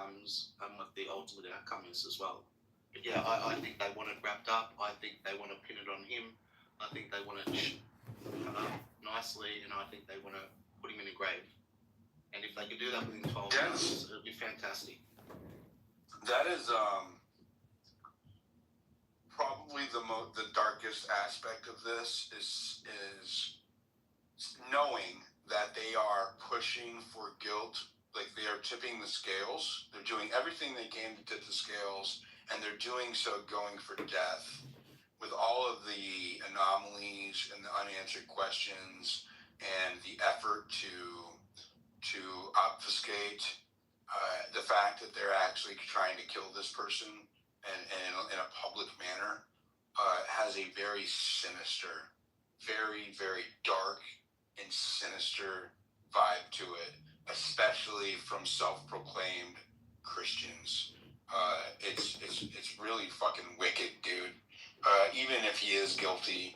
comes and what the ultimate outcome is as well. But yeah, I think they want it wrapped up. I think they want to pin it on him. I think they want to cut up nicely, and I think they want to put him in a grave. And if they could do that within 12 months, it would be fantastic. That is probably the darkest aspect of this is knowing that they are pushing for guilt, like they are tipping the scales. They're doing everything they can to tip the scales, and they're doing so going for death with all of the anomalies and the unanswered questions and the effort to obfuscate the fact that they're actually trying to kill this person and in a public manner has a very sinister, very, very dark and sinister vibe to it, especially from self-proclaimed Christians. It's really fucking wicked, dude. Even if he is guilty,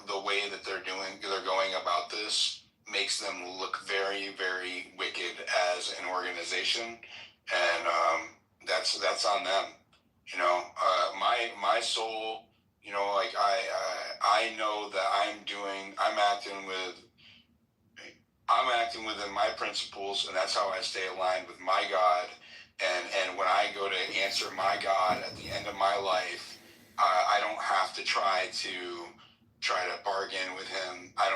the way that they're going about this makes them look very, very wicked as an organization, and that's on them. You know, my soul. You know, like I know that I'm acting within my principles, and that's how I stay aligned with my God. And when I go to answer my God at the end of my life, I don't have to try to bargain with him. I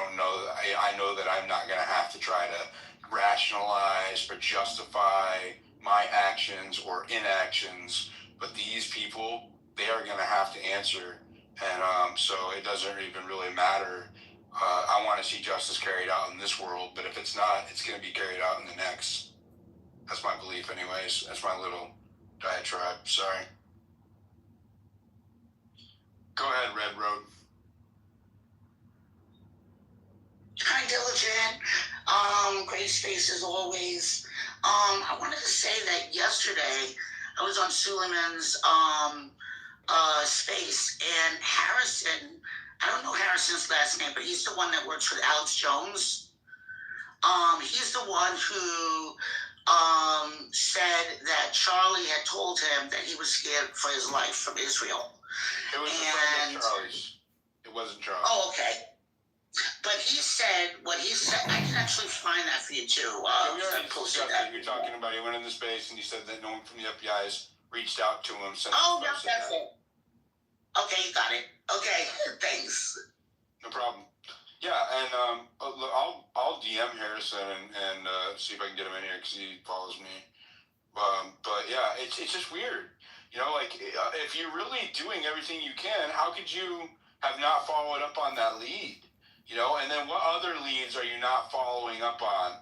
know that I'm not going to have to try to rationalize or justify my actions or inactions. But these people, they are going to have to answer. And so it doesn't even really matter. I want to see justice carried out in this world, but if it's not, it's going to be carried out in the next. That's my belief anyways. That's my little diatribe. Sorry. Go ahead, Red Road. Hi, Diligent. Great space as always. I wanted to say that yesterday I was on Suleiman's space, and Harrison, I don't know Harrison's last name, but he's the one that works with Alex Jones. He's the one who said that Charlie had told him that he was scared for his life from Israel. It was a friend of Charlie's. It wasn't Charlie. Oh, okay. But he said what he said. I can actually find that for you too. Yeah, we already discussed it. You're talking about he went into space and he said that no one from the FBI has reached out to him since. Oh, no, that's it. Okay, you got it. Okay, thanks. No problem. Yeah, and I'll DM Harrison and see if I can get him in here because he follows me. But yeah, it's just weird. You know, like if you're really doing everything you can, how could you have not followed up on that lead? You know, and then what other leads are you not following up on?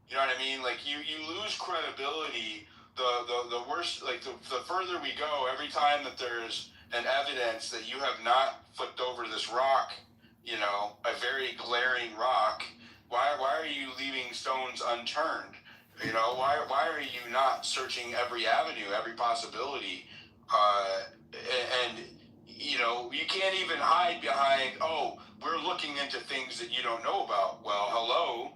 You know what I mean? Like you lose credibility. The worse, like the further we go, every time that there's an evidence that you have not flipped over this rock, you know, a very glaring rock, why are you leaving stones unturned? You know, why are you not searching every avenue, every possibility? And you know, you can't even hide behind, oh, we're looking into things that you don't know about. Well, hello.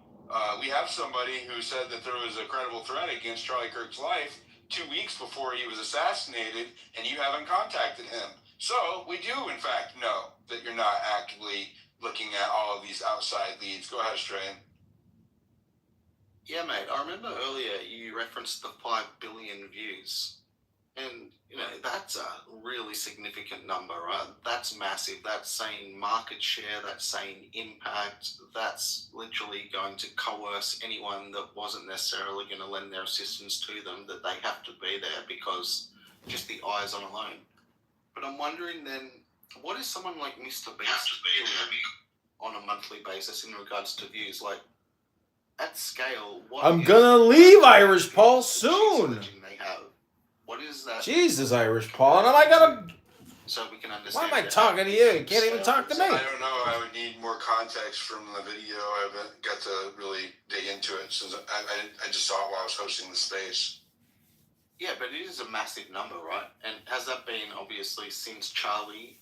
We have somebody who said that there was a credible threat against Charlie Kirk's life 2 weeks before he was assassinated, and you haven't contacted him. So we do, in fact, know that you're not actively looking at all of these outside leads. Go ahead, Strahan. Yeah, mate. I remember earlier you referenced the 5 billion views. And, you know, that's a really significant number, right? That's massive. That's saying market share. That's saying impact. That's literally going to coerce anyone that wasn't necessarily going to lend their assistance to them, that they have to be there because just the eyes on alone. But I'm wondering then, what is someone like Mr. Beast doing on a monthly basis in regards to views? Like, at scale, what I'm gonna leave Irish Paul soon. They have. What is that? Jesus, Irish Paul, and am I gonna? So we can understand. Why am I talking to you? You can't even talk to me. I don't know. I would need more context from the video. I haven't got to really dig into it since I just saw it while I was hosting the space. Yeah, but it is a massive number, right? And has that been obviously since Charlie,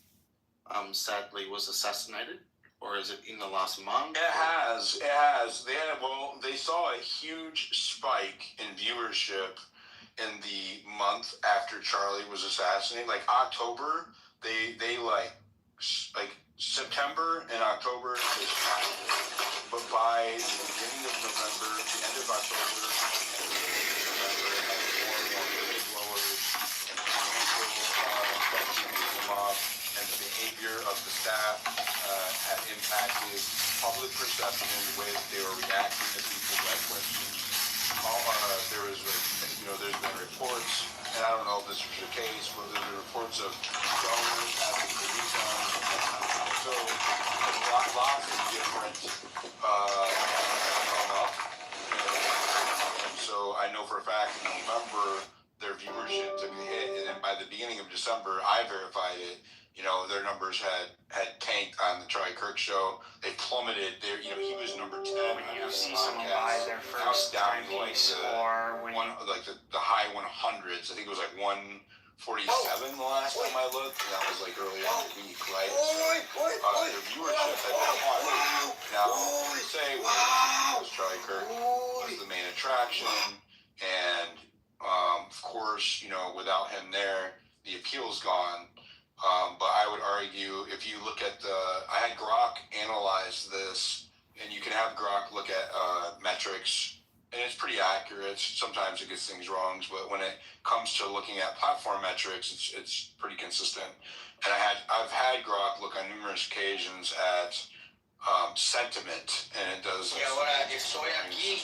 sadly, was assassinated? Or is it in the last month? It has. They saw a huge spike in viewership in the month after Charlie was assassinated. Like October, they like September and October they smashed it. But by the beginning of November, the end of October, and the beginning of November, it had more and more whistleblowers and financial questions came up, and the behavior of the staff had impacted public perception in the way that they were reacting to people who had questions. There was, there's been reports, and I don't know if this was the case, but there's been reports of donors having released on. So lots of different come up. And so I know for a fact in November their viewership took a hit, and then by the beginning of December, I verified it. Their numbers had tanked on the Charlie Kirk show. They plummeted. He was number 10. When you see someone buy their first down to timepiece, or when the high 100s. I think it was like 147 the last time I looked, and that was like earlier in the week, right? Their viewership had been high. Now, they say was Charlie Kirk was the main attraction, and of course, without him there, the appeal's gone. But I would argue, if you look at I had Grok analyze this, and you can have Grok look at metrics, and it's pretty accurate. Sometimes it gets things wrong, but when it comes to looking at platform metrics, it's pretty consistent. And I've had Grok look on numerous occasions at sentiment, and it does Y ahora estoy aquí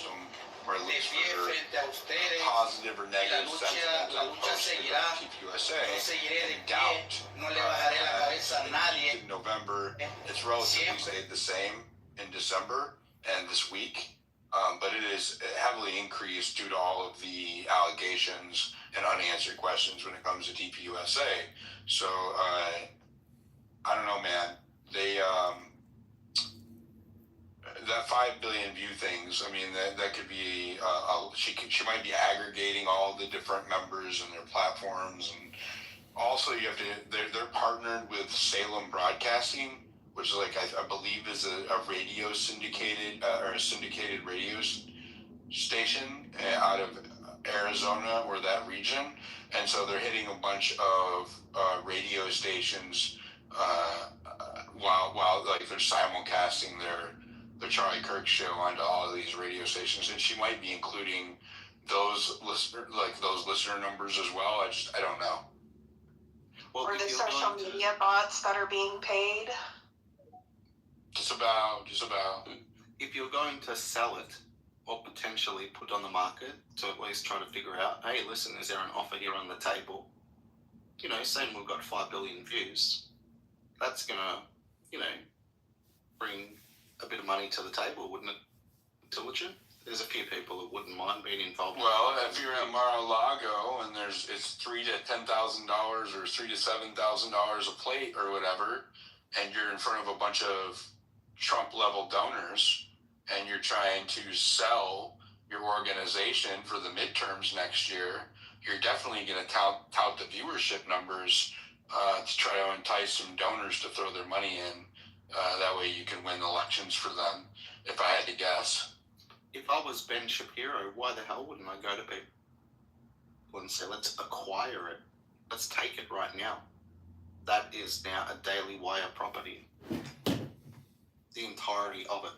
where it de looks pie for frente a ustedes. positive or negative sentiment La lucha seguirá. TPUSA. Yo seguiré de And pie. doubt. No le bajaré la cabeza a nadie. In November, it's relatively stayed the same in December and this week, but it is heavily increased due to all of the allegations and unanswered questions when it comes to TPUSA. So I don't know, man. They that 5 billion view things. I mean, that could be she might be aggregating all the different members and their platforms, and also you have to. They're partnered with Salem Broadcasting, which is like I believe is a radio syndicated or a syndicated radio station out of Arizona or that region, and so they're hitting a bunch of radio stations while like they're simulcasting the Charlie Kirk show onto all of these radio stations, and she might be including those listener numbers as well. I don't know. Well, Or the social media bots that are being paid. Just about. If you're going to sell it or potentially put on the market to at least try to figure out, hey, listen, is there an offer here on the table? Saying we've got 5 billion views, that's gonna, bring a bit of money to the table, wouldn't it, Diligent? There's a few people that wouldn't mind being involved. Well, if you're at Mar-a-Lago and it's $3,000 to $10,000 or $3,000 to $7,000 a plate or whatever, and you're in front of a bunch of Trump-level donors, and you're trying to sell your organization for the midterms next year, you're definitely going to tout the viewership numbers to try to entice some donors to throw their money in. That way you can win elections for them, if I had to guess. If I was Ben Shapiro, why the hell wouldn't I go to people and say, let's acquire it. Let's take it right now. That is now a Daily Wire property. The entirety of it.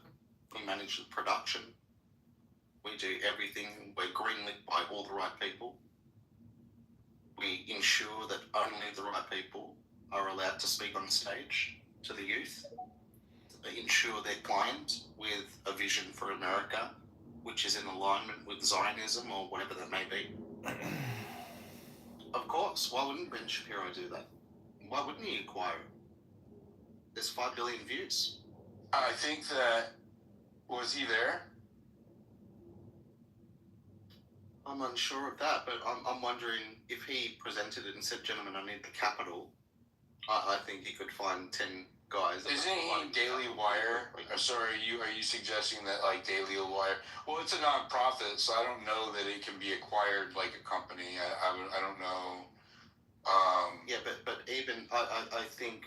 We manage the production. We do everything. We're greenlit by all the right people. We ensure that only the right people are allowed to speak on stage to the youth. They ensure they're client with a vision for America, which is in alignment with Zionism or whatever that may be. Of course, why wouldn't Ben Shapiro do that? Why wouldn't he acquire it? There's 5 billion views. I think that, was he there? I'm unsure of that, but I'm wondering if he presented it and said, gentlemen, I need the capital. I think he could find 10 guys. Isn't he Daily Wire? Sorry, are you suggesting that like Daily Wire? Well, it's a non-profit, so I don't know that it can be acquired like a company. I don't know. Yeah, but even I think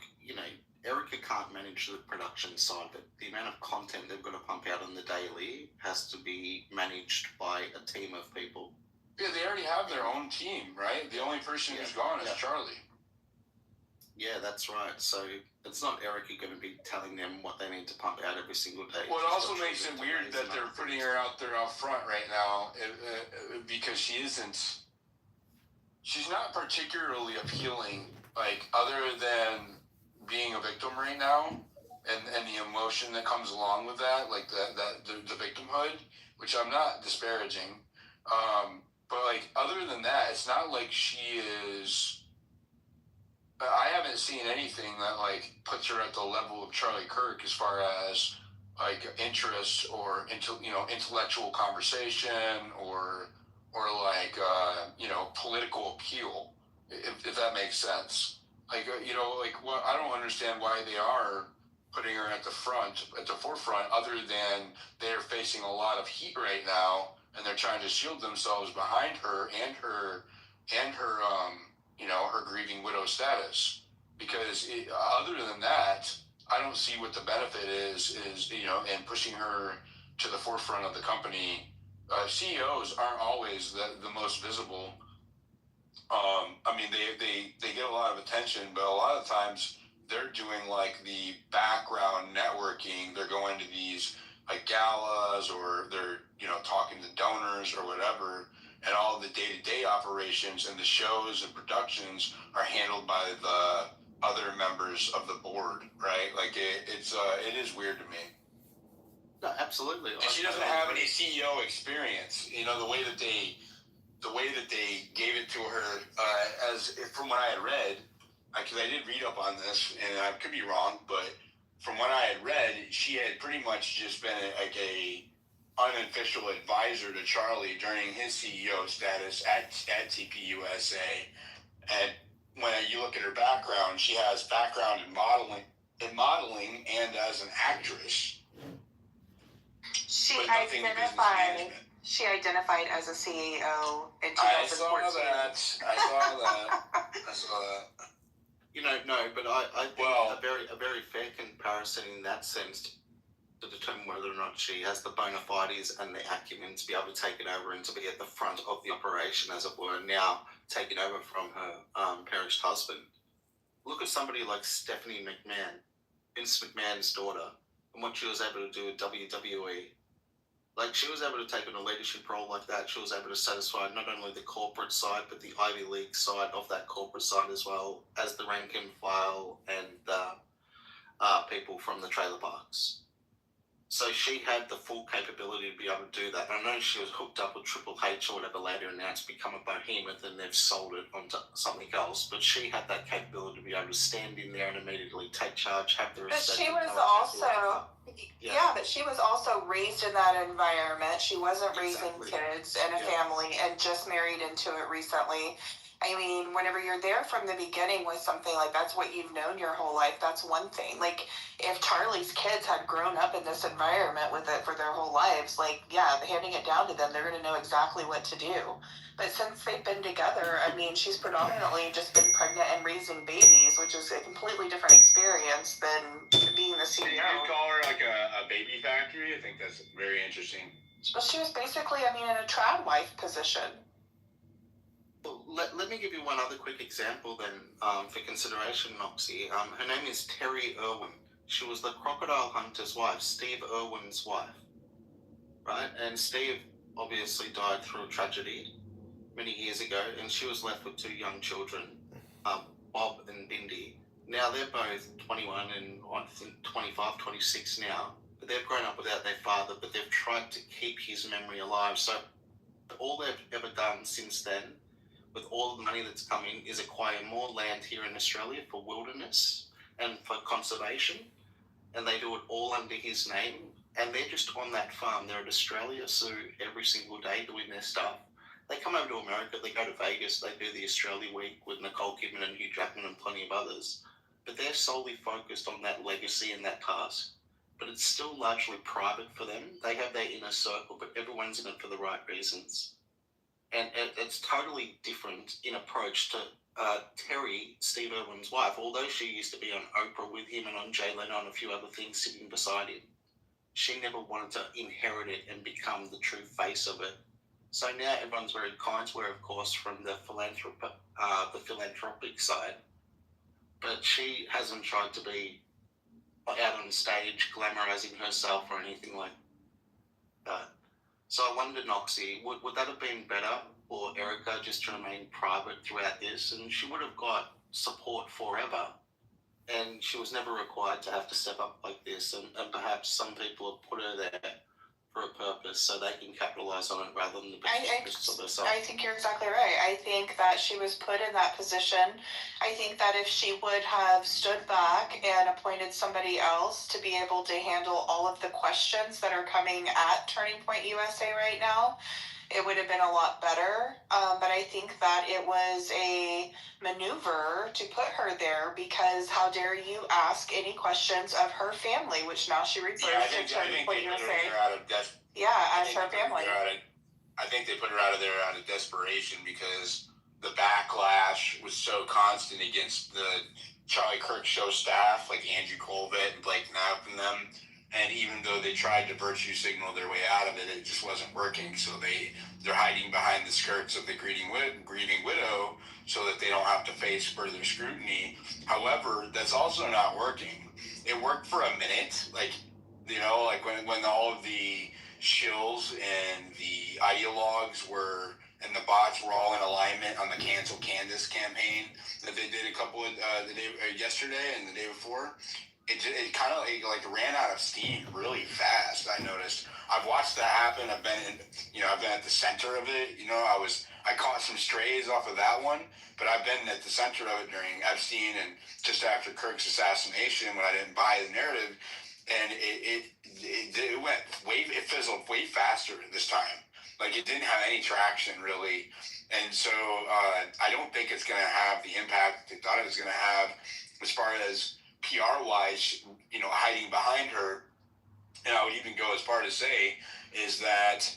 Erica can't manage the production side of it. The amount of content they've got to pump out on the daily has to be managed by a team of people. Yeah, they already have their own team, right? The only person who's gone is Charlie. Yeah, that's right. So it's not Erica going to be telling them what they need to pump out every single day. Well, it also makes it weird that they're putting her out there out front right now because she's not particularly appealing, like, other than being a victim right now and the emotion that comes along with that, like the victimhood, which I'm not disparaging. But, like, other than that, it's not like she is... I haven't seen anything that, like, puts her at the level of Charlie Kirk as far as, like, interest or intellectual conversation or like political appeal, if that makes sense. Like, what I don't understand why they are putting her at the forefront, other than they're facing a lot of heat right now, and they're trying to shield themselves behind her and her her grieving widow status. Because other than that, I don't see what the benefit is in pushing her to the forefront of the company. CEOs aren't always the most visible. I mean, they get a lot of attention, but a lot of times they're doing, like, the background networking. They're going to these, like, galas, or they're talking to donors or whatever. And all the day-to-day operations and the shows and productions are handled by the other members of the board, right? Like, it is weird to me. No, absolutely. And she doesn't have any CEO experience. The way that they gave it to her, from what I had read, because I did read up on this, and I could be wrong, but from what I had read, she had pretty much just been like a unofficial advisor to Charlie during his CEO status at TPUSA. And when you look at her background, she has background in modeling and as an actress. She but nothing in business management. She identified as a CEO in 2014. I saw that. No, but I think a very fair comparison in that sense to determine whether or not she has the bona fides and the acumen to be able to take it over and to be at the front of the operation, as it were, now taking over from her perished husband. Look at somebody like Stephanie McMahon, Vince McMahon's daughter, and what she was able to do with WWE. Like, she was able to take on a leadership role like that. She was able to satisfy not only the corporate side, but the Ivy League side of that corporate side, as well as the rank and file and the people from the trailer parks. So she had the full capability to be able to do that. I know she was hooked up with Triple H or whatever later, and now it's become a behemoth and they've sold it onto something else. But she had that capability to be able to stand in there and immediately take charge, have the respect. But she was also... Yeah, but she was also raised in that environment. She wasn't raising Exactly. kids and a family and just married into it recently. I mean, whenever you're there from the beginning with something like that's what you've known your whole life, that's one thing. Like, if Charlie's kids had grown up in this environment with it for their whole lives, like, yeah, handing it down to them, they're going to know exactly what to do. But since they've been together, I mean, she's predominantly just been pregnant and raising babies, which is a completely different experience than being the CEO. Did you call her like a baby factory? I think that's very interesting. But she was basically, I mean, in a trad wife position. Well, let me give you one other quick example then, for consideration, Noxie. Her name is Terry Irwin. She was the crocodile hunter's wife, Steve Irwin's wife, right? And Steve obviously died through a tragedy many years ago, and she was left with two young children, Bob and Bindi. Now they're both 21 and I think 25, 26 now, but they've grown up without their father, but they've tried to keep his memory alive. So all they've ever done since then, with all the money that's come in, is acquire more land here in Australia for wilderness and for conservation, and they do it all under his name, and they're just on that farm. They're at Australia Zoo every single day doing their stuff. They come over to America, they go to Vegas, they do the Australia Week with Nicole Kidman and Hugh Jackman and plenty of others, but they're solely focused on that legacy and that task. But it's still largely private for them. They have their inner circle, but everyone's in it for the right reasons. And it's totally different in approach to Terry, Steve Irwin's wife. Although she used to be on Oprah with him and on Jay Leno and a few other things sitting beside him, she never wanted to inherit it and become the true face of it. So now everyone's very kind to her, of course, from the philanthropic side. But she hasn't tried to be out on stage glamorizing herself or anything like that. So I wonder, Noxie, would that have been better for Erica just to remain private throughout this? And she would have got support forever. And she was never required to have to step up like this. And perhaps some people have put her there for a purpose so they can capitalize on it rather than the best interests of herself. I think you're exactly right. I think that she was put in that position. I think that if she would have stood back and appointed somebody else to be able to handle all of the questions that are coming at Turning Point USA right now, it would have been a lot better. But I think that it was a maneuver to put her there because how dare you ask any questions of her family, which now she refers to Turning Point USA. As her family. I think they put her out of there out of desperation because the backlash was so constant against the Charlie Kirk show staff, like Andrew Colvett and Blake Knapp and them. And even though they tried to virtue signal their way out of it, it just wasn't working. So they're hiding behind the skirts of the grieving widow so that they don't have to face further scrutiny. However, that's also not working. It worked for a minute, like when all of the shills and the ideologues and the bots were all in alignment on the Cancel Candace campaign that they did yesterday and the day before. It kind of ran out of steam really fast. I noticed. I've watched that happen. I've been at the center of it. I caught some strays off of that one, but I've been at the center of it during Epstein and just after Kirk's assassination when I didn't buy the narrative, and it fizzled way faster this time. Like it didn't have any traction really, and so I don't think it's going to have the impact they thought it was going to have as far as PR-wise, hiding behind her. And I would even go as far to say is that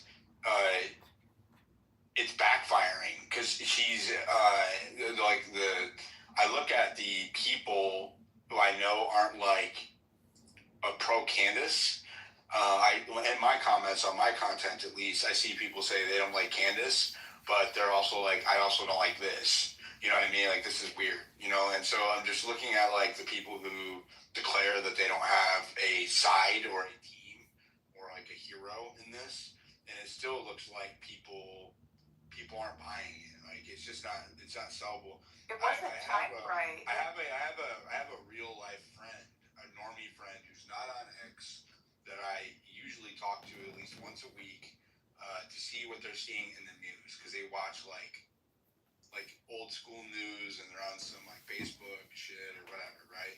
it's backfiring because she's I look at the people who I know aren't like a pro-Candace. In my comments on my content, at least, I see people say they don't like Candace, but they're also like, I also don't like this. You know what I mean? Like, this is weird, And so I'm just looking at, like, the people who declare that they don't have a side or a team or, like, a hero in this. And it still looks like people aren't buying it. Like, it's not sellable. It wasn't timed right. I have a real life friend, a normie friend who's not on X that I usually talk to at least once a week to see what they're seeing in the news because they watch, like old school news and they're on some like Facebook shit or whatever, right?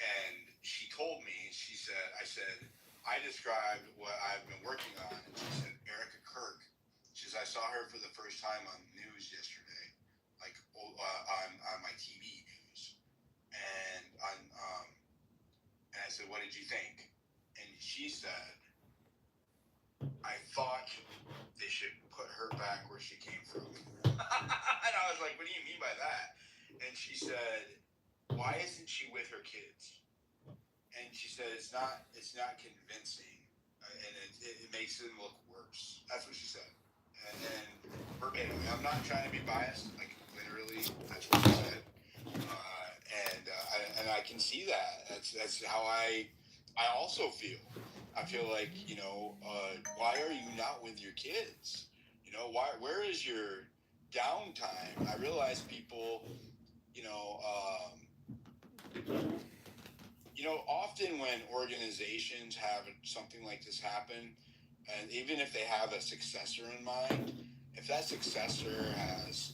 And she told me, I said, I described what I've been working on, and she said, Erica Kirk. She says, I saw her for the first time on news yesterday, like on my TV news. And and I said, what did you think? And she said, I thought they should put her back where she came from. And I was like, what do you mean by that? And she said, why isn't she with her kids? And she said, it's not convincing. And it makes them look worse. That's what she said. And then, verbatim, I'm not trying to be biased. Like, literally, that's what she said. And I can see that. That's how I also feel. I feel like, why are you not with your kids? Where is your downtime? I realize people, often when organizations have something like this happen, and even if they have a successor in mind, if that successor has,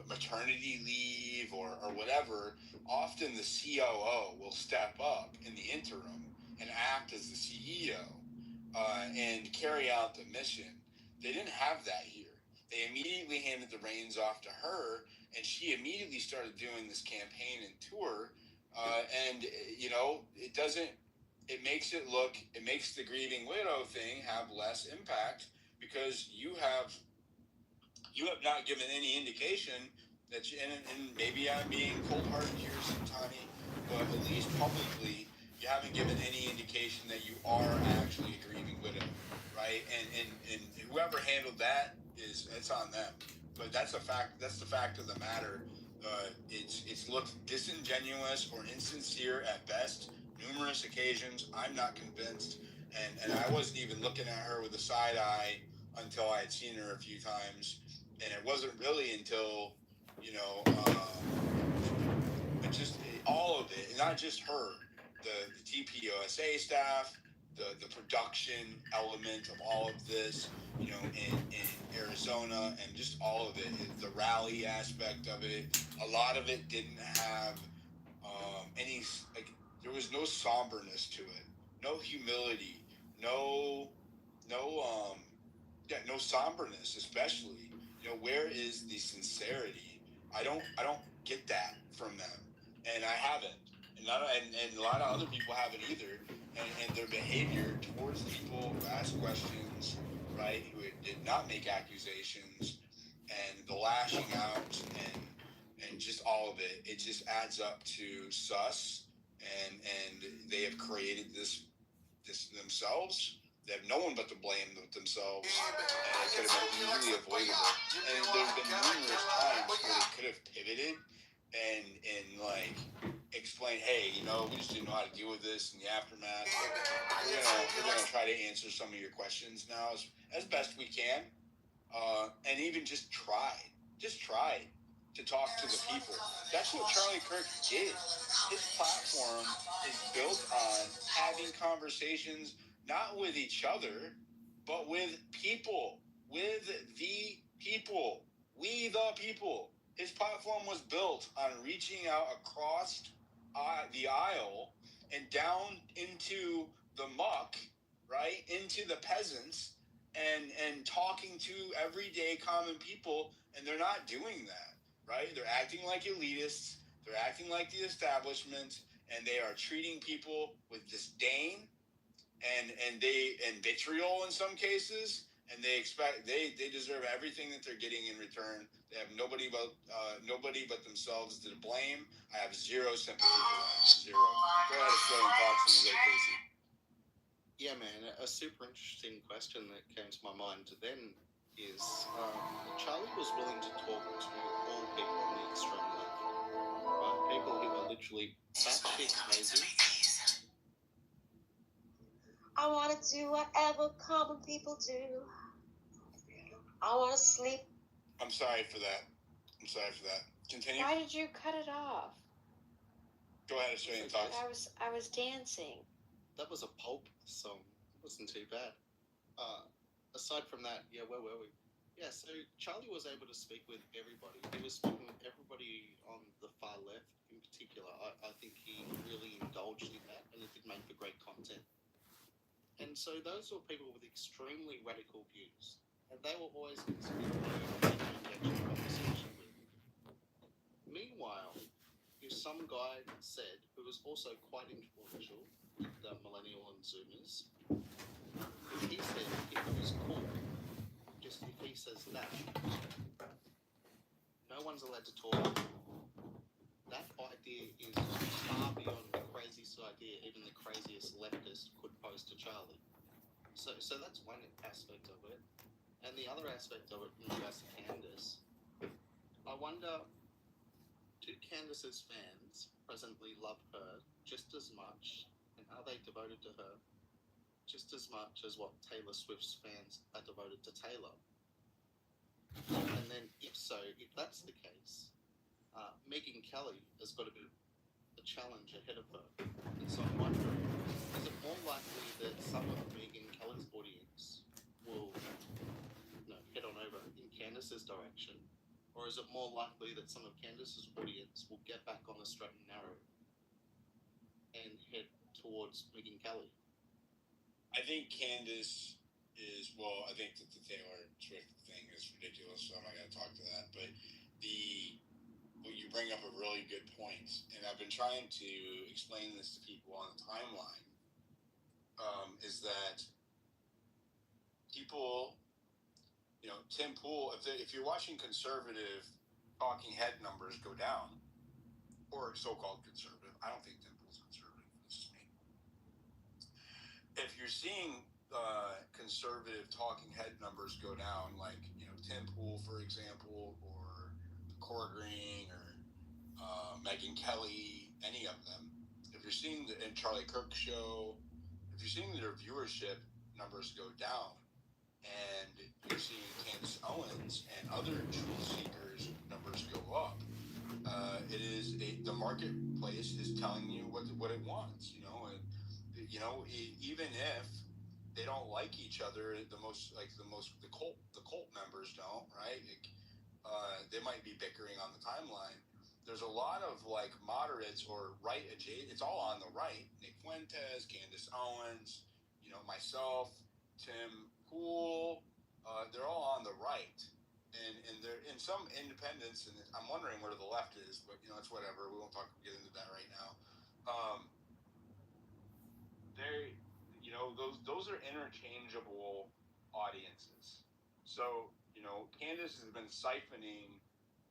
maternity leave or whatever, often the COO will step up in the interim and act as the CEO and carry out the mission. They didn't have that here. They immediately handed the reins off to her, and she immediately started doing this campaign and tour. It makes the grieving widow thing have less impact because you have not given any indication that and maybe I'm being cold-hearted here, Tani, but at least publicly, you haven't given any indication that you are actually a grieving widow, right? right? And whoever handled that it's on them. But that's a fact. That's the fact of the matter. It's looked disingenuous or insincere at best. Numerous occasions. I'm not convinced, and I wasn't even looking at her with a side eye until I had seen her a few times, and it wasn't really until just all of it, and not just her, the TPUSA staff, the production element of all of this, in Arizona, and just all of it, the rally aspect of it. A lot of it didn't have any, like, there was no somberness to it, no humility, no no somberness, especially. Where is the sincerity? I don't get that from them, and I haven't, and a lot of other people haven't either. And their behavior towards people who asked questions, right, who did not make accusations, and the lashing out, and just all of it, it just adds up to sus, and they have created this themselves. They have no one but to blame themselves, and it could have been easily avoidable. And there's been numerous times where they could have pivoted and like explain, hey, we just didn't know how to deal with this in the aftermath. We're gonna try to answer some of your questions now as best we can, and even just try to talk to the people. That's what Charlie Kirk did. His platform is built on having conversations not with each other, but with people, with the people, we the people. His platform was built on reaching out across the aisle and down into the muck, right, into the peasants, and talking to everyday common people, and they're not doing that, right? They're acting like elitists, they're acting like the establishment, and they are treating people with disdain and vitriol in some cases, and they deserve everything that they're getting in return. They have nobody but themselves to blame. I have zero sympathy for that. Zero. Go ahead, Australian Fox, and go, Casey. Yeah, man, a super interesting question that came to my mind then is Charlie was willing to talk to all people on the extreme left, right? People who are literally batshit crazy. I want to do whatever common people do. I want to sleep. I'm sorry for that. Continue. Why did you cut it off? Go ahead, Australian Fox. I was dancing. That was a Pulp song. It wasn't too bad. Aside from that, yeah, where were we? Yeah, so Charlie was able to speak with everybody. He was speaking with everybody on the far left in particular. I think he really indulged in that, and it did make for great content. And so those were people with extremely radical views, and they were always considered to engage in conversation with. Meanwhile, if some guy said, who was also quite influential with the millennial and Zoomers, if he said it was cool, just if he says that, no one's allowed to talk. That idea is far beyond the craziest idea even the craziest leftist could pose to Charlie. So that's one aspect of it. And the other aspect of it in regards to Candace, I wonder, do Candace's fans presently love her just as much, and are they devoted to her just as much as what Taylor Swift's fans are devoted to Taylor? And then if so, if that's the case, Megyn Kelly has got a bit of a challenge ahead of her. And so I'm wondering, is it more likely that some of Megyn Kelly's audience will head on over in Candace's direction, or is it more likely that some of Candace's audience will get back on the straight and narrow and head towards Megyn Kelly? I think Candace is, well, I think that the Taylor Swift thing is ridiculous, so I'm not going to talk to that. But you bring up a really good point, and I've been trying to explain this to people on the timeline, is that people, Tim Pool, if you're watching conservative talking head numbers go down, or so-called conservative, I don't think Tim Pool's conservative, this is me. If you're seeing conservative talking head numbers go down, like Tim Pool, for example, or Cora Green, or Megyn Kelly, any of them. If you're seeing the Charlie Kirk show, if you're seeing their viewership numbers go down, and you're seeing Candace Owens and other truth seekers numbers go up, the marketplace is telling you what it wants, and even if they don't like each other, the cult members don't, right? They might be bickering on the timeline. There's a lot of moderates or right adjacent. It's all on the right. Nick Fuentes, Candace Owens, myself, Tim Pool. They're all on the right, and they're in some independents. And I'm wondering where the left is, but it's whatever. We won't get into that right now. Those are interchangeable audiences. So Candace has been siphoning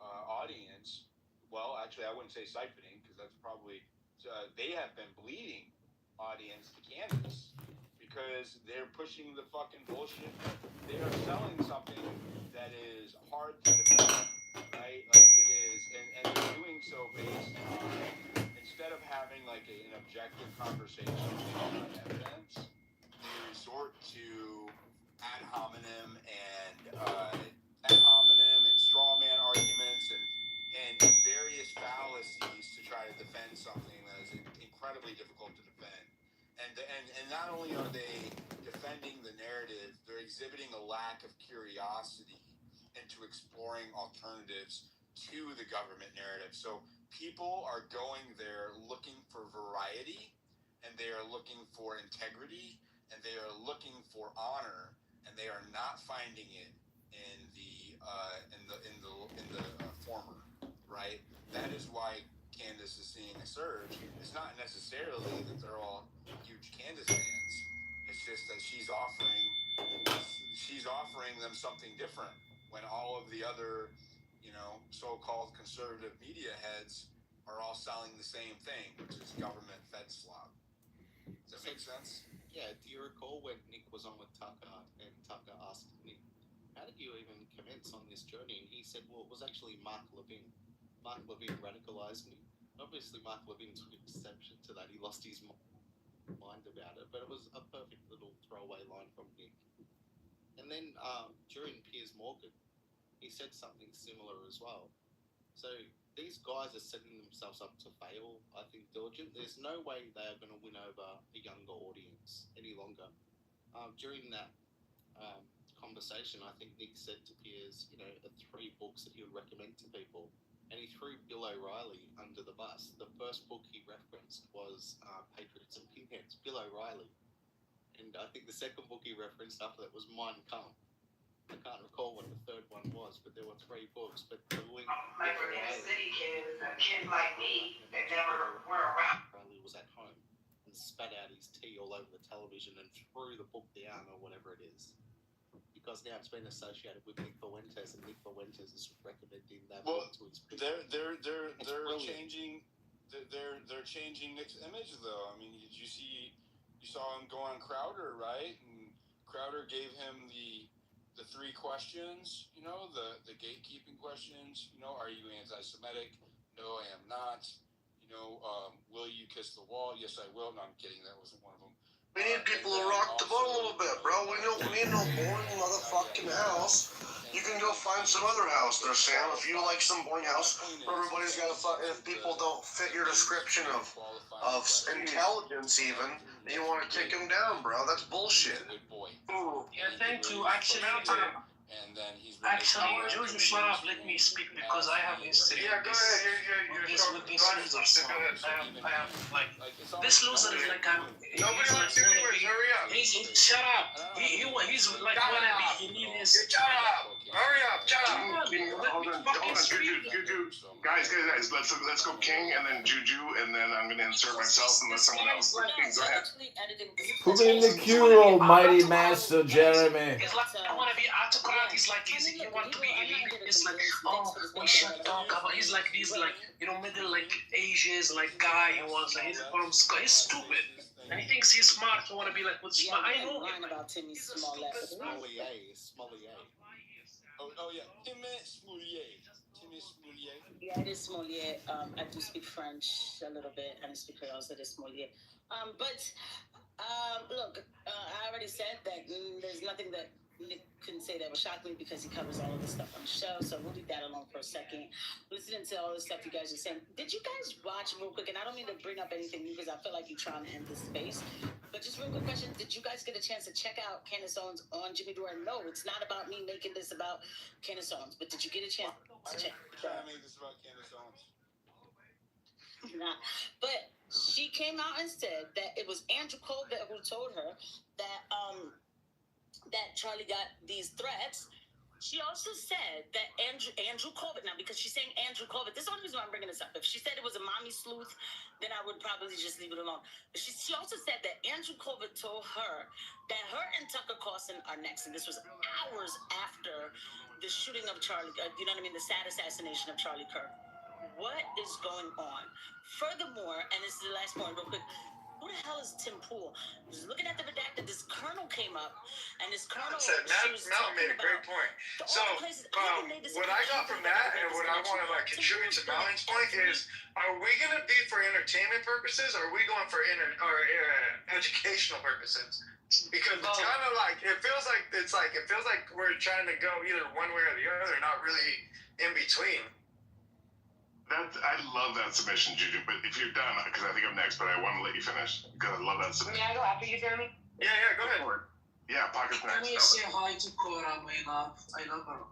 audience. Well, actually, I wouldn't say siphoning, because that's probably they have been bleeding audience to Candace, because they're pushing the fucking bullshit. They are selling something that is hard to defend, right? Like it is, and they're doing so based on, instead of having an objective conversation based on evidence, they resort to ad hominem and straw man arguments and various fallacies to try to defend something that is incredibly difficult to defend. And not only are they defending the narrative, they're exhibiting a lack of curiosity into exploring alternatives to the government narrative. So people are going there looking for variety, and they are looking for integrity, and they are looking for honor, and they are not finding it in the former, right? That is why Candace is seeing a surge. It's not necessarily that they're all huge Candace fans. It's just that she's offering them something different, when all of the other, so-called conservative media heads are all selling the same thing, which is government fed slop. Does that make sense? Yeah, do you recall when Nick was on with Tucker, and Tucker asked Nick, how did you even commence on this journey? And he said, well, it was actually Mark Levin. Mark Levin radicalized me. Obviously, Mark Levin took exception to that. He lost his mind about it, but it was a perfect little throwaway line from Nick. And then during Piers Morgan, he said something similar as well. So these guys are setting themselves up to fail, I think, Diligent. There's no way they are going to win over a younger audience any longer. During that conversation, I think Nick said to Piers, the 3 books that he would recommend to people, and he threw Bill O'Reilly under the bus. The first book he referenced was Patriots and Pinheads, Bill O'Reilly. And I think the second book he referenced after that was Mein Kampf. I can't recall what the third one was, but there were 3 books. But the link, like for inner city kids, a kid like me that never were around. O'Reilly was at home and spat out his tea all over the television and threw the book down or whatever it is. Because now it's been associated with Nick Fuentes, and Nick Fuentes is recommending that book to his people. They're changing. They're changing Nick's image, though. I mean, you saw him go on Crowder, right? And Crowder gave him the 3 questions, the gatekeeping questions. Are you anti-Semitic? No, I am not. Will you kiss the wall? Yes, I will. No, I'm kidding. That wasn't one of them. We need people to rock the boat a little bit, bro. We don't need no boring motherfucking house. You can go find some other house there, Sam. If you like some boring house where everybody's got if people don't fit your description of intelligence even, you want to kick them down, bro. That's bullshit. Yeah, thank you. Actually, Jojo, shut up. Let me speak because I have history. Yeah, go ahead. This with this loser. I have this loser is like Nobody wants to do it. Hurry up. Shut up. He's like wannabe. He needs. Shut up. Hurry up. Shut up. Let Juju. Guys, let's go King and then Juju and then I'm gonna insert myself and let someone else. King, go ahead. Put me in the queue, almighty master Jeremy. It's like, I want to be autocrat. He's like, he want to be elite. It's like, oh, we should talk about. He's like these, like, middle, like, Asians, like, guy who wants, like, he's stupid. And he thinks he's smart. To want to be like, what's smart? I know him. He's a stupid. Smollier. Oh yeah, Timmy Smollier. Yeah, it is Smollier. I do speak French a little bit, and I speak Creole, so it is Smollier. Look, I already said that there's nothing that Nick couldn't say that would shock me because he covers all of this stuff on the show, so we'll leave that alone for a second. Listening to all the stuff you guys are saying, did you guys watch real quick, and I don't mean to bring up anything new because I feel like you're trying to end this space, but just real quick question, did you guys get a chance to check out Candace Owens on Jimmy Dore? No, it's not about me making this about Candace Owens, but did you get a chance to check? Trying to make this about Candace Owens. Nah. But she came out and said that it was Andrew Colbert who told her that that Charlie got these threats. She also said that Andrew Colbert, now because she's saying Andrew Colbert, this is the only reason why I'm bringing this up. If she said it was a mommy sleuth, then I would probably just leave it alone. But she also said that Andrew Colbert told her that her and Tucker Carlson are next, and this was hours after the shooting of Charlie, you know what I mean, the sad assassination of Charlie Kirk. What is going on? Furthermore, and this is the last point real quick, who the hell is Tim Pool? I was looking at the redacted, this colonel came up, and this colonel... Malcolm made a great point. So, what I got from that, and what I want to contribute to Malcolm's point is, are we going to be for entertainment purposes, or are we going for educational purposes? Because it's kind of like, it feels like we're trying to go either one way or the other, not really in between. I love that submission, Juju. But if you're done, because I think I'm next, but I want to let you finish because I love that submission. May I go after you, Jeremy? Yeah, go ahead. Yeah, Pocket's Let me next. say hi to Cora, my love. I love her.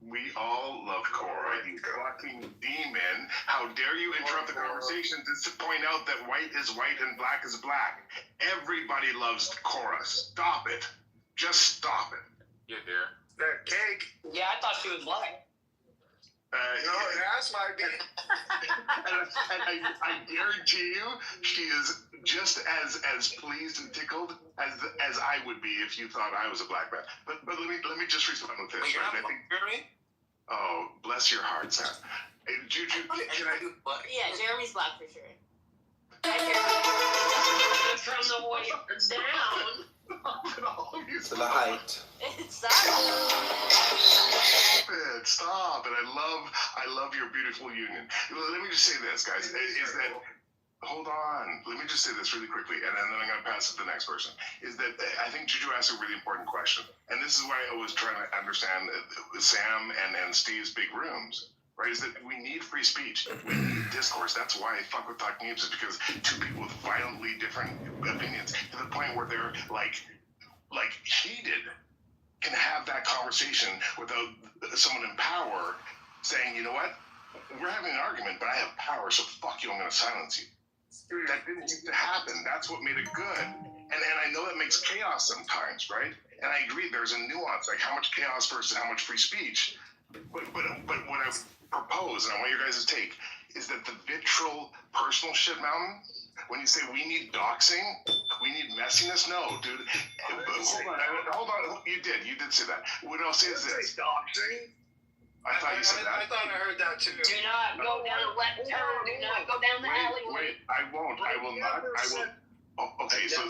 We all love Cora, you fucking demon. How dare you interrupt the conversation just to point out that white is white and black is black. Everybody loves Cora. Stop it. Just stop it. Yeah, dear. That cake. Yeah, I thought she was black. No, that's my be. and I guarantee you, she is just as pleased and tickled as I would be if you thought I was a black man. But let me just respond with this. Wait, you're right? not Jeremy? Oh, bless your heart, Sam. Hey, Juju, can I do? Yeah, Jeremy's black for sure. From the way down. To the height. Stop it. I love your beautiful union. Let me just say this, guys, is that, hold on, let me just say this really quickly, and then I'm going to pass it to the next person, is that I think Juju asked a really important question, and this is why I was trying to understand Sam and Steve's big rooms, right, is that we need free speech, we need discourse. That's why I fuck with Talking News, is because two people with violently different opinions, to the point where they're like heated, can have that conversation without someone in power saying, you know what, we're having an argument, but I have power, so fuck you, I'm going to silence you. That didn't used to happen. That's what made it good. And I know that makes chaos sometimes, right? And I agree, there's a nuance, like how much chaos versus how much free speech. But what I would propose, and I want your guys' take, is that the vitriol personal shit, Mountain, when you say we need doxing, we need messiness, no, dude. Hold on, you did say that. What I'll say is this. Doxing? I thought you said that. I thought I heard that too. Do not go down the left turn. Do not go down the alleyway. Wait, I won't. I will not. I will. Oh, okay, so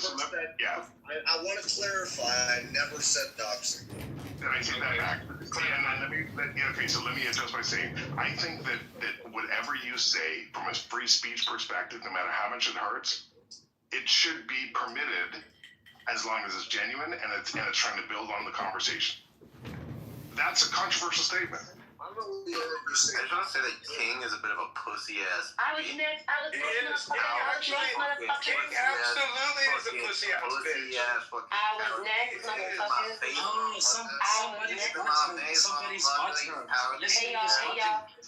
yeah. I want to clarify, I never said doxing. Did I say that back? Okay, so let me adjust by saying, I think that whatever you say from a free speech perspective, no matter how much it hurts, it should be permitted as long as it's genuine and it's trying to build on the conversation. That's a controversial statement. I just want to say that King is a bit of a pussy ass. I was next, King absolutely is a pussy ass bitch. I was next, motherfucker. Oh, somebody's butthurt. Hey, y'all.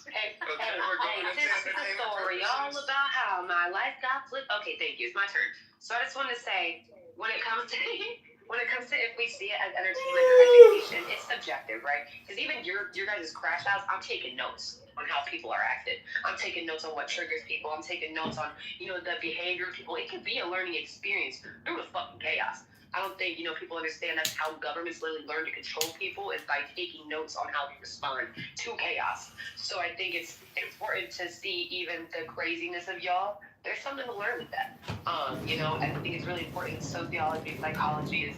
Hey, this is the story all about how my life got flipped. Okay, thank you. It's my turn. So I just want to say, when it comes to when it comes to if we see it as entertainment or education, it's subjective, right? Because even your guys' crash outs, I'm taking notes on how people are acting. I'm taking notes on what triggers people. I'm taking notes on, the behavior of people. It could be a learning experience through the fucking chaos. I don't think, people understand that's how governments literally learn to control people is by taking notes on how we respond to chaos. So I think it's important to see even the craziness of y'all. There's something to learn with that. I think it's really important. Sociology, psychology is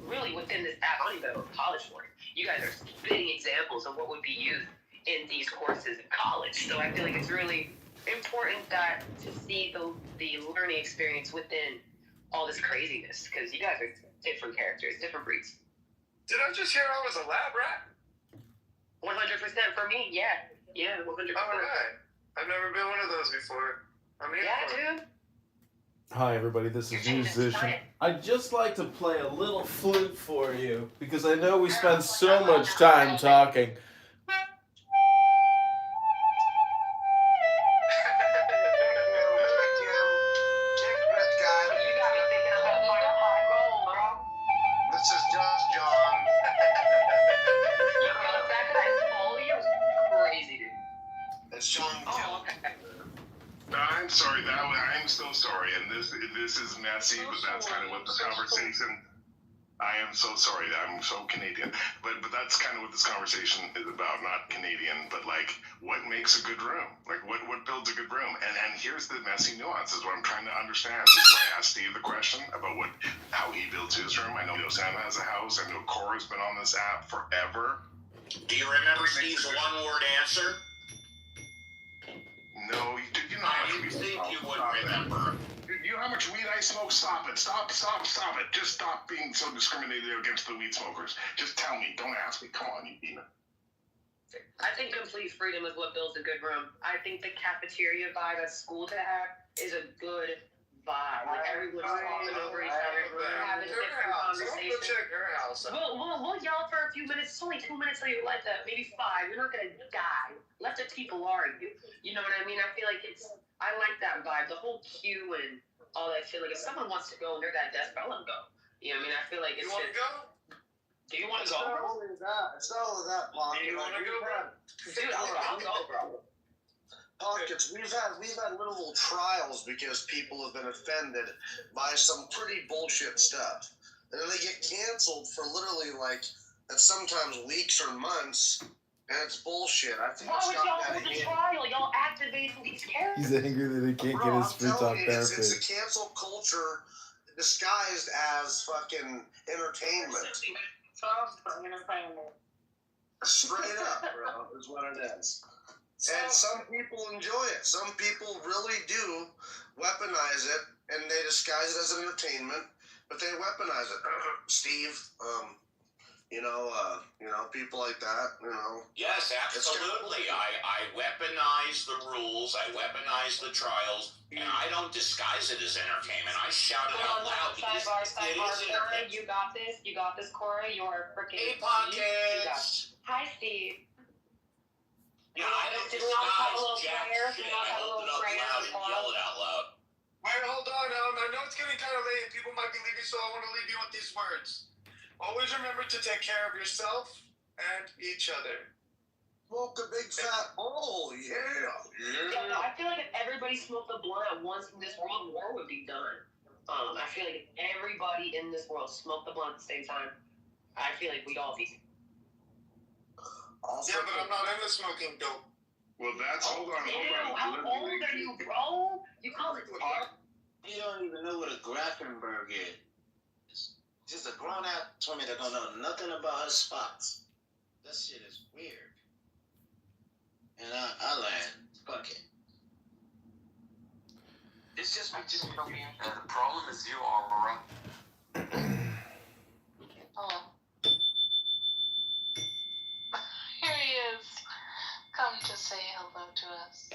really within this app. I don't even go to college for it. You guys are spitting examples of what would be used in these courses in college. So I feel like it's really important that to see the learning experience within all this craziness, because you guys are different characters, different breeds. Did I just hear I was a lab rat? 100% for me, yeah. Yeah, 100%. All right. I've never been one of those before. I'm here for it. Dude. Hi everybody, this is Musician. I'd just like to play a little flute for you, because I know we spend so much time talking. This is just John. That guy told you was crazy, dude. It's John Kelly. I'm sorry. I'm so sorry, and this is messy, but that's kind of what the conversation. I am so sorry. I'm so Canadian, but that's kind of what this conversation is about. Not Canadian, but like what makes a good room? Like what builds a good room? And here's the messy nuances. What I'm trying to understand. This is why I asked Steve the question about how he builds his room. I know Sam has a house. I know Cora's been on this app forever. Do you remember Steve's one-word answer? No, you know how much weed think I you smoke. would Stop it. remember. You know how much weed I smoke? Stop it. Stop it. Just stop being so discriminated against the weed smokers. Just tell me. Don't ask me. Come on, you demon. I think complete freedom is what builds a good room. I think the cafeteria vibe at school to have is a good vibe. Like everyone's talking over each other. We're having different conversations. Check her house. We'll yell for a few minutes. It's only 2 minutes till your life, maybe 5. You're not gonna die. Let the people argue. You know what I mean? I feel like I like that vibe. The whole queue and all that shit. Like if someone wants to go and they're that desperate, I'll let them go. You know what I mean? I feel like it's. You want to go? Do you want to It's go, not bro? only that. It's not only that, Pocket. Do you want to go, bro? Dude, I'll go, bro. Pockets. We've had literal trials because people have been offended by some pretty bullshit stuff, and then they get canceled for literally that's sometimes weeks or months, and it's bullshit. I think Why it's would got y'all that hold the in. trial? Y'all activating these characters. He's angry that he can't get his free I'm talk telling you, therapy. it's a cancel culture disguised as fucking entertainment. Straight up, bro, is what it is. And some people enjoy it. Some people really do weaponize it, and they disguise it as entertainment, but they weaponize it. Steve, people like that, Yes, absolutely. I weaponize the rules. I weaponize the trials, and I don't disguise it as entertainment. I shout it out loud. Sidebar, Corey, you got this. You got this, Corey. You're freaking. Hey, Pockets. Hi, Steve. Yeah, I don't Did we all have a little disguise jack prayer? shit. Did we all I have a hold little it up prayer loud and for yell it out loud. Wait, hold on. I know it's getting kind of late. People might be leaving, so I want to leave you with these words. Always remember to take care of yourself and each other. Smoke a big fat bowl, yeah. I feel like if everybody smoked a blunt at once, this world war would be done. I feel like if everybody in this world smoked the blunt at the same time, I feel like we'd all be. Yeah, but I'm not into smoking dope. Well, that's hold on. How old are you, bro? You call it dope? You don't even know what a Grafenberg is. Just a grown-out woman that don't know nothing about her spots. That shit is weird. And I learned, fuck it. It's just me too. The problem is you, Aurora. Hello. Here he is. Come to say hello to us.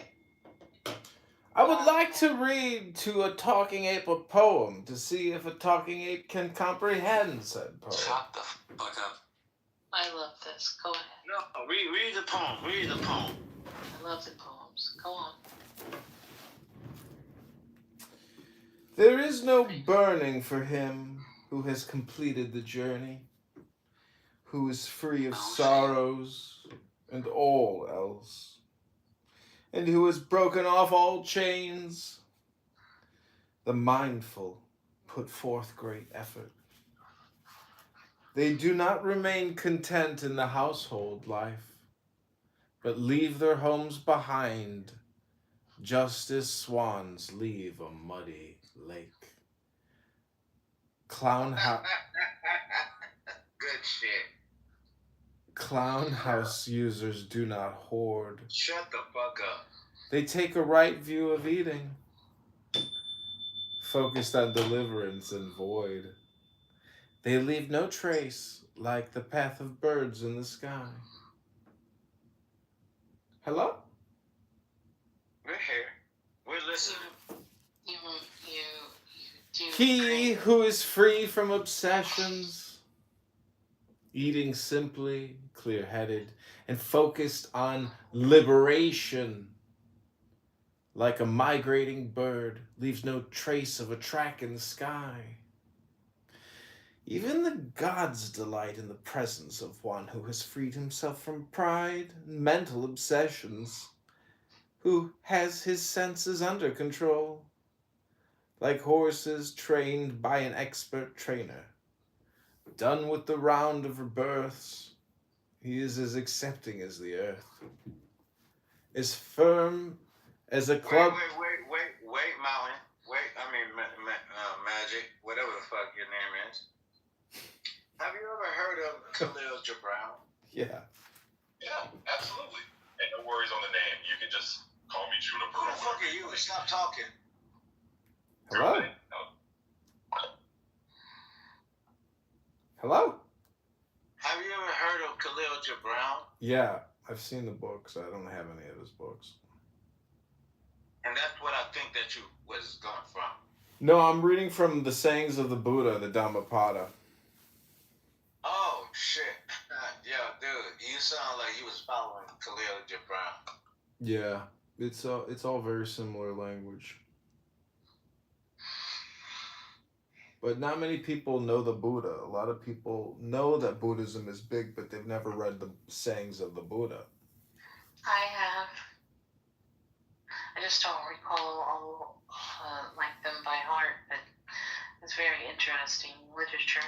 I would like to read to a talking ape a poem to see if a talking ape can comprehend said poem. Shut the fuck up. I love this. Go ahead. No, read the poem. Read the poem. I love the poems. Go on. There is no burning for him, who has completed the journey, who is free of sorrows and all else, and who has broken off all chains. The mindful put forth great effort. They do not remain content in the household life, but leave their homes behind, just as swans leave a muddy lake. Clown Good shit. house users do not hoard. Shut the fuck up. They take a right view of eating, focused on deliverance and void. They leave no trace, like the path of birds in the sky. Hello? We're here. We're listening. You do. He who is free from obsessions, eating simply, clear-headed, and focused on liberation, like a migrating bird, leaves no trace of a track in the sky. Even the gods delight in the presence of one who has freed himself from pride and mental obsessions, who has his senses under control, like horses trained by an expert trainer. Done with the round of rebirths, he is as accepting as the earth, as firm as a club. Wait, Mountain. Magic, whatever the fuck your name is. Have you ever heard of Khalil Gibran? Yeah. Yeah, absolutely. And no worries on the name. You can just call me Juniper. Who the fuck are you? Stop talking. Hello? Hello? Have you ever heard of Khalil Gibran? Yeah, I've seen the books. I don't have any of his books. And that's what I think that you was going from. No, I'm reading from the sayings of the Buddha, the Dhammapada. Oh, shit. Yeah, dude, you sound like you was following Khalil Gibran. Yeah, it's all very similar language. But not many people know the Buddha. A lot of people know that Buddhism is big, but they've never read the sayings of the Buddha. I have. I just don't recall all like them by heart, but it's very interesting literature.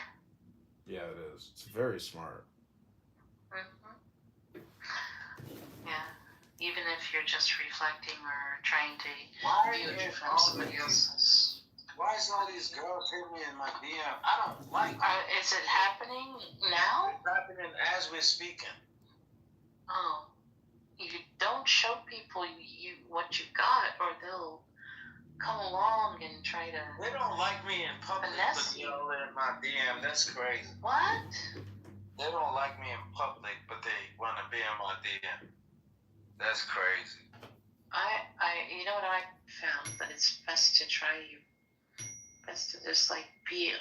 Yeah, it is. It's very smart. Mm-hmm. Yeah. Even if you're just reflecting or trying to view it from somebody else's. Why is all these girls hitting me in my DM? I don't like it. Is it happening now? It's happening as we're speaking. Oh. You don't show people what you got, or they'll come along and try to. They don't like me in public, but y'all in my DM. That's crazy. What? They don't like me in public, but they want to be in my DM. That's crazy. You know what I found? That it's best to best to just like be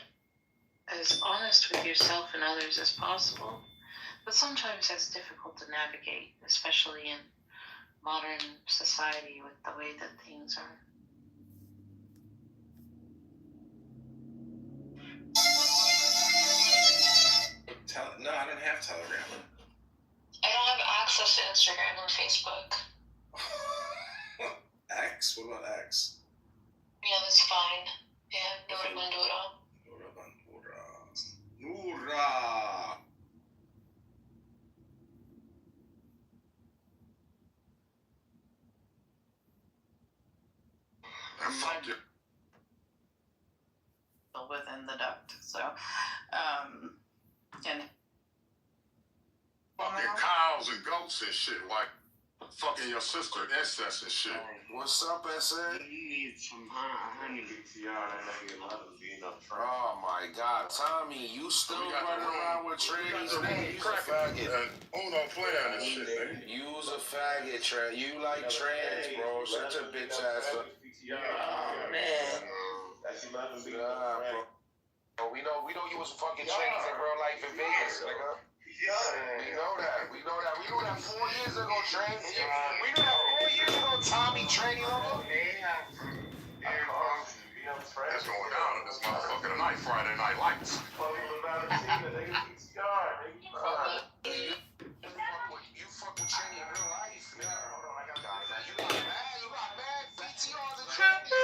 as honest with yourself and others as possible. But sometimes that's difficult to navigate, especially in modern society with the way that things are. No, I don't have Telegram. I don't have access to Instagram or Facebook. X? What about X? Yeah, that's fine. Yeah, Nora Bandura. Noora! Fuck you. Within the duct, so and Fucking cows and goats and shit, like fucking your sister, incest and shit. What's up, SA? You need some honey BTR. I know you love it being up front. Oh my God, Tommy, you still running around with trannies? Nigga, you's a faggot. Hold on, play on this shit, nigga. You's a faggot, You like trans, bro. Shut your bitch ass up. Oh, man. That's 11 BTR. Nah, bro. We know you was fucking trannies in real life in Vegas, nigga. We know that. We knew that 4 years ago, Train. We knew that 4 years ago, Tommy, tranny lover. That's going down in this motherfucker tonight, Friday Night Lights. You fuck with Cheney in real life, nigga. You got mad PTRs and Cheney.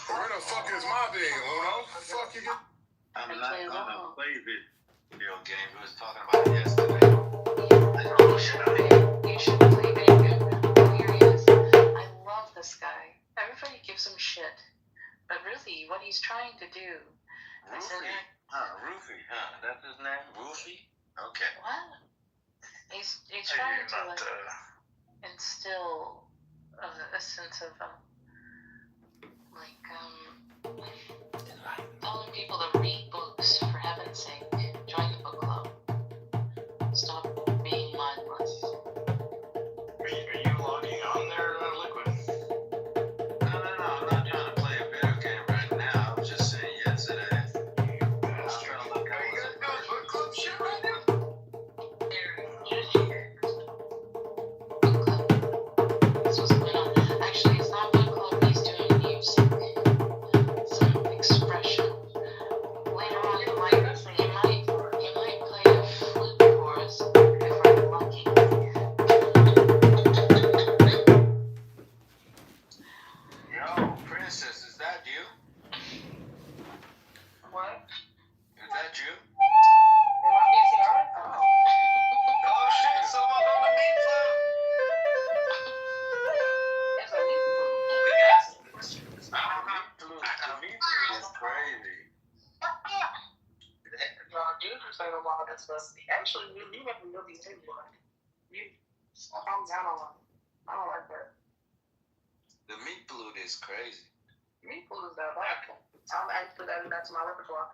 Where the fuck is my being, Uno? Fuck you. I'm not gonna play video game. We was talking about it yesterday. You should play video game. Hilarious. I love this guy. Everybody gives him shit. But really, what he's trying to do is Roofie, that's his name? Roofie? Okay. What? He's trying to like instill a sense of telling people to read books, for heaven's sake. Join the book club. Stop being mindless. Are you logging on there, Liquid? No, I'm not trying to play a video game right now. I was just saying yesterday. I was trying to look at book club shit right now. That's what's going on. Actually, it's not book club. He's doing music. Some expression. Later on, you might play a flute for us if we're lucky. Yo, Princess, is that you? What? Is that you? Am I PCR? Oh. Oh shit, someone on the meat club. There's a meat flute. The meat club is crazy. Y'all do just like a lot that's supposed to be. Actually, you never really did one. You calm down a lot. I don't like that. The meat flute is crazy. Meat flute is that bad. I'm actually adding that to my repertoire.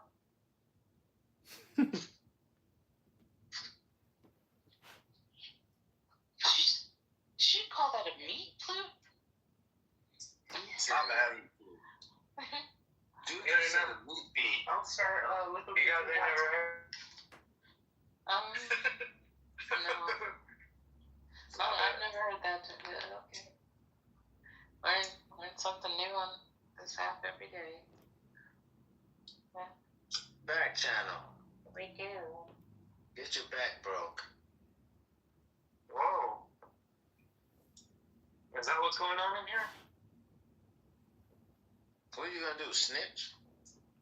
Should you call that a meat flute? It's not bad. Dude, you said a meat beat. I'll start with the. You guys ain't never heard? No. No, I've never heard that. Okay. Learn something new on this app every day. Yeah. Back channel. We do. Get your back broke. Whoa. Is that what's going on in here? What are you gonna do, snitch?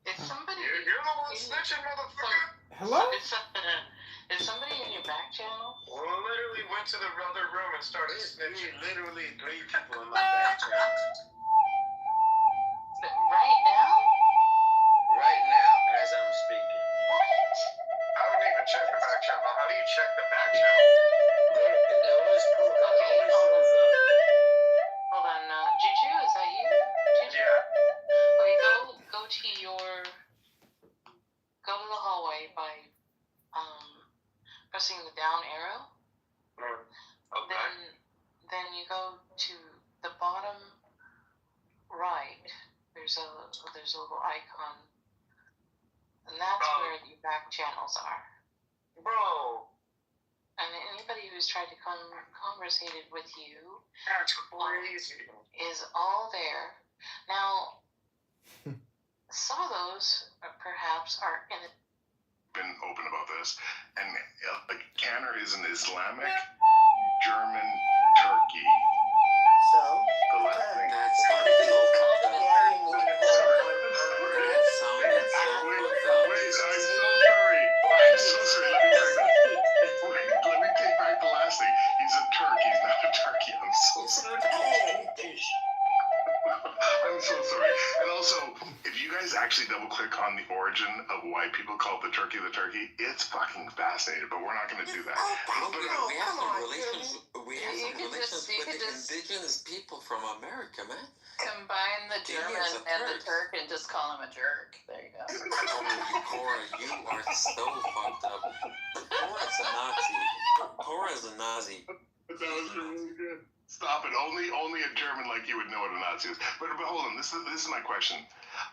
Is somebody? You're the one snitching, motherfucker. Hello? Is somebody in your back channel? Well, I literally went to the other room and started snitching. Literally 3 people in my back channel. Right now? So there's a little icon. And that's where the back channels are. Bro. And anybody who's tried to conversated with you That's crazy. is all there. Now, some of those perhaps are in a Been open about this, and Canner is an Islamic German Turkey. So? The last thing. That sounds so fucked up. That sounded so fucked up. Wait, I'm so sorry. I'm so sorry. Let me take back the last thing. He's a Turk. He's not a turkey. I'm so sorry. I'm so sorry. And also, if you guys actually double click on the origin of why people call the turkey, it's fucking fascinating, but we're not going to do that. We have some relations with the indigenous people from America, man. Combine the German and the Turk and just call him a jerk. There you go. Oh, Cora, you are so fucked up. Cora's a Nazi. Cora's a Nazi. That was really good. Stop it. Only a German like you would know what a Nazi is. But hold on, this is my question.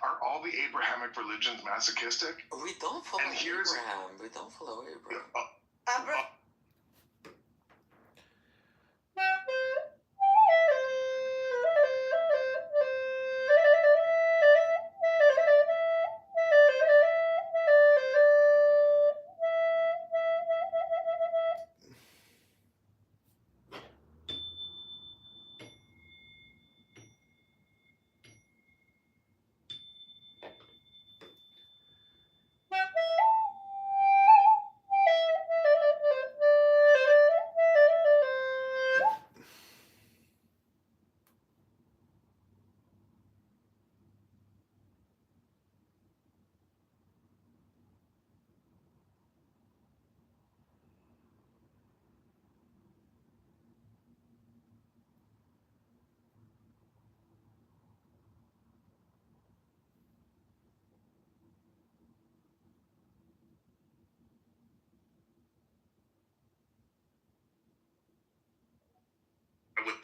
Are all the Abrahamic religions masochistic? We don't follow Abraham. We don't follow Abraham.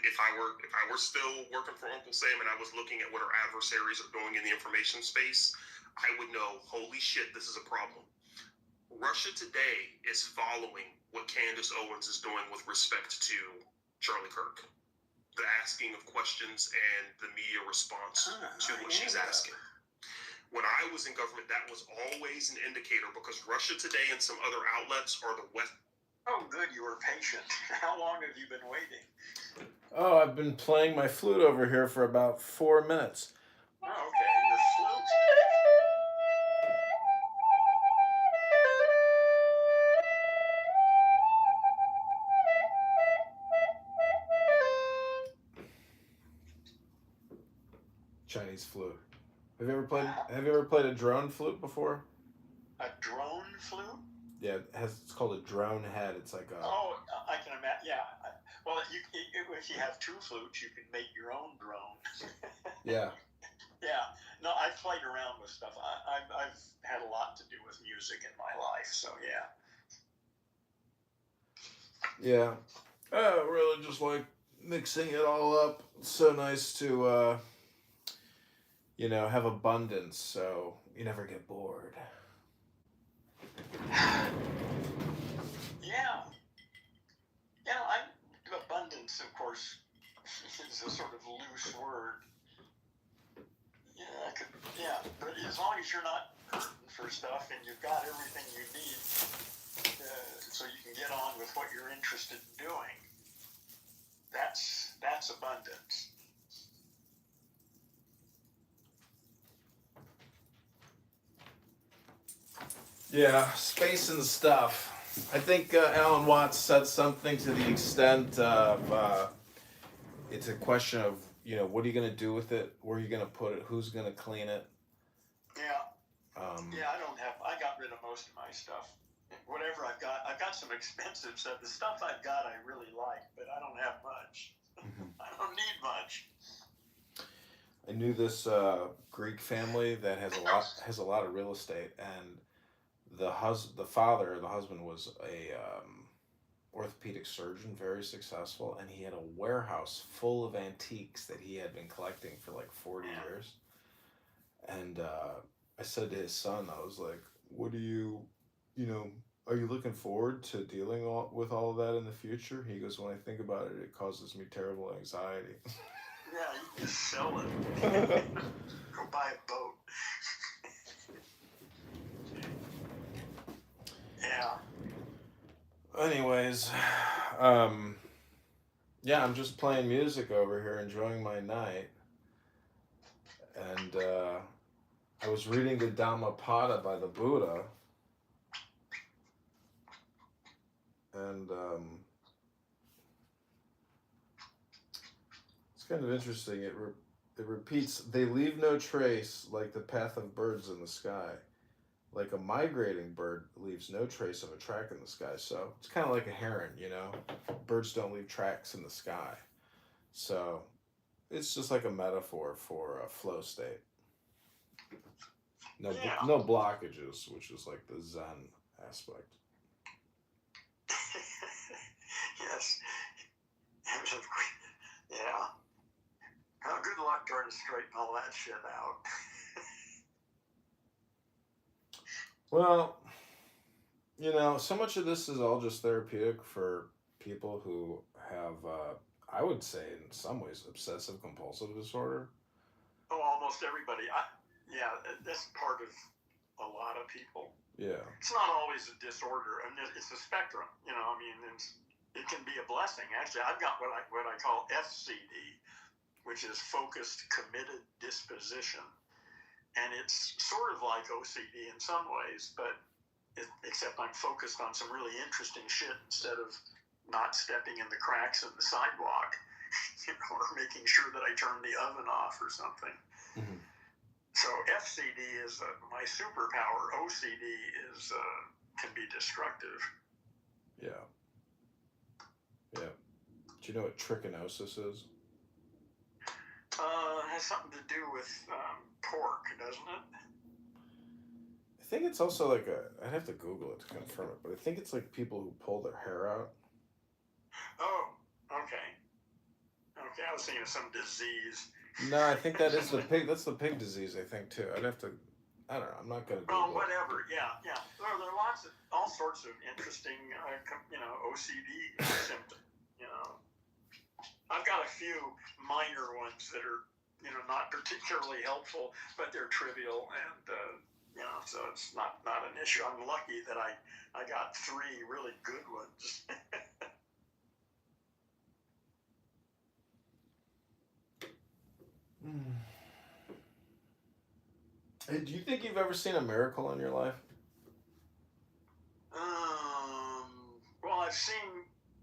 If I were still working for Uncle Sam and I was looking at what our adversaries are doing in the information space, I would know, holy shit, this is a problem. Russia today is following what Candace Owens is doing with respect to Charlie Kirk. The asking of questions and the media response to what she's asking. When I was in government, that was always an indicator, because Russia today and some other outlets are the West. Oh, good, you were patient. How long have you been waiting? Oh, I've been playing my flute over here for about 4 minutes. Oh, okay, your flute. Chinese flute. Have you ever played a drone flute before? A drone flute? Yeah, it's called a drone head. It's like a. Oh, I can imagine. Yeah. Well, if you have two flutes, you can make your own drone. Yeah. Yeah. No, I've played around with stuff. I've had a lot to do with music in my life, so yeah. Yeah. I really just like mixing it all up. It's so nice to, have abundance, so you never get bored. Yeah. Abundance, of course, is a sort of loose word. But as long as you're not hurting for stuff and you've got everything you need, so you can get on with what you're interested in doing, that's abundance. Yeah, space and stuff. I think Alan Watts said something to the extent of it's a question of, what are you going to do with it? Where are you going to put it? Who's going to clean it? Yeah. I got rid of most of my stuff. Whatever I've got some expensive stuff. The stuff I've got I really like, but I don't have much. I don't need much. I knew this Greek family that has a lot of real estate, and the husband was a orthopedic surgeon, very successful, and he had a warehouse full of antiques that he had been collecting for like 40 years. And I said to his son, I was like, "What do you, are you looking forward to dealing with all of that in the future?" He goes, "When I think about it, it causes me terrible anxiety." Yeah, you can just sell it. Go buy a boat. Yeah. Anyways, yeah, I'm just playing music over here, enjoying my night. And I was reading the Dhammapada by the Buddha. And it's kind of interesting. It repeats, "They leave no trace like the path of birds in the sky. Like a migrating bird leaves no trace of a track in the sky." So it's kind of like a heron, Birds don't leave tracks in the sky. So it's just like a metaphor for a flow state. No, no blockages, which is like the Zen aspect. Yes. Yeah. Well, good luck trying to straighten all that shit out. Well, so much of this is all just therapeutic for people who have, I would say, in some ways, obsessive compulsive disorder. Oh, almost everybody. Yeah, that's part of a lot of people. Yeah. It's not always a disorder. I mean, it's a spectrum. It can be a blessing. Actually, I've got what I call FCD, which is focused, committed disposition, and it's sort of like OCD in some ways, but except I'm focused on some really interesting shit instead of not stepping in the cracks in the sidewalk, or making sure that I turn the oven off or something. Mm-hmm. So FCD is my superpower. OCD can be destructive. Yeah. Yeah. Do you know what trichinosis is? It has something to do with pork, doesn't it? I think it's also like I'd have to Google it to confirm it, but I think it's like people who pull their hair out. Oh, okay. Okay, I was thinking of some disease. No, I think that is the pig. That's the pig disease, I think, too. I'd have to. I don't know. I'm not gonna. Well, whatever. Yeah. There are all sorts of interesting, OCD symptoms. I've got a few minor ones that are, not particularly helpful, but they're trivial, and so it's not an issue. I'm lucky that I got 3 really good ones. Hey, do you think you've ever seen a miracle in your life? Well,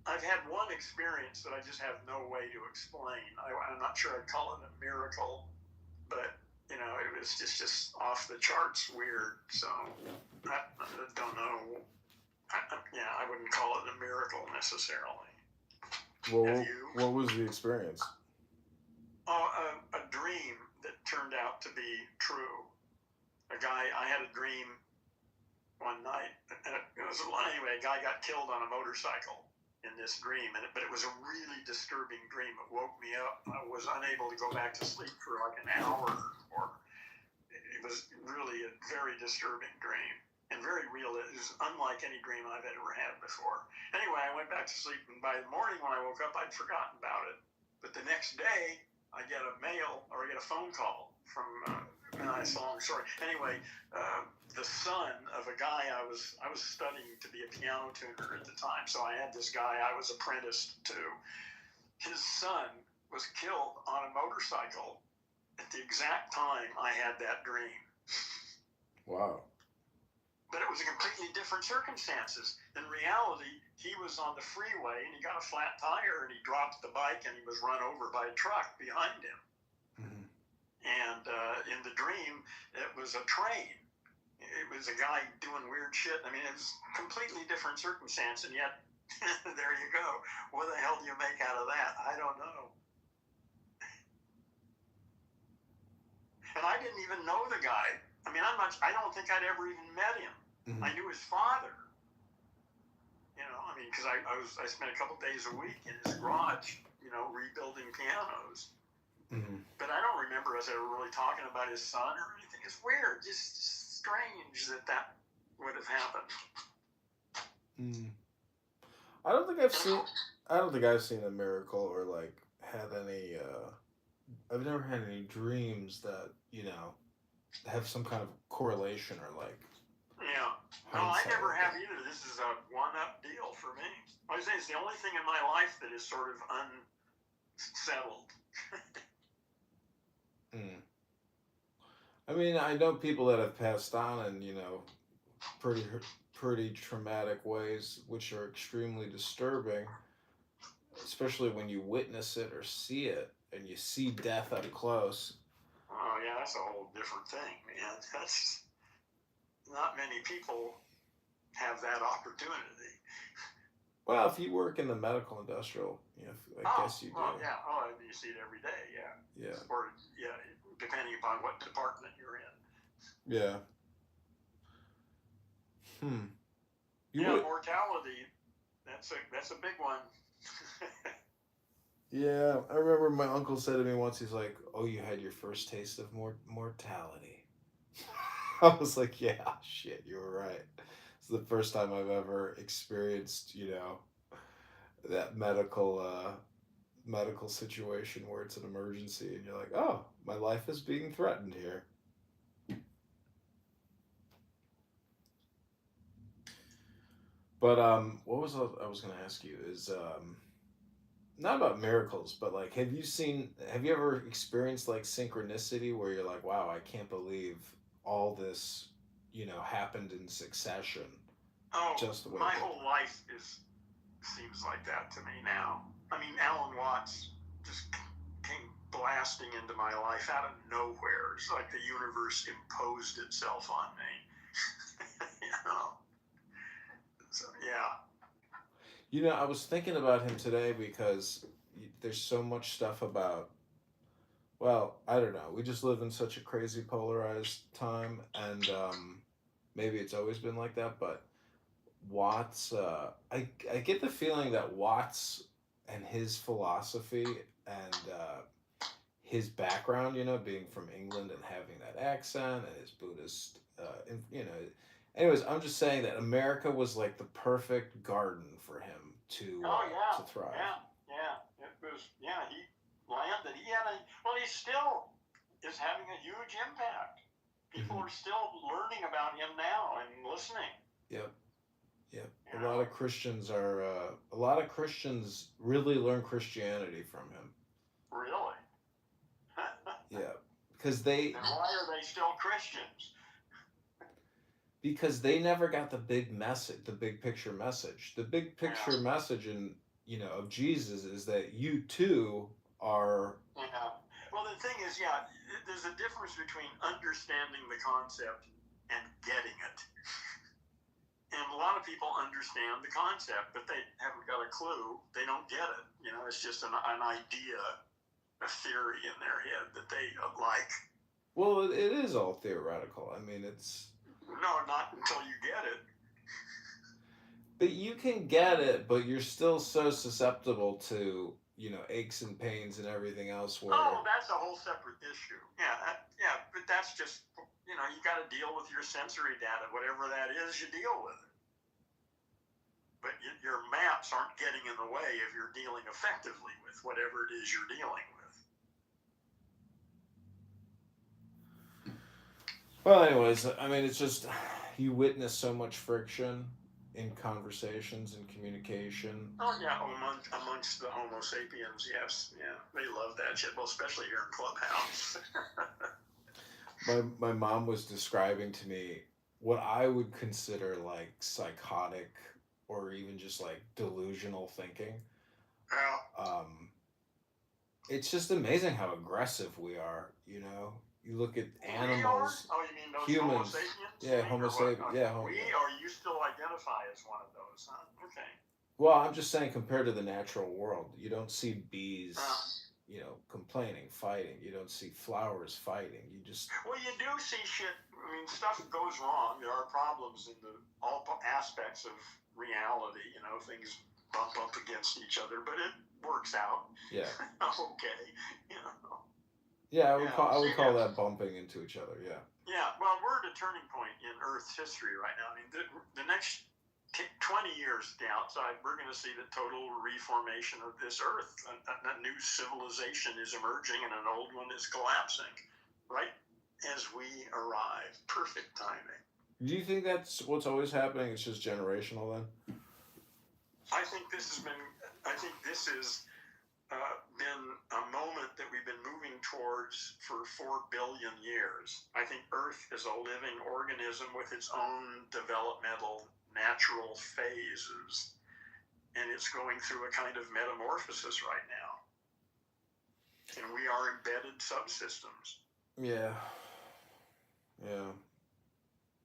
I've had one experience that I just have no way to explain. I'm not sure I'd call it a miracle, but it was just off the charts weird. So I don't know. I wouldn't call it a miracle necessarily. Well, what was the experience? Oh, a dream that turned out to be true. I had a dream one night, and anyway, a guy got killed on a motorcycle in this dream, but it was a really disturbing dream. It woke me up. I was unable to go back to sleep for like an hour, or it was really a very disturbing dream and very real. It was unlike any dream I've ever had before. Anyway, I went back to sleep, and by the morning when I woke up, I'd forgotten about it. But the next day, I get a phone call from. It's a long story. Anyway, the son of a guy I was studying to be a piano tuner at the time. So I had this guy I was apprenticed to. His son was killed on a motorcycle at the exact time I had that dream. Wow. But it was completely different circumstances. In reality, he was on the freeway and he got a flat tire and he dropped the bike and he was run over by a truck behind him. Mm-hmm. And in the dream, it was a train. It was a guy doing weird shit. I mean, it was a completely different circumstance, and yet, there you go. What the hell do you make out of that? I don't know. And I didn't even know the guy. I mean, I don't think I'd ever even met him. Mm-hmm. I knew his father. Because I spent a couple days a week in his garage, rebuilding pianos. Mm-hmm. But I don't remember was ever really talking about his son or anything. It's weird, just strange that would have happened. I don't think I've seen a miracle or like had any. I've never had any dreams that have some kind of correlation or like. Yeah. No, I never have either. This is a one-up deal for me. I was saying it's the only thing in my life that is sort of unsettled. I mean, I know people that have passed on in pretty traumatic ways, which are extremely disturbing, especially when you witness it or see it, and you see death up close. Oh yeah, that's a whole different thing, man. That's not many people have that opportunity. Well, if you work in the medical industrial, I guess you do. Oh yeah. Oh, you see it every day. Yeah. Yeah. Or yeah, depending upon what department you're in. Yeah. Mortality. That's a big one. Yeah, I remember my uncle said to me once. He's like, "Oh, you had your first taste of mortality." I was like, "Yeah, shit, you were right." It's the first time I've ever experienced, that medical situation where it's an emergency and you're like, "Oh, my life is being threatened here." But what was I was going to ask you is not about miracles, but like, have you ever experienced like synchronicity where you're like, wow, I can't believe all this, happened in succession? Oh, just the way my whole life seems like that to me now. I mean, Alan Watts just came blasting into my life out of nowhere. It's like the universe imposed itself on me. So, yeah. I was thinking about him today because there's so much stuff about, well, I don't know. We just live in such a crazy polarized time, and maybe it's always been like that, but Watts, I get the feeling that Watts and his philosophy and his background, being from England and having that accent and his Buddhist, anyways, I'm just saying that America was like the perfect garden for him to thrive. Yeah. It was. Yeah, he landed. He still is having a huge impact. People are still learning about him now and listening. Yep. A lot of Christians really learn Christianity from him. Really? Yeah, because they. And why are they still Christians? Because they never got the big message, the big picture message. The big picture message of Jesus is that you too are. Yeah. Well, the thing is, there's a difference between understanding the concept and getting it. And a lot of people understand the concept, but they haven't got a clue. They don't get it. It's just an idea, a theory in their head that they like. Well, it is all theoretical. I mean, it's. No, not until you get it. But you can get it, but you're still so susceptible to, aches and pains and everything else. Oh, that's a whole separate issue. Yeah, but that's just, you got to deal with your sensory data. Whatever that is, you deal with it. But your maps aren't getting in the way if you're dealing effectively with whatever it is you're dealing with. Well, anyways, I mean, it's just, you witness so much friction in conversations and communication. Oh, yeah, amongst the Homo sapiens, yes. Yeah, they love that shit, well, especially here in Clubhouse. My mom was describing to me what I would consider like psychotic or even just like delusional thinking. It's just amazing how aggressive we are, You look at animals. Oh, you mean those humans. Homo sapiens? Yeah, Homo sapiens. Yeah, Or you still identify as one of those, huh? Okay. Well, I'm just saying, compared to the natural world, you don't see bees, complaining, fighting. You don't see flowers fighting. You just. Well, you do see shit. I mean, stuff goes wrong. There are problems in all aspects of reality. Things bump up against each other, but it works out. Yeah. Okay. Yeah, I would call that bumping into each other. Yeah. Yeah, well, we're at a turning point in Earth's history right now. I mean, the next 20 years outside, we're going to see the total reformation of this Earth. A new civilization is emerging, and an old one is collapsing. Right as we arrive, perfect timing. Do you think that's what's always happening? It's just generational then? I think this has been a moment that we've been moving towards for 4 billion years. I think Earth is a living organism with its own developmental natural phases, and it's going through a kind of metamorphosis right now. And we are embedded subsystems. Yeah. Yeah.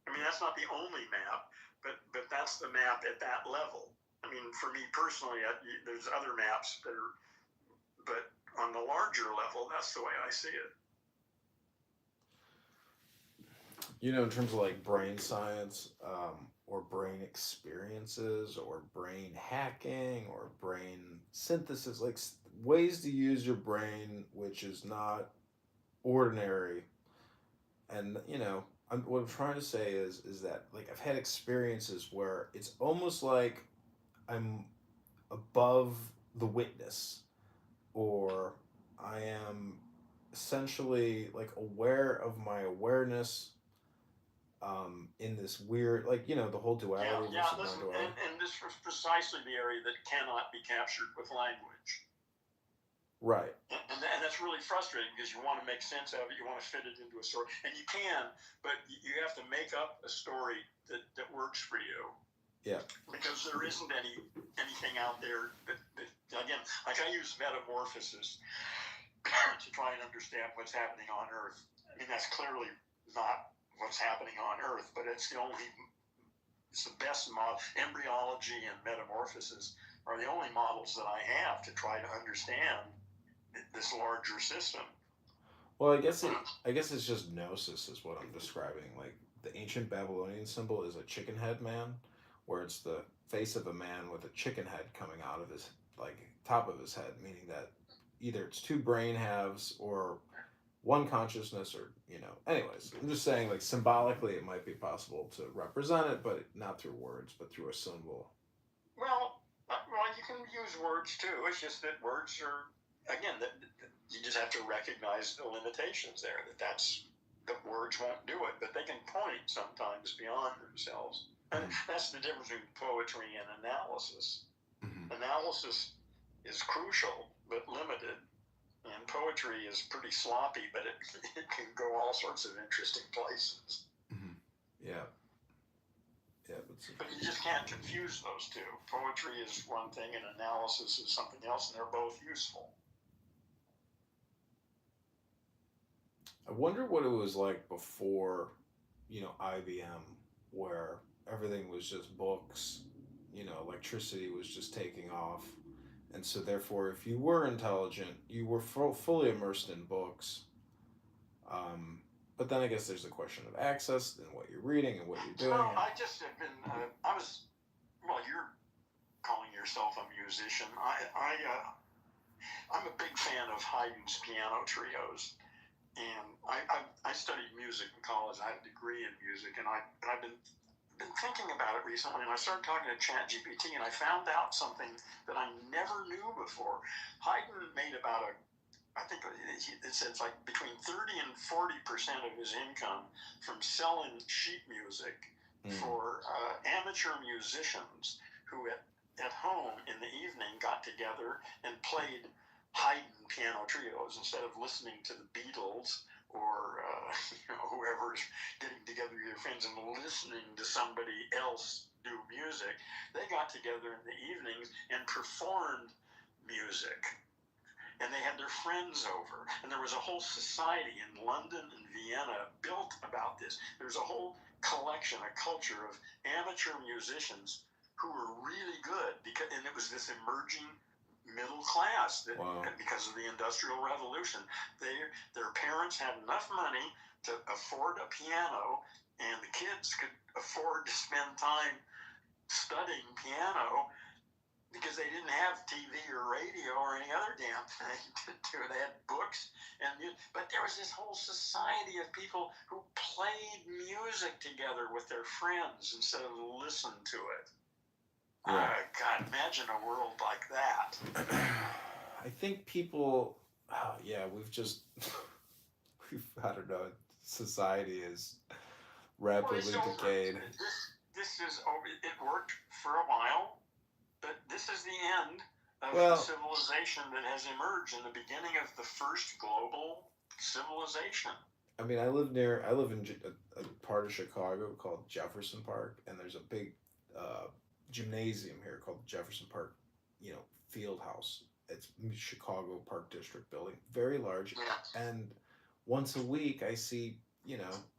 I mean, that's not the only map, but that's the map at that level. I mean, for me personally, there's other maps that are, but on the larger level, that's the way I see it. You know, in terms of like brain science, or brain experiences, or brain hacking, or brain synthesis, like ways to use your brain, which is not ordinary. And you know, what I'm trying to say is that like I've had experiences where it's almost like I'm above the witness, or I am essentially like aware of my awareness, in this weird, like, you know, the whole duality. Listen, and this is precisely the area that cannot be captured with language. Right. And that's really frustrating because you want to make sense of it, you want to fit it into a story, and you can, but you have to make up a story that works for you. Yeah. Because there isn't anything out there that again, like I use metamorphosis to try and understand what's happening on Earth. I mean, that's clearly not what's happening on Earth, but it's the best model. Embryology and metamorphosis are the only models that I have to try to understand this larger system. Well, I guess it's just gnosis is what I'm describing. Like the ancient Babylonian symbol is a chicken head man, where it's the face of a man with a chicken head coming out of his, like, top of his head, meaning that either it's two brain halves or one consciousness, or, you know. Anyways, I'm just saying, like, symbolically it might be possible to represent it, but not through words, but through a symbol. Well, you can use words too. It's just that words are, again, you just have to recognize the limitations there. That words won't do it, but they can point sometimes beyond themselves. And that's the difference between poetry and analysis. Mm-hmm. Analysis is crucial but limited, and poetry is pretty sloppy, but it can go all sorts of interesting places. Mm-hmm. Yeah. Yeah, but you just can't confuse those two. Poetry is one thing, and analysis is something else, and they're both useful. I wonder what it was like before, you know, IBM, where everything was just books, you know, electricity was just taking off. And so therefore, if you were intelligent, you were fully immersed in books. But then I guess there's a question of access and what you're reading and what you're doing. No, I just have been, you're calling yourself a musician. I'm a big fan of Haydn's piano trios. And I studied music in college. I had a degree in music, and I've been thinking about it recently, and I started talking to ChatGPT, and I found out something that I never knew before. Haydn made about I think it says like between 30 and 40% of his income from selling sheet music for amateur musicians who at home in the evening got together and played Haydn piano trios instead of listening to the Beatles or whoever's getting together with your friends and listening to somebody else do music. They got together in the evenings and performed music, and they had their friends over, and there was a whole society in London and Vienna built about this. There's a whole collection, a culture of amateur musicians who were really good, and it was this emerging middle class that, because of the Industrial Revolution, their parents had enough money to afford a piano, and the kids could afford to spend time studying piano because they didn't have TV or radio or any other damn thing to do. They had books, but there was this whole society of people who played music together with their friends instead of listened to it. Yeah. God, imagine a world like that. I think people, I don't know, society is rapidly decayed. This is over. It worked for a while, but this is the end of the Well- civilization that has emerged in the beginning of the first global civilization. I mean, I live in a part of Chicago called Jefferson Park, and there's a big gymnasium here called Jefferson Park, Field House. It's Chicago Park District building, very large. And once a week, I see,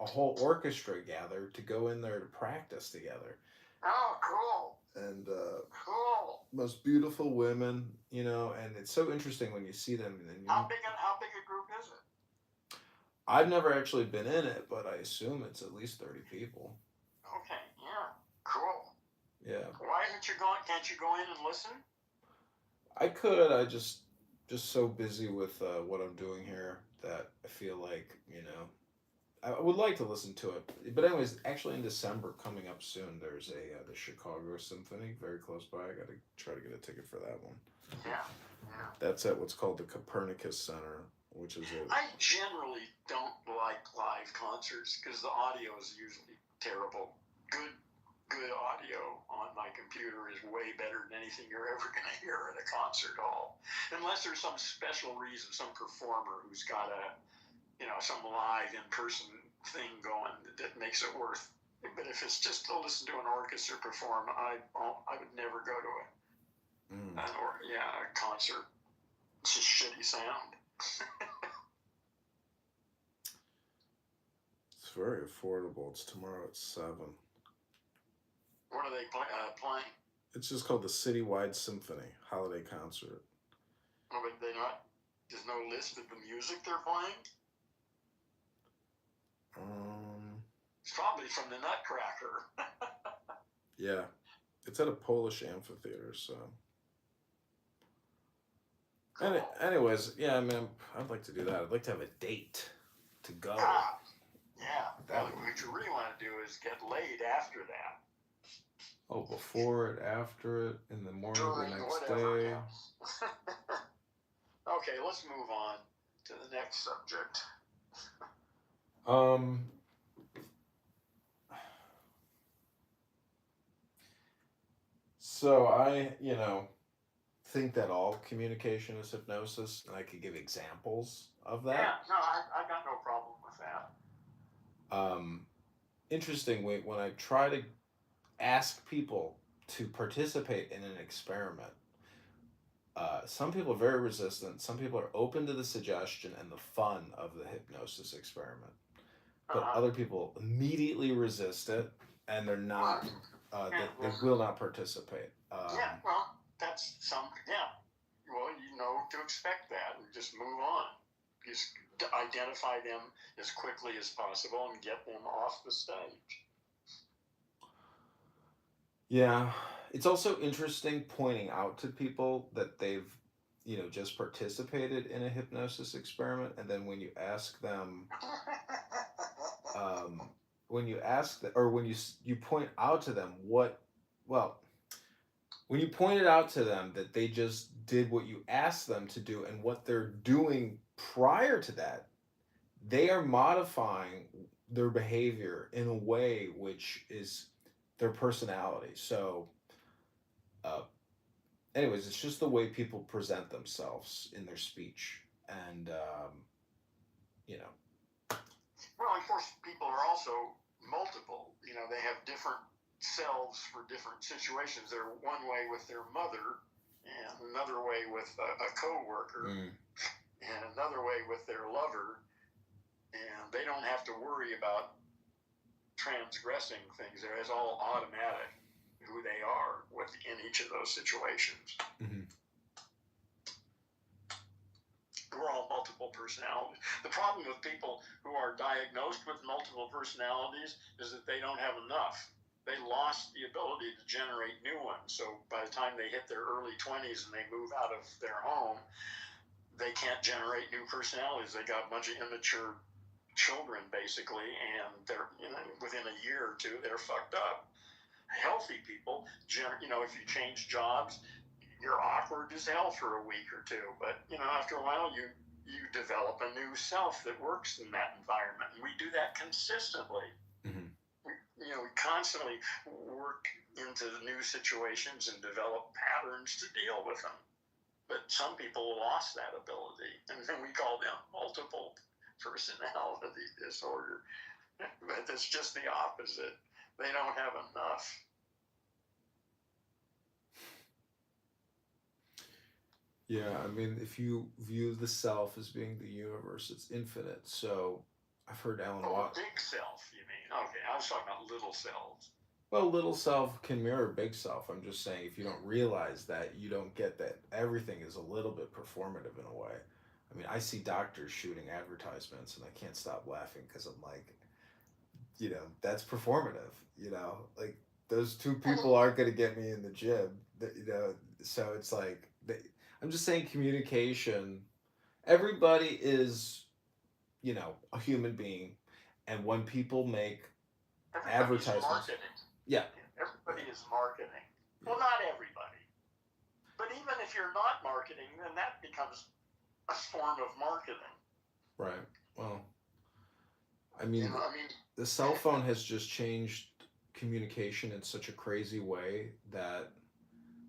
a whole orchestra gather to go in there to practice together. Oh, cool. And Cool. most beautiful women, and it's so interesting when you see them. And How big a group is it? I've never actually been in it, but I assume it's at least 30 people. Okay, yeah, cool. Yeah. Why can't you go in and listen? I could. I just so busy with what I'm doing here that I feel like, I would like to listen to it. But anyways, actually in December coming up soon, there's the Chicago Symphony very close by. I got to try to get a ticket for that one. Yeah. That's at what's called the Copernicus Center, which is I generally don't like live concerts because the audio is usually terrible. Good audio on my computer is way better than anything you're ever going to hear at a concert hall. Unless there's some special reason, some performer who's got some live in-person thing going that makes it worth it. But if it's just to listen to an orchestra perform, I would never go to a concert. It's just shitty sound. It's very affordable. It's tomorrow at 7. What are they playing? It's just called the Citywide Symphony Holiday Concert. Oh, but there's no list of the music they're playing? It's probably from the Nutcracker. Yeah. It's at a Polish amphitheater, so. Anyways, yeah, I mean, I'd like to do that. I'd like to have a date to go. Yeah. What you really want to do is get laid after that. Oh, before it, after it, in the morning, During, the next whatever, day. yeah. Okay, let's move on to the next subject. So I, think that all communication is hypnosis, and I could give examples of that. Yeah, no, I got no problem with that. Interesting, when I try to ask people to participate in an experiment, some people are very resistant. Some people are open to the suggestion and the fun of the hypnosis experiment. But other people immediately resist it, and they're not, they will not participate. Well, that's well, you know to expect that and just move on. Just identify them as quickly as possible and get them off the stage. Yeah. It's also interesting pointing out to people that they've, just participated in a hypnosis experiment, and then when you ask them, when you point out to them when you point it out to them that they just did what you asked them to do and what they're doing prior to that, they are modifying their behavior in a way which is their personality. So, anyways, it's just the way people present themselves in their speech. And, Well, of course, people are also multiple. They have different selves for different situations. They're one way with their mother, and another way with a coworker, and another way with their lover, and they don't have to worry about transgressing things. It's all automatic who they are in each of those situations. Mm-hmm. We're all multiple personalities. The problem with people who are diagnosed with multiple personalities is that they don't have enough. They lost the ability to generate new ones. So by the time they hit their early 20s and they move out of their home, they can't generate new personalities. They got a bunch of immature children, basically, and they're, within a year or two, they're fucked up. Healthy people, if you change jobs, you're awkward as hell for a week or two, but after a while you develop a new self that works in that environment, and we do that consistently. Mm-hmm. We constantly work into the new situations and develop patterns to deal with them. But some people lost that ability, and then we call them multiple personality disorder. But it's just the opposite. They don't have enough. Yeah, I mean, if you view the self as being the universe, it's infinite. So I've heard Alan Watts. Big self, you mean? Okay, I was talking about little selves. Well, little self can mirror big self. I'm just saying, if you don't realize that, you don't get that everything is a little bit performative in a way. I mean, I see doctors shooting advertisements, and I can't stop laughing because I'm like, that's performative. Like those two people aren't going to get me in the gym. So it's like I'm just saying communication. Everybody is, a human being, and when people make advertisements, marketing. Yeah. Everybody is marketing. Well, not everybody. But even if you're not marketing, then that becomes a form of marketing. Right. Well, I mean, the cell phone has just changed communication in such a crazy way that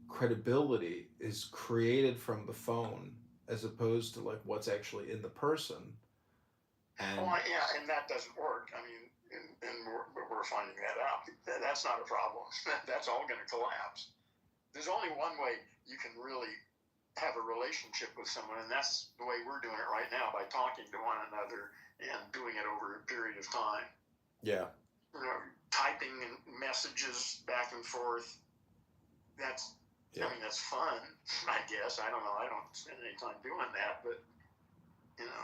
credibility is created from the phone as opposed to like what's actually in the person. And and that doesn't work. I mean, and we're finding that out. That's not a problem. That's all going to collapse. There's only one way you can really have a relationship with someone, and that's the way we're doing it right now, by talking to one another and doing it over a period of time. Yeah. Typing messages back and forth. That's fun, I guess. I don't know. I don't spend any time doing that, but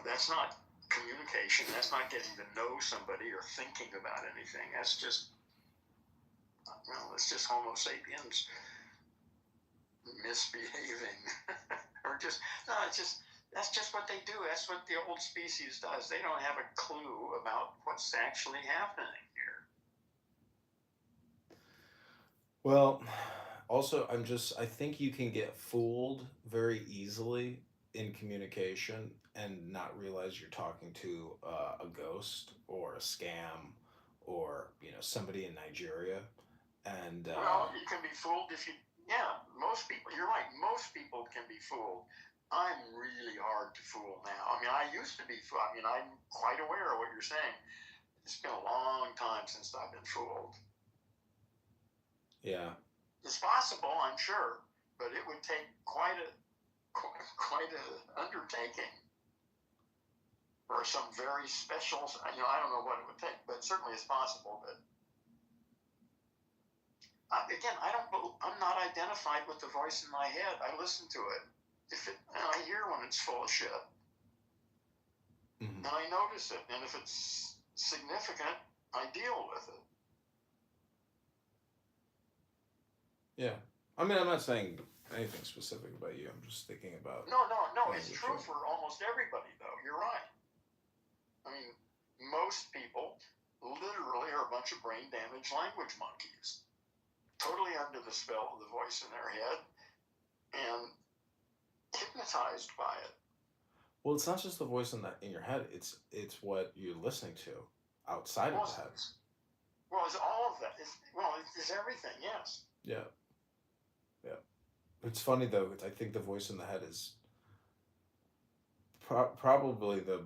that's not communication. That's not getting to know somebody or thinking about anything. That's just, it's just Homo sapiens misbehaving, or that's just what they do. That's what the old species does. They don't have a clue about what's actually happening here. Well, also, I think you can get fooled very easily in communication and not realize you're talking to a ghost or a scam or, somebody in Nigeria. And you can be fooled if you, most people, you're right, most people can be fooled. I'm really hard to fool now. I mean, I used to be fooled. I mean, I'm quite aware of what you're saying. It's been a long time since I've been fooled. Yeah. It's possible, I'm sure, but it would take quite a undertaking, or some very special. I don't know what it would take, but certainly it's possible. But again, I'm not identified with the voice in my head. I listen to it. And I hear when it's full of shit, and I notice it. And if it's significant, I deal with it. Yeah. I mean, I'm not saying anything specific about you. I'm just thinking about... No. It's true for almost everybody, though. You're right. I mean, most people literally are a bunch of brain-damaged language monkeys. Totally under the spell of the voice in their head and hypnotized by it. Well, it's not just the voice in your head. It's what you're listening to outside of the head. Well, it's all of that. It's everything, yes. Yeah. It's funny, though. I think the voice in the head is probably the...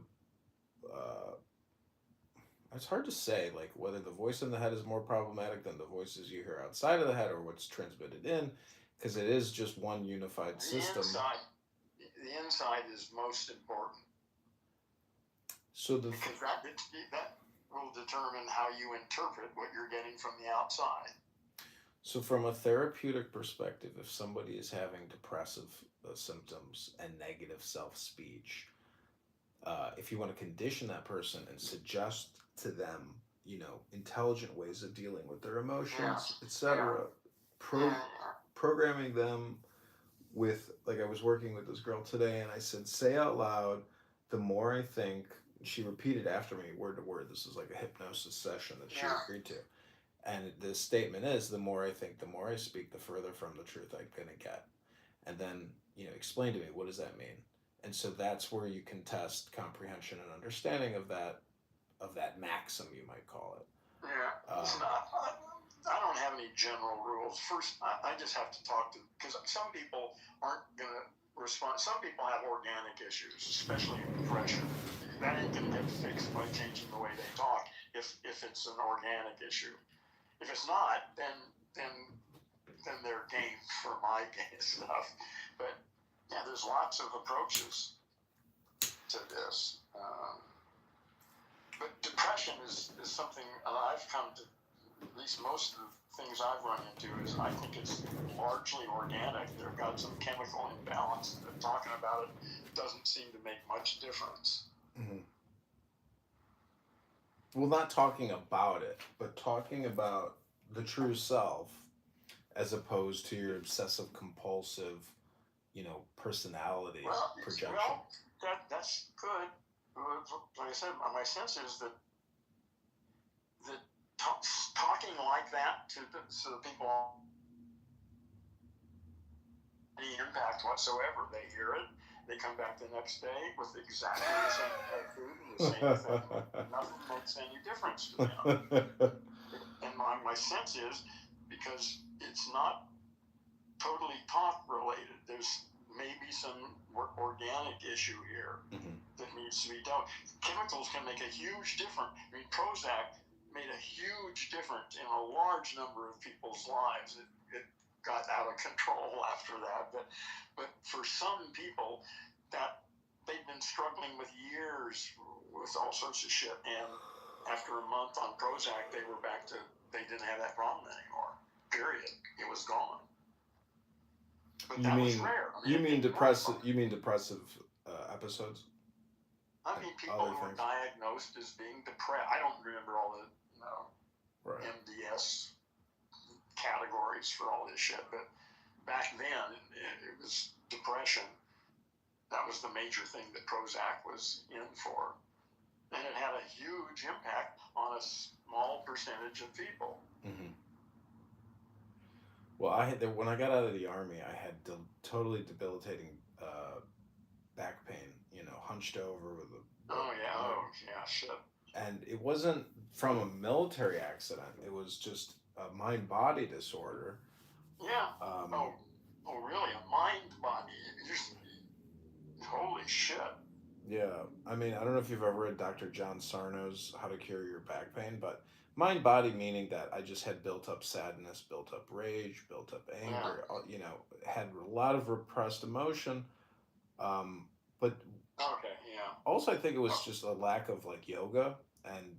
it's hard to say, like, whether the voice in the head is more problematic than the voices you hear outside of the head or what's transmitted in, because it is just one unified system. The inside is most important. So because that will determine how you interpret what you're getting from the outside. So from a therapeutic perspective, if somebody is having depressive symptoms and negative self-speech, if you want to condition that person and suggest to them, intelligent ways of dealing with their emotions, etc., programming them with, like, I was working with this girl today, and I said, say out loud, the more I think. She repeated after me word to word. This is like a hypnosis session that she agreed to. And the statement is, the more I think, the more I speak, the further from the truth I'm going to get. And then, explain to me, what does that mean? And so that's where you can test comprehension and understanding of that maxim, you might call it. Yeah, it's not. I don't have any general rules. First, I just have to talk to, because some people aren't going to respond. Some people have organic issues, especially in depression. That ain't going to get fixed by changing the way they talk if it's an organic issue. If it's not, then they're game for my stuff. But yeah, there's lots of approaches to this. But depression is something I've come to, at least most of the things I've run into, is I think it's largely organic. They've got some chemical imbalance, but talking about it doesn't seem to make much difference. Mm-hmm. Well, not talking about it, but talking about the true self, as opposed to your obsessive compulsive, personality projection. Well, that's good. Like I said, my sense is that talking like that to the people, any impact whatsoever. They hear it, they come back the next day with exactly the same food and the same thing. Nothing makes any difference to them. And my sense is, because it's not totally talk related, there's maybe some organic issue here that needs to be dealt with. Chemicals can make a huge difference. I mean, Prozac made a huge difference in a large number of people's lives. It got out of control after that, but for some people, that they've been struggling with years with all sorts of shit, and after a month on Prozac, they didn't have that problem anymore. Period. It was gone. But that was rare. You mean depressive episodes? I mean, people who are diagnosed as being depressed. I don't remember all the MDS categories for all this shit, but back then it was depression. That was the major thing that Prozac was in for, and it had a huge impact on a small percentage of people. Mm-hmm. Well, when I got out of the Army, I had totally debilitating back pain. Hunched over with a. Shit. And it wasn't from a military accident. It was just a mind-body disorder. Yeah. Really? A mind-body? Holy shit. Yeah. I mean, I don't know if you've ever read Dr. John Sarno's How to Cure Your Back Pain, but mind-body meaning that I just had built up sadness, built up rage, built up anger, had a lot of repressed emotion. But also I think it was just a lack of yoga and,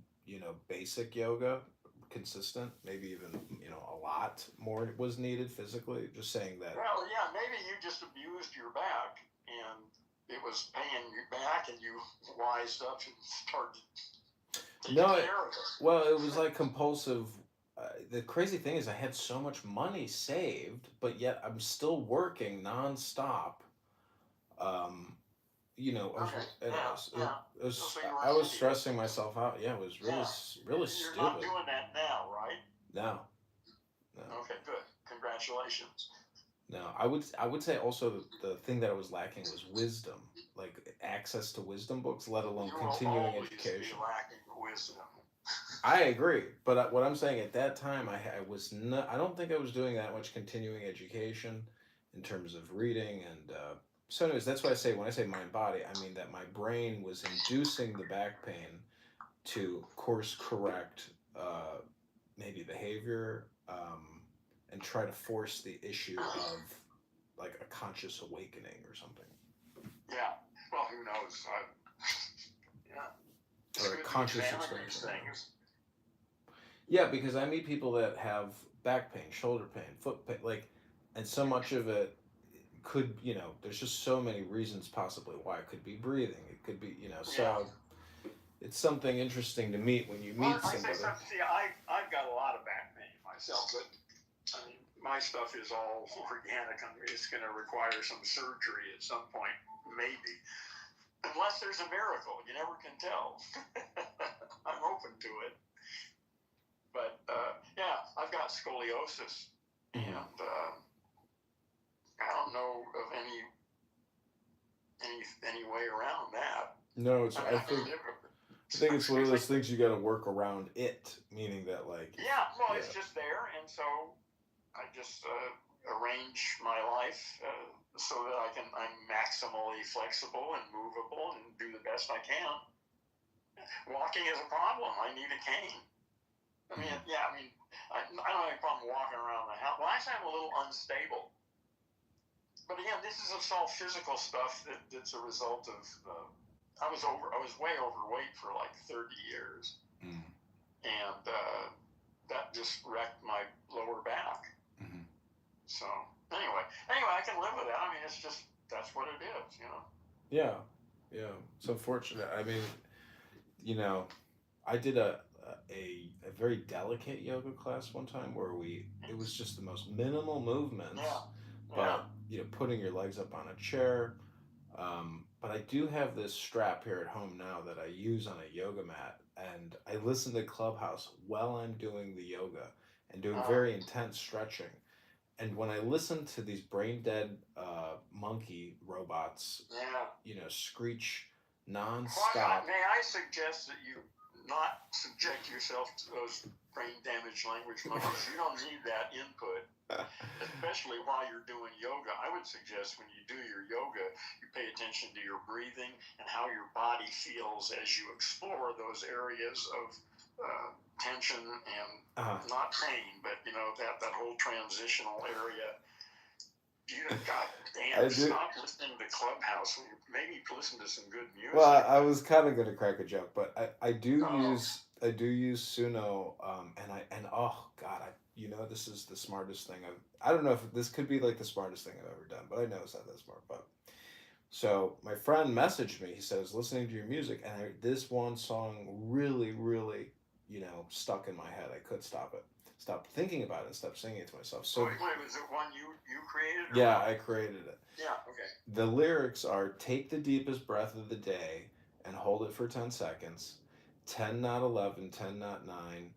basic yoga, consistent, maybe even, a lot more was needed physically, just saying that. Well, yeah, maybe you just abused your back and it was paying you back and you wised up and started taking care of it. Well, it was like compulsive. The crazy thing is I had so much money saved, but yet I'm still working nonstop. I was stressing myself out. Yeah, it was really stupid. You're not doing that now, right? No. Okay, good. Congratulations. No, I would say also the thing that I was lacking was wisdom, like access to wisdom books, let alone continuing education. Be lacking wisdom. I agree, but what I'm saying at that time, I don't think I was doing that much continuing education in terms of reading and. So anyways, that's why I say, when I say mind-body, I mean that my brain was inducing the back pain to course correct maybe behavior and try to force the issue of like a conscious awakening or something. Yeah. Well, who knows? Or a conscious expansion. Yeah, because I meet people that have back pain, shoulder pain, foot pain, and so much of it could, there's just so many reasons possibly why. It could be breathing, it could be, so it's something interesting to meet when you meet somebody. See, I've got a lot of back pain myself, but I mean, my stuff is all organic. It's going to require some surgery at some point, maybe. Unless there's a miracle. You never can tell. I'm open to it. But, yeah, I've got scoliosis. And I don't know of any way around that. No, I think it's one of those things you got to work around it, meaning that like. Yeah, well, it's just there, and so I just arrange my life so that I'm maximally flexible and movable and do the best I can. Walking is a problem. I need a cane. I mean, I don't have any problem walking around the house. Well, actually, I'm a little unstable. But again, this is all physical stuff that's a result of. I was way overweight for like 30 years, and that just wrecked my lower back. So anyway, I can live with that. I mean, it's just that's what it is, you know. Yeah, it's unfortunate. I mean, I did a very delicate yoga class one time where it was just the most minimal movements, but putting your legs up on a chair. But I do have this strap here at home now that I use on a yoga mat, and I listen to Clubhouse while I'm doing the yoga and doing very intense stretching. And when I listen to these brain dead monkey robots, screech nonstop. May I suggest that you not subject yourself to those brain damaged language monkeys? You don't need that input, especially while you're doing yoga. I would suggest when you do your yoga, you pay attention to your breathing and how your body feels as you explore those areas of tension and not pain, but that whole transitional area. God damn, stop listening to Clubhouse. Maybe listen to some good music. Well, I was kind of gonna crack a joke, but I do use Suno, and oh god, this is the smartest thing I don't know if this could be like the smartest thing I've ever done, but I know it's not that smart. But so my friend messaged me. He said I was listening to your music, and this one song really, really, stuck in my head. I couldn't stop thinking about it and stop singing it to myself. So wait, was it one you created? Yeah, I created it. Yeah, okay. The lyrics are: take the deepest breath of the day and hold it for 10 seconds. 10, not 11, 10, not 9.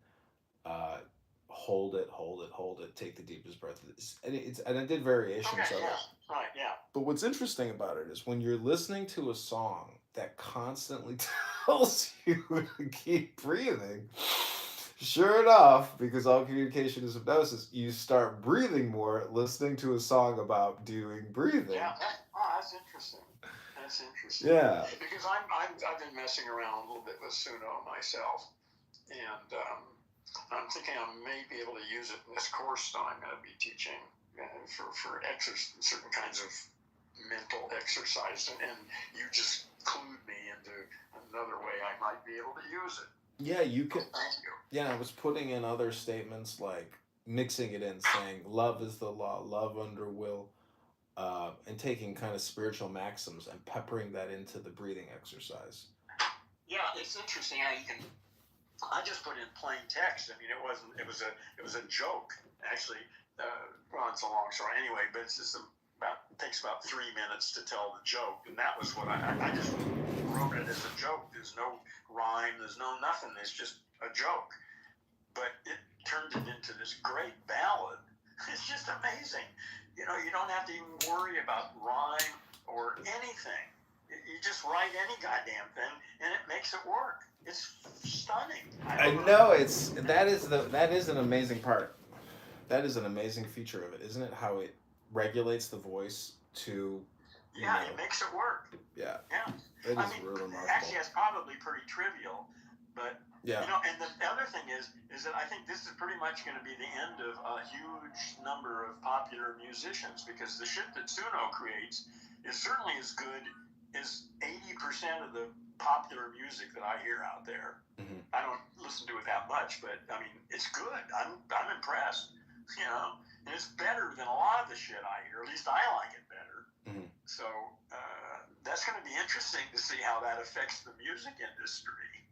Hold it. Take the deepest breath. And I did variations of it. Right, yeah. But what's interesting about it is when you're listening to a song that constantly tells you to keep breathing, sure enough, because all communication is hypnosis, you start breathing more listening to a song about doing breathing. Yeah, that's interesting. Yeah. Because I've been messing around a little bit with Suno myself, and I'm thinking I may be able to use it in this course that I'm going to be teaching for certain kinds of mental exercise, and you just clued me into another way I might be able to use it. Yeah, you can. Thank you. Yeah, I was putting in other statements like mixing it in, saying love is the law, love under will, and taking kind of spiritual maxims and peppering that into the breathing exercise. Yeah, it's interesting how you can. I just put in plain text. I mean, it was a joke actually. Well, it's a long story anyway, but it's just it takes about 3 minutes to tell the joke, and that was what I just wrote it as a joke. There's no rhyme, there's no nothing. It's just a joke, but it turned it into this great ballad. It's just amazing. You don't have to even worry about rhyme or anything. You just write any goddamn thing, and it makes it work. It's stunning. I know that is an amazing part. That is an amazing feature of it, isn't it? How it regulates the voice to. It makes it work. Yeah. Yeah. It is really remarkable. Actually, it's probably pretty trivial, but and the other thing is that I think this is pretty much going to be the end of a huge number of popular musicians, because the shit that Suno creates is certainly as good as 80% of the popular music that I hear out there. Mm-hmm. I don't listen to it that much, but I mean, it's good. I'm impressed. And it's better than a lot of the shit I hear. At least I like it better. Mm-hmm. So that's going to be interesting to see how that affects the music industry.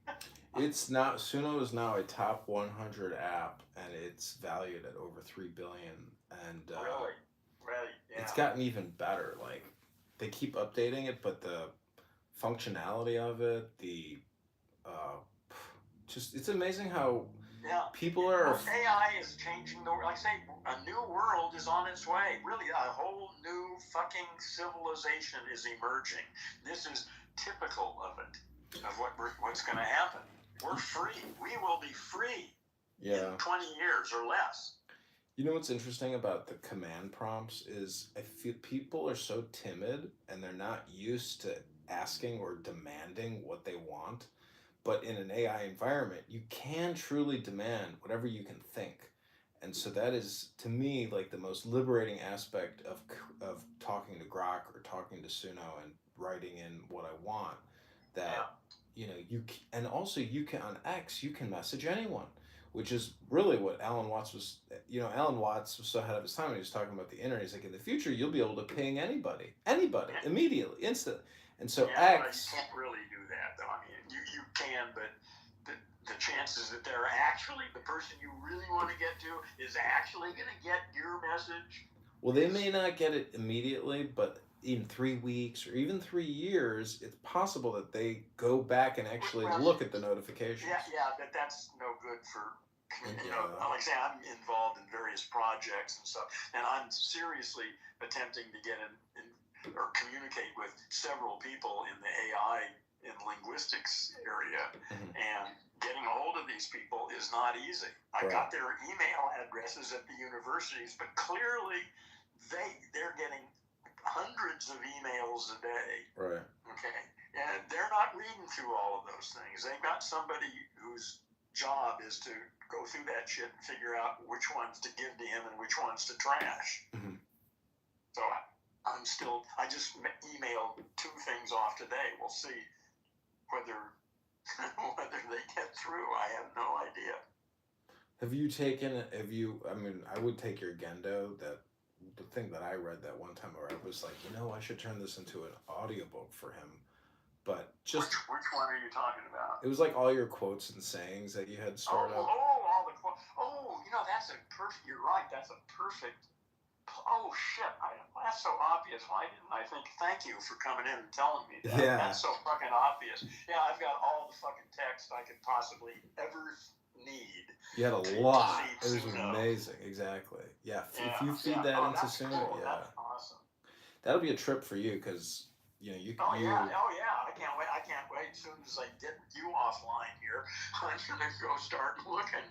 It's now Suno is now a top 100 app, and it's valued at over 3 billion. And Really? Yeah. it's gotten even better. Like they keep updating it, but the functionality of it, the just it's amazing how people are. AI is changing the world. Like I say, a new world is on its way. Really, a whole new fucking civilization is emerging. This is typical of it, of what's going to happen. We're free. We will be free in 20 years or less. You know what's interesting about the command prompts is I feel people are so timid and they're not used to asking or demanding what they want. But in an AI environment, you can truly demand whatever you can think. And so that is, to me, like the most liberating aspect of talking to Grok or talking to Suno and writing in what I want. That, and also you can, on X, you can message anyone, which is really what Alan Watts was, Alan Watts was so ahead of his time when he was talking about the internet. He's like, in the future, you'll be able to ping anybody, immediately, instantly. And so X... You can't really do that, though. I mean, you can, but the chances that they're actually, the person you really want to get to is actually going to get your message. Well, they may not get it immediately, but in 3 weeks or even 3 years, it's possible that they go back and actually look at the notifications. Yeah, but that's no good for, like I say, I'm involved in various projects and stuff, and I'm seriously attempting to get in or communicate with several people in the AI and linguistics area, and getting a hold of these people is not easy. I got their email addresses at the universities, but clearly they're getting hundreds of emails a day. Right. Okay. And they're not reading through all of those things. They've got somebody whose job is to go through that shit and figure out which ones to give to him and which ones to trash. Mm-hmm. So I just emailed 2 things off today. We'll see whether they get through. I have no idea. I mean, I would take your Gendo, the thing that I read that one time where I was like, I should turn this into an audiobook for him. But just... Which one are you talking about? It was like all your quotes and sayings that you had stored up. All the quotes. That's a perfect... You're right, that's a perfect... Oh, shit, that's so obvious. Why didn't I think, thank you for coming in and telling me that? Yeah. That's so fucking obvious. Yeah, I've got all the fucking text I could possibly ever need. You had a lot. It was amazing. Exactly. Yeah, if you feed that into Suno, cool. That's awesome. That'll be a trip for you because, you Oh, yeah, I can't wait. As soon as I get you offline here, I'm going to go start looking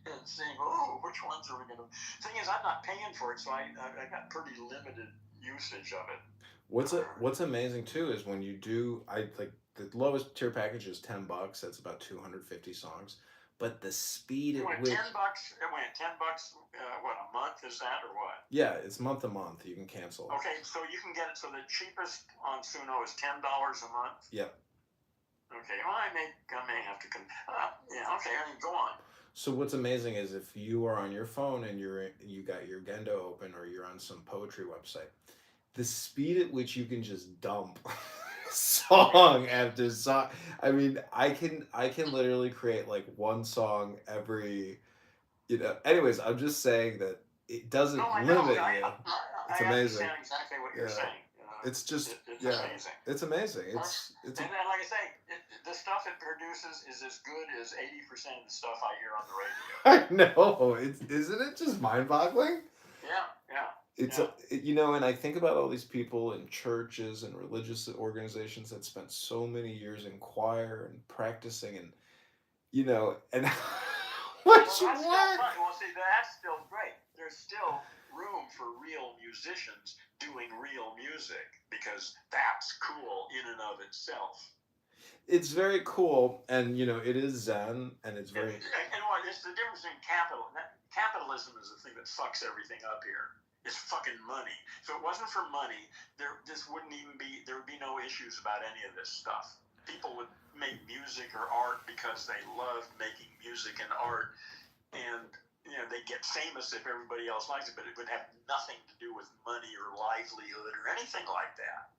and seeing, which ones are we going to... Thing is, I'm not paying for it, so I got pretty limited usage of it. What's amazing, too, is when you do... the lowest tier package is $10. That's about 250 songs. But the speed at which... $10, what, a month is that, or what? Yeah, it's month to month. You can cancel it. Okay, so you can get it, so the cheapest on Suno is $10 a month? Yep. Okay, well, I may have to... okay, go on. So what's amazing is if you are on your phone and you got your Gendo open or you're on some poetry website, the speed at which you can just dump song after song. I mean, I can literally create like one song every, Anyways, I'm just saying that it doesn't limit you. It's amazing. I understand exactly what you're saying. It's just it's amazing. It's amazing. And then, like I say, the stuff it produces is as good as 80% of the stuff I hear on the radio. I know. Isn't it just mind-boggling? Yeah. It's and I think about all these people in churches and religious organizations that spent so many years in choir and practicing and and Well, see, that's still great. There's still room for real musicians doing real music because that's cool in and of itself. It's very cool, and it is Zen, and it's very. And what? It's the difference in capitalism is the thing that fucks everything up here. It's fucking money. If it wasn't for money, there would be no issues about any of this stuff. People would make music or art because they love making music and art, and they get famous if everybody else likes it, but it would have nothing to do with money or livelihood or anything like that.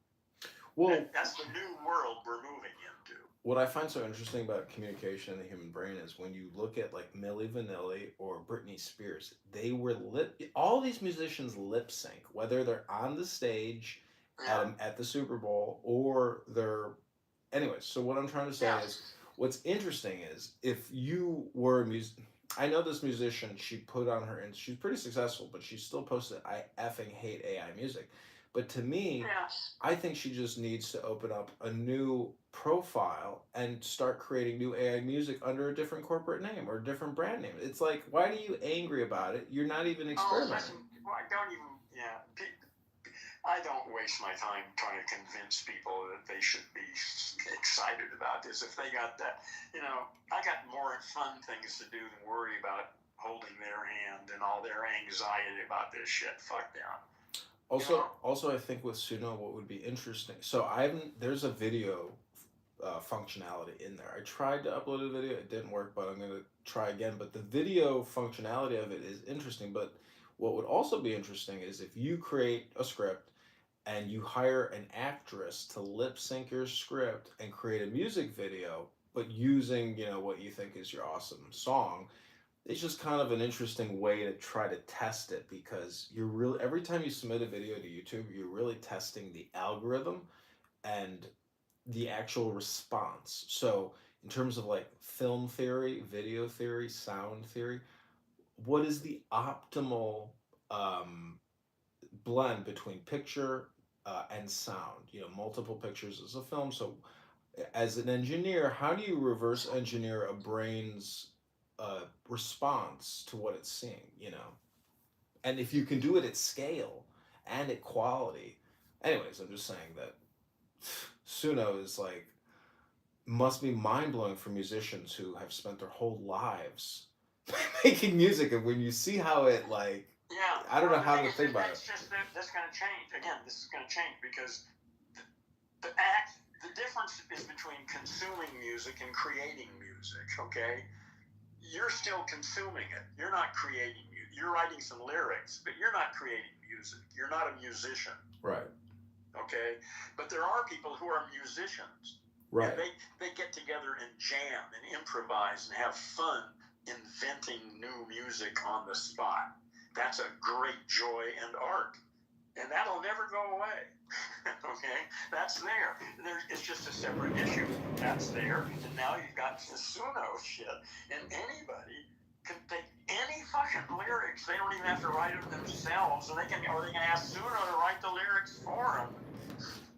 Well, that's the new world we're moving into. what I find so interesting about communication in the human brain is when you look at like Milli Vanilli or Britney Spears, they were all these musicians lip sync, whether they're on the stage at the Super Bowl or they're. Anyways, so what I'm trying to say is what's interesting is if you were a I know this musician, she put on her, and she's pretty successful, but she still posted, I effing hate AI music. But to me, I think she just needs to open up a new profile and start creating new AI music under a different corporate name or a different brand name. It's like, why are you angry about it? You're not even experimenting. I don't even, I don't waste my time trying to convince people that they should be excited about this. If they got that, I got more fun things to do than worry about holding their hand and all their anxiety about this shit. Fuck them. Also, I think with Suno, what would be interesting. So there's a video functionality in there. I tried to upload a video, it didn't work, but I'm gonna try again. But the video functionality of it is interesting. But what would also be interesting is if you create a script and you hire an actress to lip sync your script and create a music video, but using what you think is your awesome song. It's just kind of an interesting way to try to test it because you're really every time you submit a video to YouTube, you're really testing the algorithm and the actual response. So in terms of like film theory, video theory, sound theory, what is the optimal blend between picture and sound? Multiple pictures as a film. So as an engineer, how do you reverse engineer a brain's response to what it's seeing, and if you can do it at scale and at quality. Anyways, I'm just saying that Suno is like must be mind-blowing for musicians who have spent their whole lives making music, and when you see how it I don't know how to think about it. It's just that's going to change. Again, this is going to change because the difference is between consuming music and creating music, okay? You're still consuming it. You're not creating music. You're writing some lyrics, but you're not creating music. You're not a musician. Right. Okay? But there are people who are musicians. Right. And they get together and jam and improvise and have fun inventing new music on the spot. That's a great joy and art. And that'll never go away. Okay? That's there. It's just a separate issue. That's there. And now you've got the Suno shit. And anybody can take any fucking lyrics. They don't even have to write them themselves. And they can ask Suno to write the lyrics for them.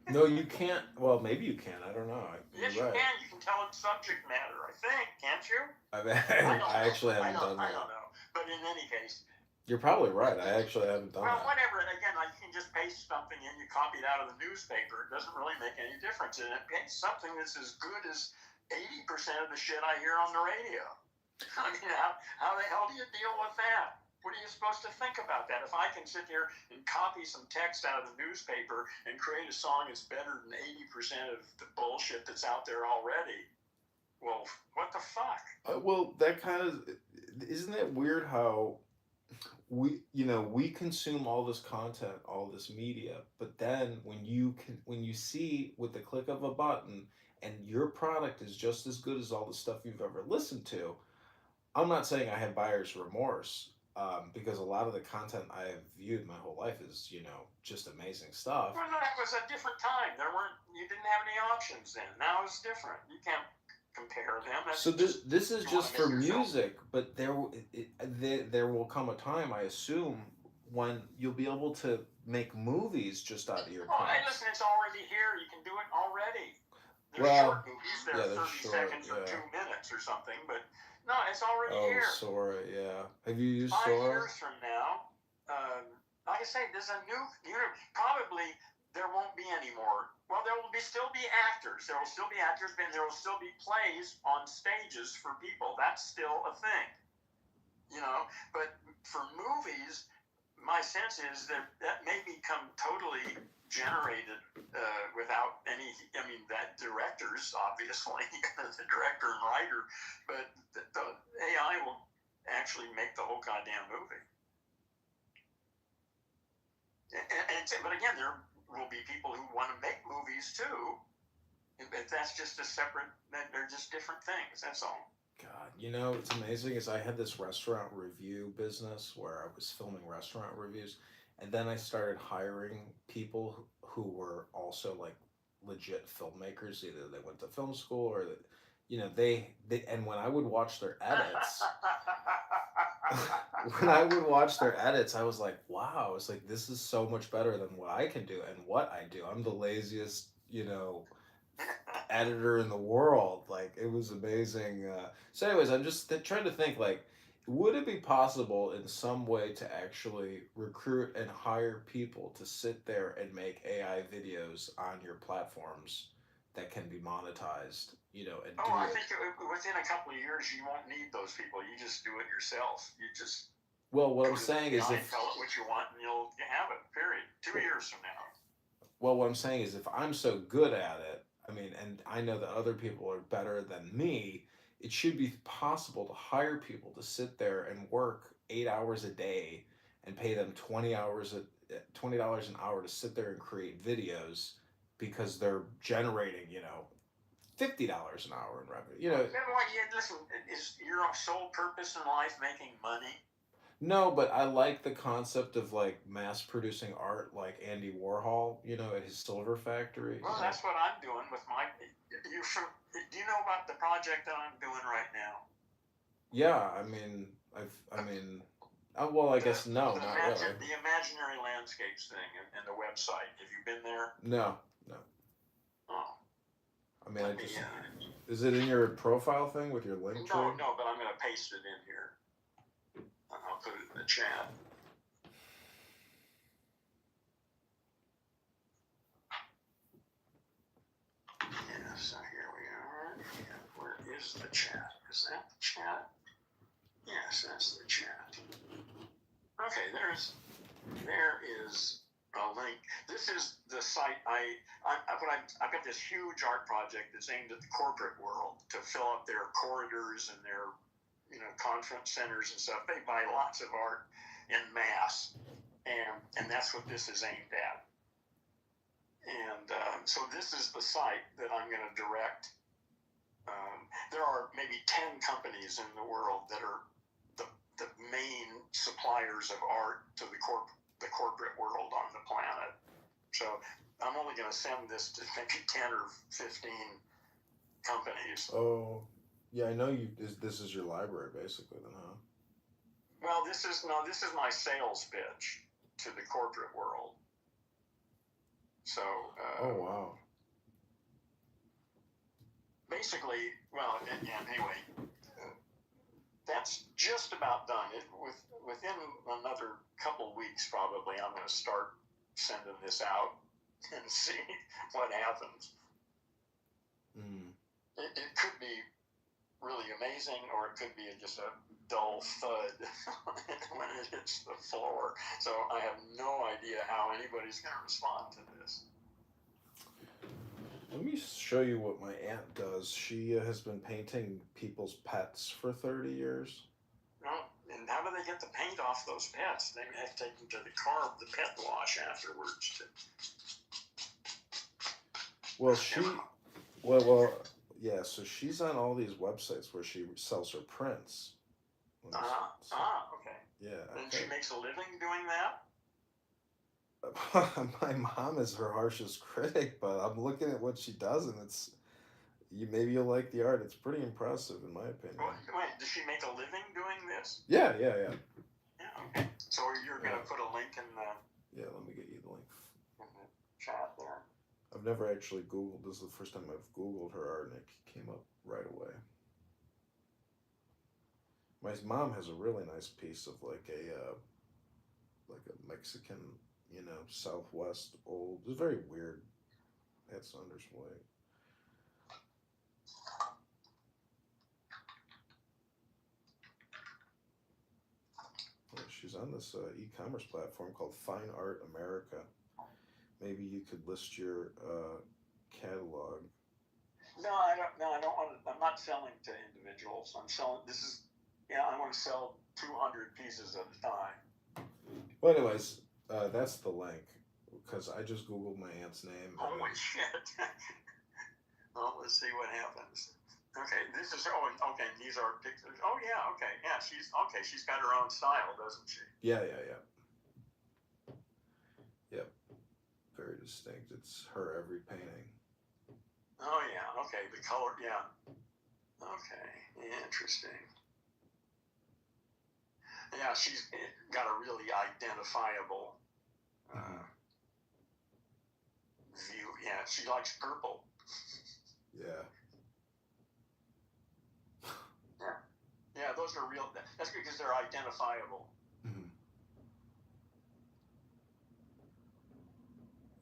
No, you can't. Well, maybe you can. I don't know. Yes, you can. You can tell it subject matter, I think. Can't you? I actually haven't done that. I don't know. But in any case, you're probably right. I actually haven't done that. Well, whatever. And again, you can just paste something in. You copy it out of the newspaper. It doesn't really make any difference. And it paints something that's as good as 80% of the shit I hear on the radio. I mean, how the hell do you deal with that? What are you supposed to think about that? If I can sit here and copy some text out of the newspaper and create a song that's better than 80% of the bullshit that's out there already, well, what the fuck? Well, that kind of isn't it weird how we consume all this content, all this media, but then when you see with the click of a button and your product is just as good as all the stuff you've ever listened to. I'm not saying I have buyer's remorse. Because a lot of the content I have viewed my whole life is, just amazing stuff. Well, no, that was a different time. You didn't have any options then. Now it's different. You can't compare them. So this is just for music, but there will come a time, I assume, when you'll be able to make movies just out of your prompts. Hey, listen, it's already here. You can do it already. There's short movies. They're 30 seconds or 2 minutes or something, but. No, it's already here. Oh, Sora, yeah. Have you used 5 Sora? 5 years from now, like I say, there's a new, probably there won't be any more. Well, there will still be actors. There will still be actors, and there will still be plays on stages for people. That's still a thing. But for movies, my sense is that may become totally generated without any, that directors, obviously, the director and writer, but the AI will actually make the whole goddamn movie. But again, there will be people who want to make movies too, That's just a separate. They're just different things. That's all. God, you know, it's amazing is I had this restaurant review business where I was filming restaurant reviews, and then I started hiring people who were also like legit filmmakers. Either they went to film school or that, you know, they and when I would watch their edits, when I would watch their edits, I was like, wow, it's like this is so much better than what I can do and what I do. I'm the laziest, you know, editor in the world. Like it was amazing. So, anyways, I'm just trying to think like, would it be possible in some way to actually recruit and hire people to sit there and make AI videos on your platforms that can be monetized? You know, and Oh, I think within a couple of years you won't need those people. You just do it yourself. You just well, what I'm saying is if tell it what you want and you'll have it. Period. 2 years from now. well, what I'm saying is if I'm so good at it, I mean, and I know that other people are better than me, it should be possible to hire people to sit there and work 8 hours a day and pay them $20 an hour to sit there and create videos because they're generating, you know, $50 an hour in revenue. You know, Listen, is your sole purpose in life making money? no, but I like the concept of like mass producing art, like Andy Warhol, you know, at his silver factory. Well, that's what I'm doing with my. Do you know about the project that I'm doing right now? Yeah, I mean, well, I guess no, not really. The imaginary landscapes thing and the website. Have you been there? No. Oh. I mean, is it in your profile thing with your link tree? No, but I'm going to paste it in here. I'll put it in the chat. Yeah, so here we are. Yeah, where is the chat? Is that the chat? Yes, that's the chat. Okay, there is a link. This is the site I've got this huge art project that's aimed at the corporate world to fill up their corridors and their conference centers and stuff. They buy lots of art in mass, and that's what this is aimed at. And so this is the site that I'm going to direct. There are maybe 10 companies in the world that are the main suppliers of art to the corporate world on the planet. So I'm only going to send this to maybe 10 or 15 companies. Oh. Yeah, I know you. This is your library, basically, then, huh? Well, this is my sales pitch to the corporate world. So. Oh wow. Basically, well, anyway, that's just about done. Within another couple weeks, probably, I'm going to start sending this out and see what happens. Mm. It could be really amazing, or it could be just a dull thud when it hits the floor. So I have no idea how anybody's going to respond to this. Let me show you what my aunt does. She has been painting people's pets for 30 years. Oh, and how do they get the paint off those pets? They have to take them to the pet wash afterwards. Yeah, so she's on all these websites where she sells her prints. Okay. Yeah. And she makes a living doing that? My mom is her harshest critic, but I'm looking at what she does, and maybe you'll like the art. It's pretty impressive, in my opinion. Wait, does she make a living doing this? Yeah. Yeah, okay. So you're going to put a link in the... Yeah, let me get you the link. In the chat there. I've never actually Googled. This is the first time I've Googled her art, and it came up right away. My mom has a really nice piece of like a Mexican, Southwest old. It's very weird. That's on display. Yeah, she's on this e-commerce platform called Fine Art America. Maybe you could list your catalog. No, I don't want to. I'm not selling to individuals. I'm selling. I want to sell 200 pieces at a time. Well, anyways, that's the link because I just Googled my aunt's name. Holy shit! Oh, let's see what happens. Okay, this is okay. These are pictures. Oh yeah, okay, yeah. She's okay. She's got her own style, doesn't she? Yeah. Yep. Very distinct. It's her every painting. Oh yeah, okay. The color, yeah. Okay, interesting. Yeah, she's got a really identifiable view. Yeah, she likes purple. Yeah. Yeah, those are real. That's because they're identifiable.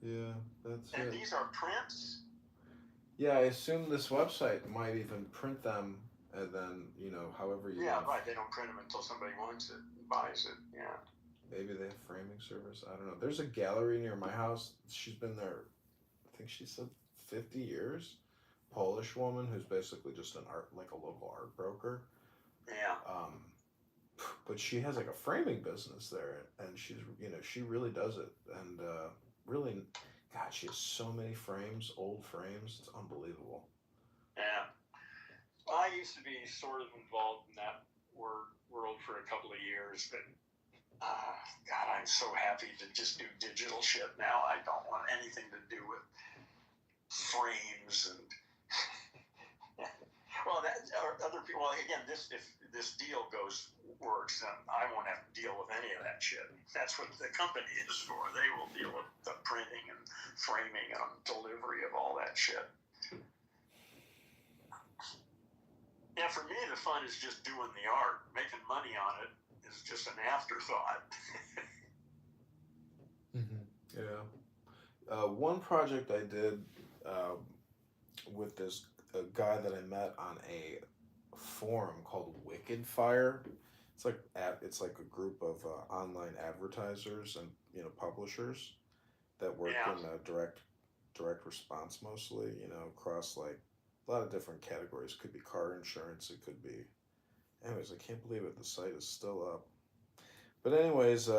Yeah, that's and it. These are prints? Yeah, I assume this website might even print them and then, however you Yeah, want. right. They don't print them until somebody wants it, buys it. Yeah. Maybe they have framing service. I don't know. There's a gallery near my house. She's been there, I think she said 50 years. Polish woman who's basically just like a local art broker. Yeah. But she has like a framing business there, and she's, she really does it. And really, God, she has so many frames, old frames. It's unbelievable. Yeah. I used to be sort of involved in that world for a couple of years, but God, I'm so happy to just do digital shit now. I don't want anything to do with frames and well, that or other people. Well, again, if this deal works, then I won't have to deal with any of that shit. That's what the company is for. They will deal with the printing and framing and delivery of all that shit. Yeah, for me, the fun is just doing the art. Making money on it is just an afterthought. Yeah. One project I did with this guy that I met on a forum called Wicked Fire. It's like a group of online advertisers and publishers that work in direct response mostly. Across like a lot of different categories. Could be car insurance. It could be. Anyways, I can't believe it. The site is still up. But anyways,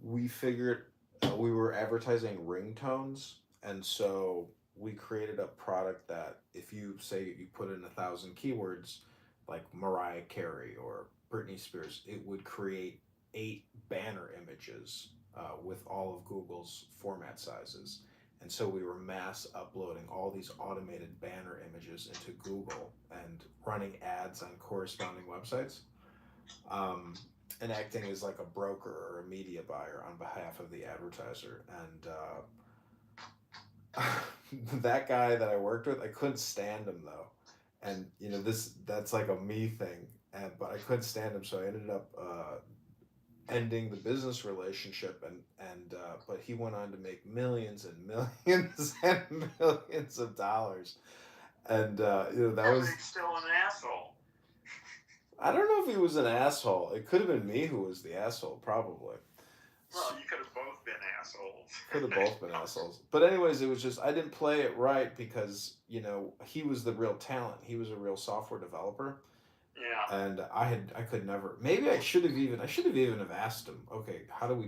we figured we were advertising ringtones, and so we created a product that if you say you put in 1,000 keywords like Mariah Carey or Britney Spears, it would create 8 banner images with all of Google's format sizes. And so we were mass uploading all these automated banner images into Google and running ads on corresponding websites. And acting as like a broker or a media buyer on behalf of the advertiser. And that guy that I worked with, I couldn't stand him though. And that's like a me thing. But I couldn't stand him, so I ended up ending the business relationship. But he went on to make millions and millions and millions of dollars. And that was. He's still an asshole. I don't know if he was an asshole. It could have been me who was the asshole, probably. Well, you could have both been assholes. Could have both been assholes. But anyways, it was just, I didn't play it right because, he was the real talent. He was a real software developer. Yeah. And I could never, maybe I should have even have asked him, okay, how do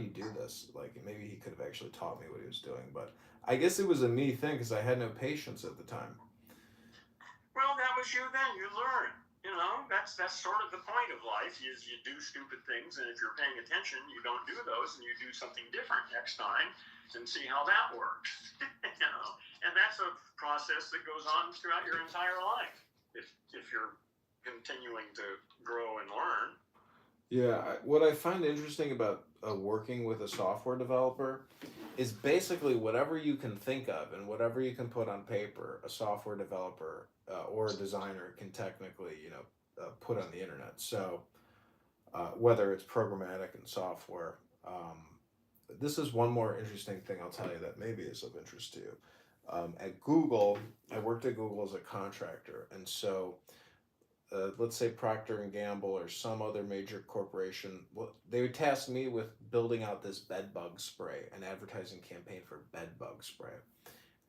you do this? Like, maybe he could have actually taught me what he was doing. But I guess it was a me thing because I had no patience at the time. Well, that was you then. You learn. That's sort of the point of life is you do stupid things, and if you're paying attention, you don't do those, and you do something different next time and see how that works. And that's a process that goes on throughout your entire life if you're continuing to grow and learn. Yeah, what I find interesting about working with a software developer is basically whatever you can think of and whatever you can put on paper, a software developer or a designer can technically, put on the internet. So whether it's programmatic and software, this is one more interesting thing I'll tell you that maybe is of interest to you. At Google, I worked at Google as a contractor, and so let's say Procter & Gamble or some other major corporation, they would task me with building out this bed bug spray, an advertising campaign for bed bug spray.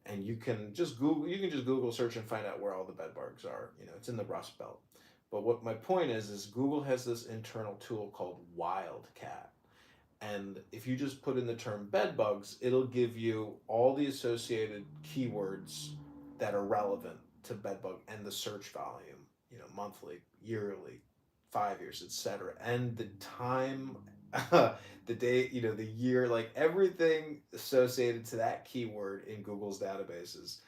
And you can just Google search and find out where all the bed bugs are. It's in the Rust Belt. But what my point is Google has this internal tool called Wildcat. And if you just put in the term bed bugs, it'll give you all the associated keywords that are relevant to bed bug and the search volume, monthly, yearly, 5 years, etc. And the time, the date, the year, like everything associated to that keyword in Google's databases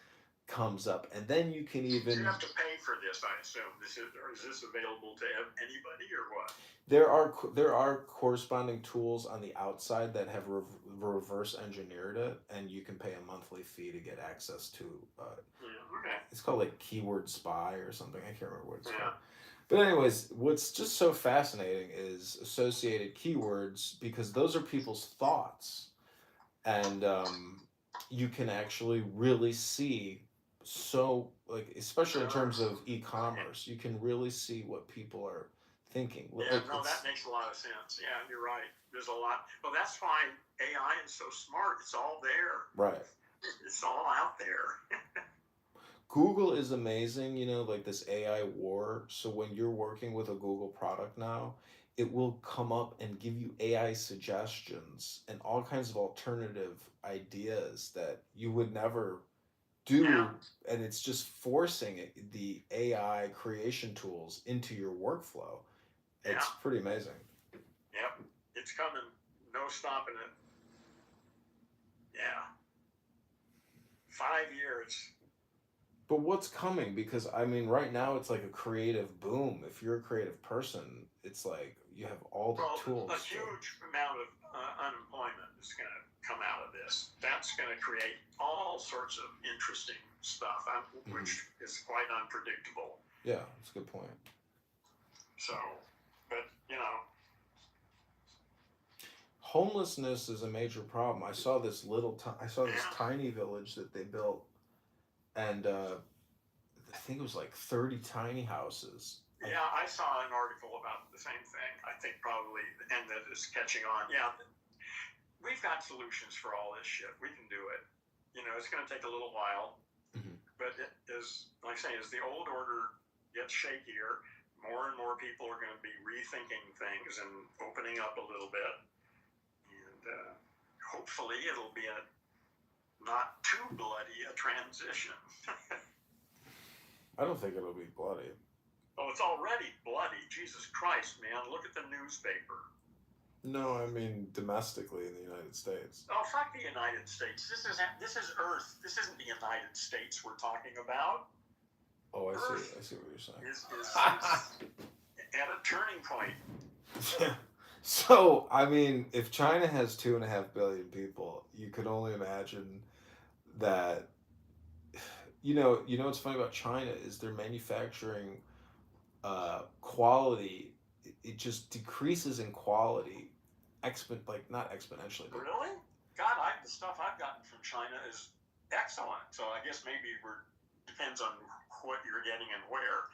comes up. And then you can even... You have to pay for this, I assume. Is this available to anybody or what? There are corresponding tools on the outside that have reverse engineered it, and you can pay a monthly fee to get access to. Okay. It's called like Keyword Spy or something. I can't remember what it's called. But anyways, what's just so fascinating is associated keywords, because those are people's thoughts, and you can actually really see. So, like, especially in terms of e-commerce, you can really see what people are thinking. Yeah, no, that makes a lot of sense. Yeah, you're right. There's a lot. Well, that's why AI is so smart. It's all there. Right. It's all out there. Google is amazing, like this AI war. So when you're working with a Google product now, it will come up and give you AI suggestions and all kinds of alternative ideas that you would never do. Yeah. And it's just forcing the AI creation tools into your workflow. It's pretty amazing. Yep. It's coming. No stopping it. Yeah. 5 years. But what's coming? Because, right now it's like a creative boom. If you're a creative person, it's like you have all the tools. A huge amount of unemployment is going to come out of this. That's going to create all sorts of interesting stuff, which is quite unpredictable. Yeah, that's a good point. So, but, homelessness is a major problem. I saw this tiny village that they built, and I think it was like 30 tiny houses. Yeah, I saw an article about the same thing. I think probably, and that is catching on. Yeah, we've got solutions for all this shit. We can do it. It's going to take a little while, but it is, like I say, as the old order gets shakier, more and more people are going to be rethinking things and opening up a little bit. And hopefully it'll be a not too bloody a transition. I don't think it'll be bloody. Oh, it's already bloody. Jesus Christ, man. Look at the newspaper. No, domestically in the United States. Oh, fuck the United States. This is Earth. This isn't the United States we're talking about. Oh, I see what you're saying. Is at a turning point. So, if China has 2.5 billion people, you could only imagine that. What's funny about China is their manufacturing quality. It just decreases in quality, not exponentially. But really? God, the stuff I've gotten from China is excellent. So I guess maybe depends on what you're getting and where.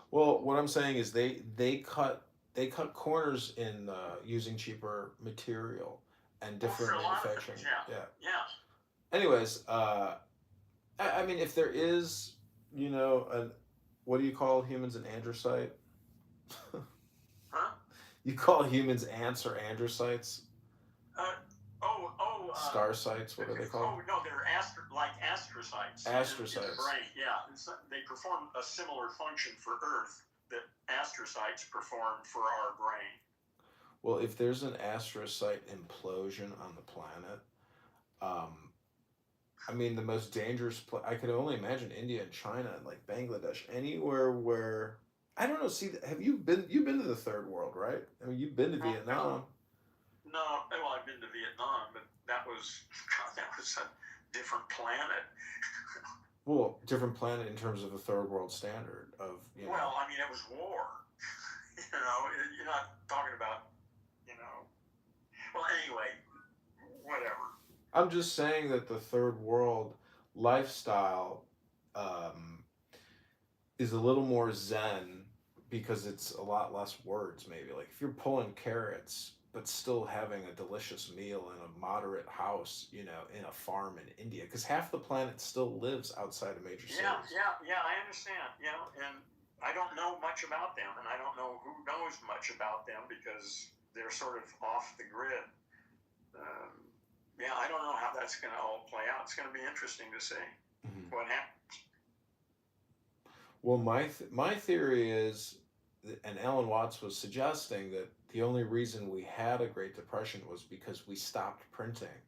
Well, what I'm saying is they cut corners in using cheaper material and different manufacturing. Yeah. Anyways, if there is, what do you call humans an androcyte? Huh? You call humans ants or androcytes? Star sites, what are they called? Oh, no, they're astrocytes. Astrocytes. In the brain, yeah. They perform a similar function for Earth that astrocytes perform for our brain. Well, if there's an astrocyte implosion on the planet, the most dangerous I could only imagine India and China and like Bangladesh, anywhere where I don't know. See, you've been to the third world, right? You've been to Vietnam. No, well, I've been to Vietnam, but that was a different planet. Well, different planet in terms of a third world standard of. Well, it was war. You're not talking about. Well, anyway, whatever. I'm just saying that the third world lifestyle is a little more zen because it's a lot less words, maybe. Like if you're pulling carrots but still having a delicious meal in a moderate house, in a farm in India, because half the planet still lives outside of major cities. Yeah, I understand. And I don't know much about them, and I don't know who knows much about them because they're sort of off the grid. Yeah, I don't know how that's going to all play out. It's going to be interesting to see what happens. Well, my theory is, and Alan Watts was suggesting that the only reason we had a Great Depression was because we stopped printing.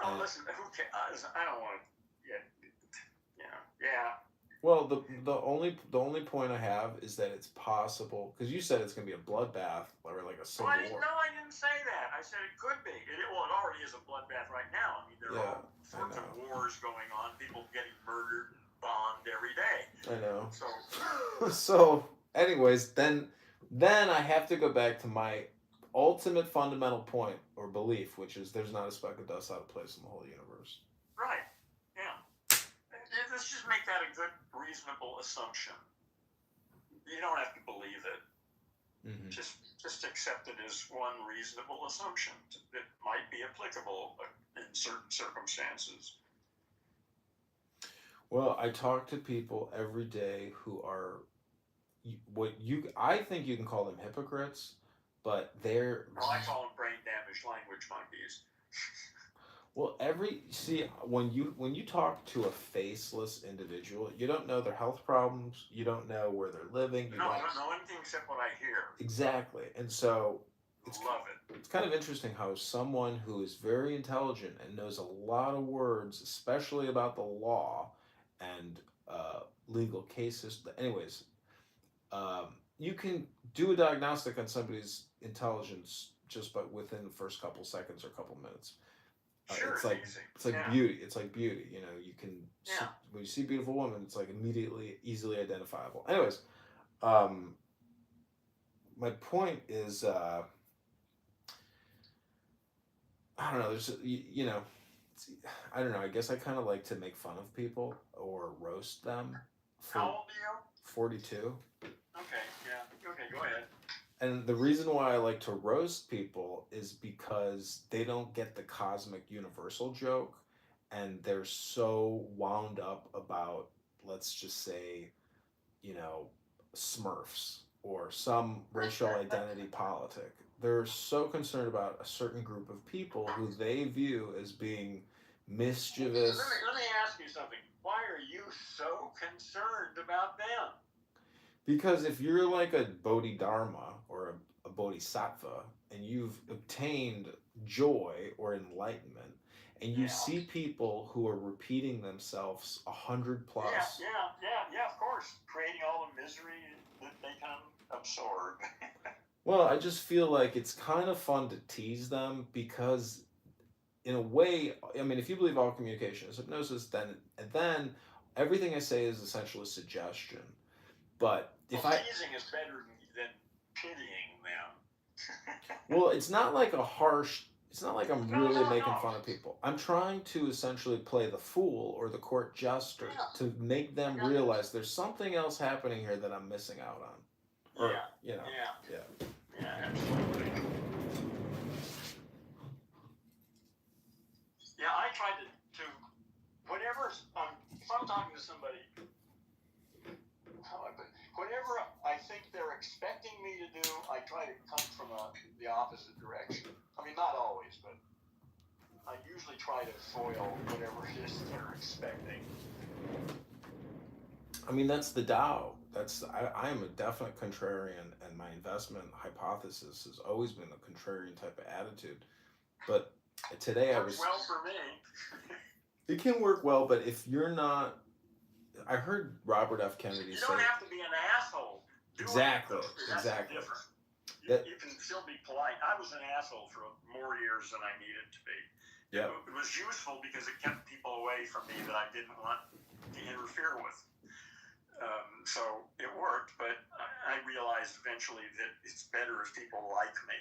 Oh, listen, who cares? I don't want to get, yeah. Well, the only point I have is that it's possible, because you said it's going to be a bloodbath or like a civil war. No, I didn't say that. I said it could be. It already is a bloodbath right now. I mean, there are all sorts of wars going on. People getting murdered, bombed every day. I know. So, So, anyways, then I have to go back to my ultimate fundamental point or belief, which is there's not a speck of dust out of place in the whole universe. right. Yeah. Let's just make that a good, reasonable assumption. You don't have to believe it. Mm-hmm. Just accept it as one reasonable assumption that might be applicable in certain circumstances. Well, I talk to people every day who are I think you can call them hypocrites, but they're. Well, I call them brain damaged language monkeys. Well, when you talk to a faceless individual, you don't know their health problems, you don't know where they're living. I don't know anything except what I hear. Exactly, and so Love it. It's kind of interesting how someone who is very intelligent and knows a lot of words, especially about the law and legal cases. Anyways, you can do a diagnostic on somebody's intelligence just within the first couple seconds or couple minutes. Sure, it's like beauty. It's like beauty. You know, you can see, when you see a beautiful woman, it's like easily identifiable. Anyways, my point is, I don't know. There's I don't know. I guess I kind of like to make fun of people or roast them. How old are you? 42. Okay. Yeah. Okay. Go ahead. And the reason why I like to roast people is because they don't get the cosmic universal joke, and they're so wound up about, let's just say, Smurfs or some racial identity politic. They're so concerned about a certain group of people who they view as being mischievous. Let me ask you something. Why are you so concerned about them? Because if you're like a Bodhidharma or a Bodhisattva and you've obtained joy or enlightenment, and you see people who are repeating themselves 100 plus. Yeah, of course. Creating all the misery that they can absorb. Well, I just feel like it's kind of fun to tease them because, in a way, I mean, if you believe all communication is hypnosis, then everything I say is essentially suggestion. But teasing is better than pitying them. Well, it's not like it's not like I'm really making fun of people. I'm trying to essentially play the fool or the court jester to make them realize there's something else happening here that I'm missing out on. Or, Yeah, absolutely. Yeah, I try to whenever if I'm talking to somebody, whatever I think they're expecting me to do, I try to come from the opposite direction. I mean, not always, but I usually try to foil whatever it is they're expecting. I mean, that's the Tao. I am a definite contrarian, and my investment hypothesis has always been a contrarian type of attitude. But today I was. Works well for me. It can work well, but if you're not. I heard Robert F. Kennedy say. You don't have to be an asshole. Exactly. You can still be polite. I was an asshole for more years than I needed to be. Yeah. It was useful because it kept people away from me that I didn't want to interfere with. So it worked, but I realized eventually that it's better if people like me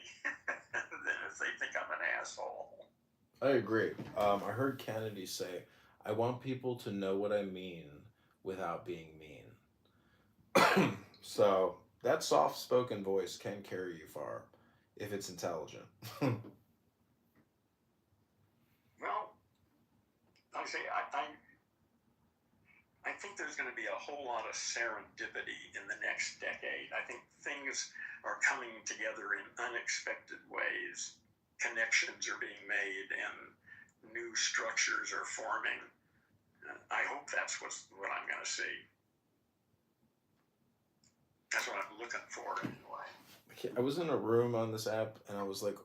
than if they think I'm an asshole. I agree. I heard Kennedy say, "I want people to know what I mean without being mean." So that soft-spoken voice can carry you far if it's intelligent. Well, I say I I think there's going to be a whole lot of serendipity in the next decade. I think things are coming together in unexpected ways. Connections are being made and new structures are forming. I hope that's what I'm going to see. That's what I'm looking for anyway. I was in a room on this app and I was like,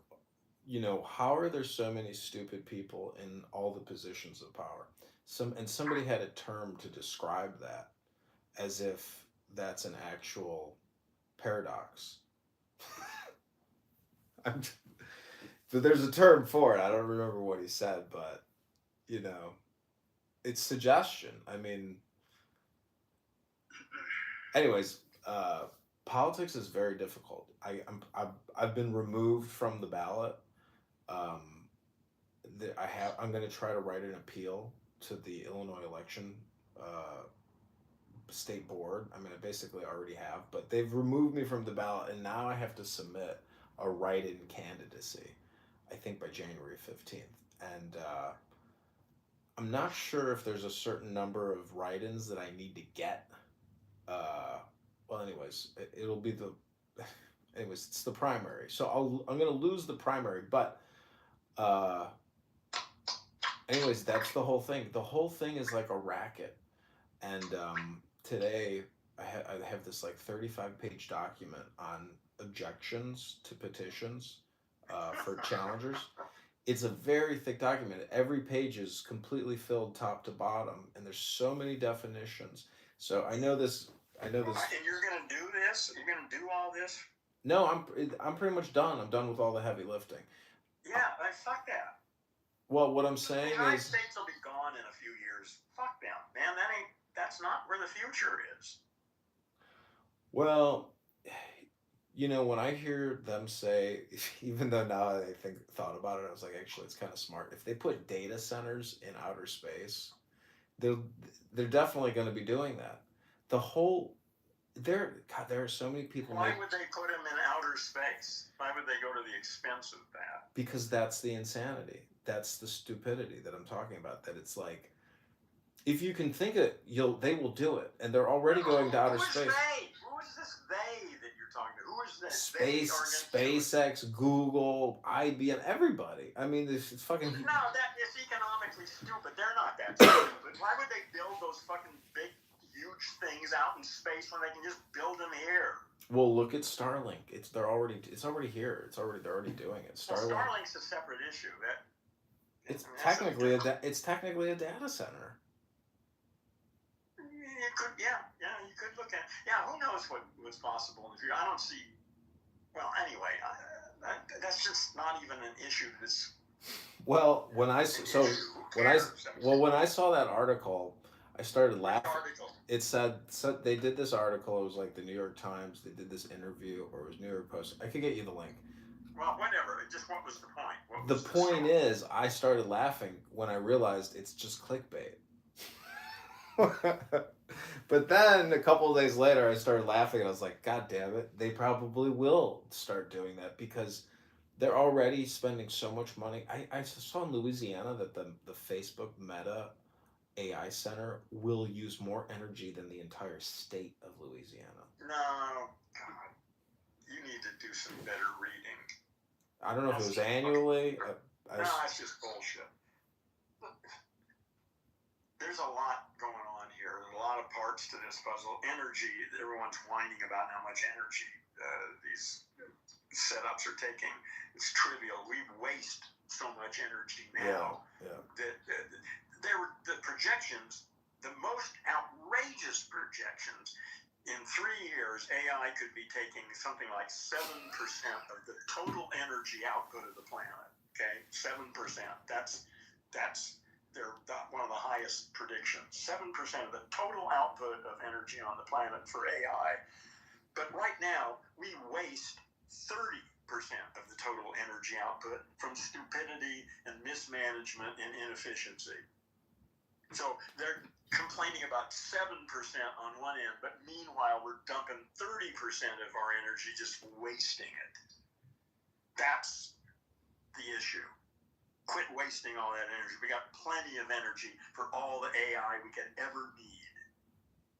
how are there so many stupid people in all the positions of power? Somebody had a term to describe that as if that's an actual paradox. But there's a term for it. I don't remember what he said, but it's suggestion. I mean, anyways, politics is very difficult. I've been removed from the ballot. I'm going to try to write an appeal to the Illinois election state board. I mean, I basically already have, but they've removed me from the ballot, and now I have to submit a write-in candidacy, I think by January 15th. And I'm not sure if there's a certain number of write-ins that I need to get. Well, anyways, it'll be it's the primary. So I'm going to lose the primary, but anyways, that's the whole thing. The whole thing is like a racket. And today I have this like 35-page document on objections to petitions for challengers. It's a very thick document. Every page is completely filled top to bottom, and there's so many definitions. So I know this. And you're going to do this? You're going to do all this? No, I'm pretty much done. I'm done with all the heavy lifting. Yeah, fuck that. Well, what I'm saying the United is, States will be gone in a few years. Fuck them, man. That's not where the future is. well, when I hear them say, even though now I thought about it, I was like, actually, it's kind of smart. If they put data centers in outer space, they're definitely going to be doing that. There are so many people. Why would they put them in outer space? Why would they go to the expense of that? Because that's the insanity. That's the stupidity that I'm talking about. That it's like, if you can think it, they will do it, and they're already going to outer space. Who is this they that you're talking to? Who is this? SpaceX, Google, IBM, everybody. I mean, it's fucking. No, that is economically stupid. They're not that stupid. Why would they build those fucking big, huge things out in space when they can just build them here? Well, look at Starlink. It's already here. They're already doing it. Starlink's a separate issue. It's technically a data center. You could look at. Yeah, who knows what's possible in the future? I don't see. Well, anyway, that's just not even an issue. Well, when I saw that article, I started laughing. It said they did this article. It was like the New York Times. They did this interview, or it was New York Post. I could get you the link. Well, whatever. Just what was the point? The point is, I started laughing when I realized it's just clickbait. But then a couple of days later, I started laughing, and I was like, God damn it. They probably will start doing that because they're already spending so much money. I saw in Louisiana that the Facebook Meta AI Center will use more energy than the entire state of Louisiana. No, God. You need to do some better reading. I don't know if it was annually. No, that's just bullshit. There's a lot going on here. There's a lot of parts to this puzzle. Energy, everyone's whining about how much energy these setups are taking. It's trivial. We waste so much energy now that the projections, the most outrageous projections, in 3 years, AI could be taking something like 7% of the total energy output of the planet. Okay, 7%. That's one of the highest predictions. 7% of the total output of energy on the planet for AI. But right now, we waste 30% of the total energy output from stupidity and mismanagement and inefficiency. So they're complaining about 7% on one end, but meanwhile we're dumping 30% of our energy, just wasting it. That's the issue. Quit wasting all that energy. We got plenty of energy for all the AI we could ever need.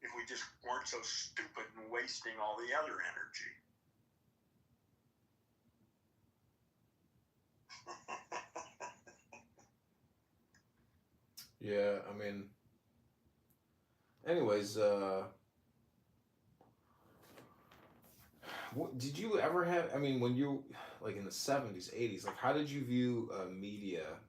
if we just weren't so stupid and wasting all the other energy. Yeah, I mean, anyways, did you ever have, I mean, when you, like in the 70s, 80s, like how did you view media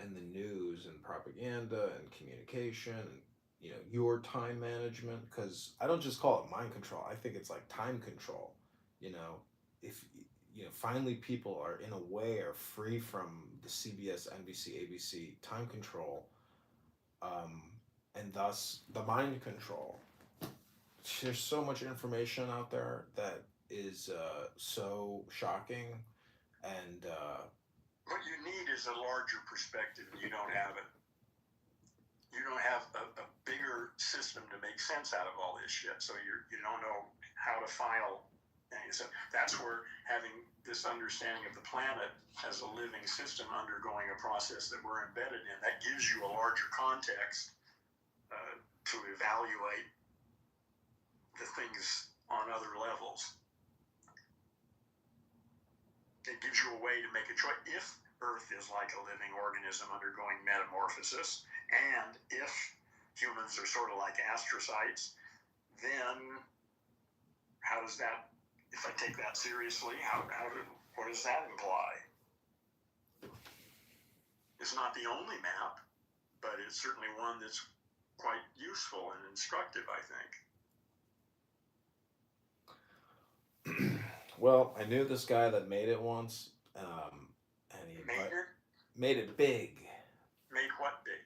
and the news and propaganda and communication and, you know, your time management? Because I don't just call it mind control. I think it's like time control. You know, if, you know, finally people are in a way are free from the CBS, NBC, ABC time control, um, and thus the mind control. There's so much information out there that is so shocking, and What you need is a larger perspective, and you don't have it. You don't have a bigger system to make sense out of all this shit, so you don't know how to file. And so that's where having this understanding of the planet as a living system undergoing a process that we're embedded in, that gives you a larger context to evaluate the things on other levels. It gives you a way to make a choice. If Earth is like a living organism undergoing metamorphosis, and if humans are sort of like astrocytes, then how does that, if I take that seriously, what does that imply? It's not the only map, but it's certainly one that's quite useful and instructive, I think. Well, I knew this guy that made it once, and he made it big. Made what big?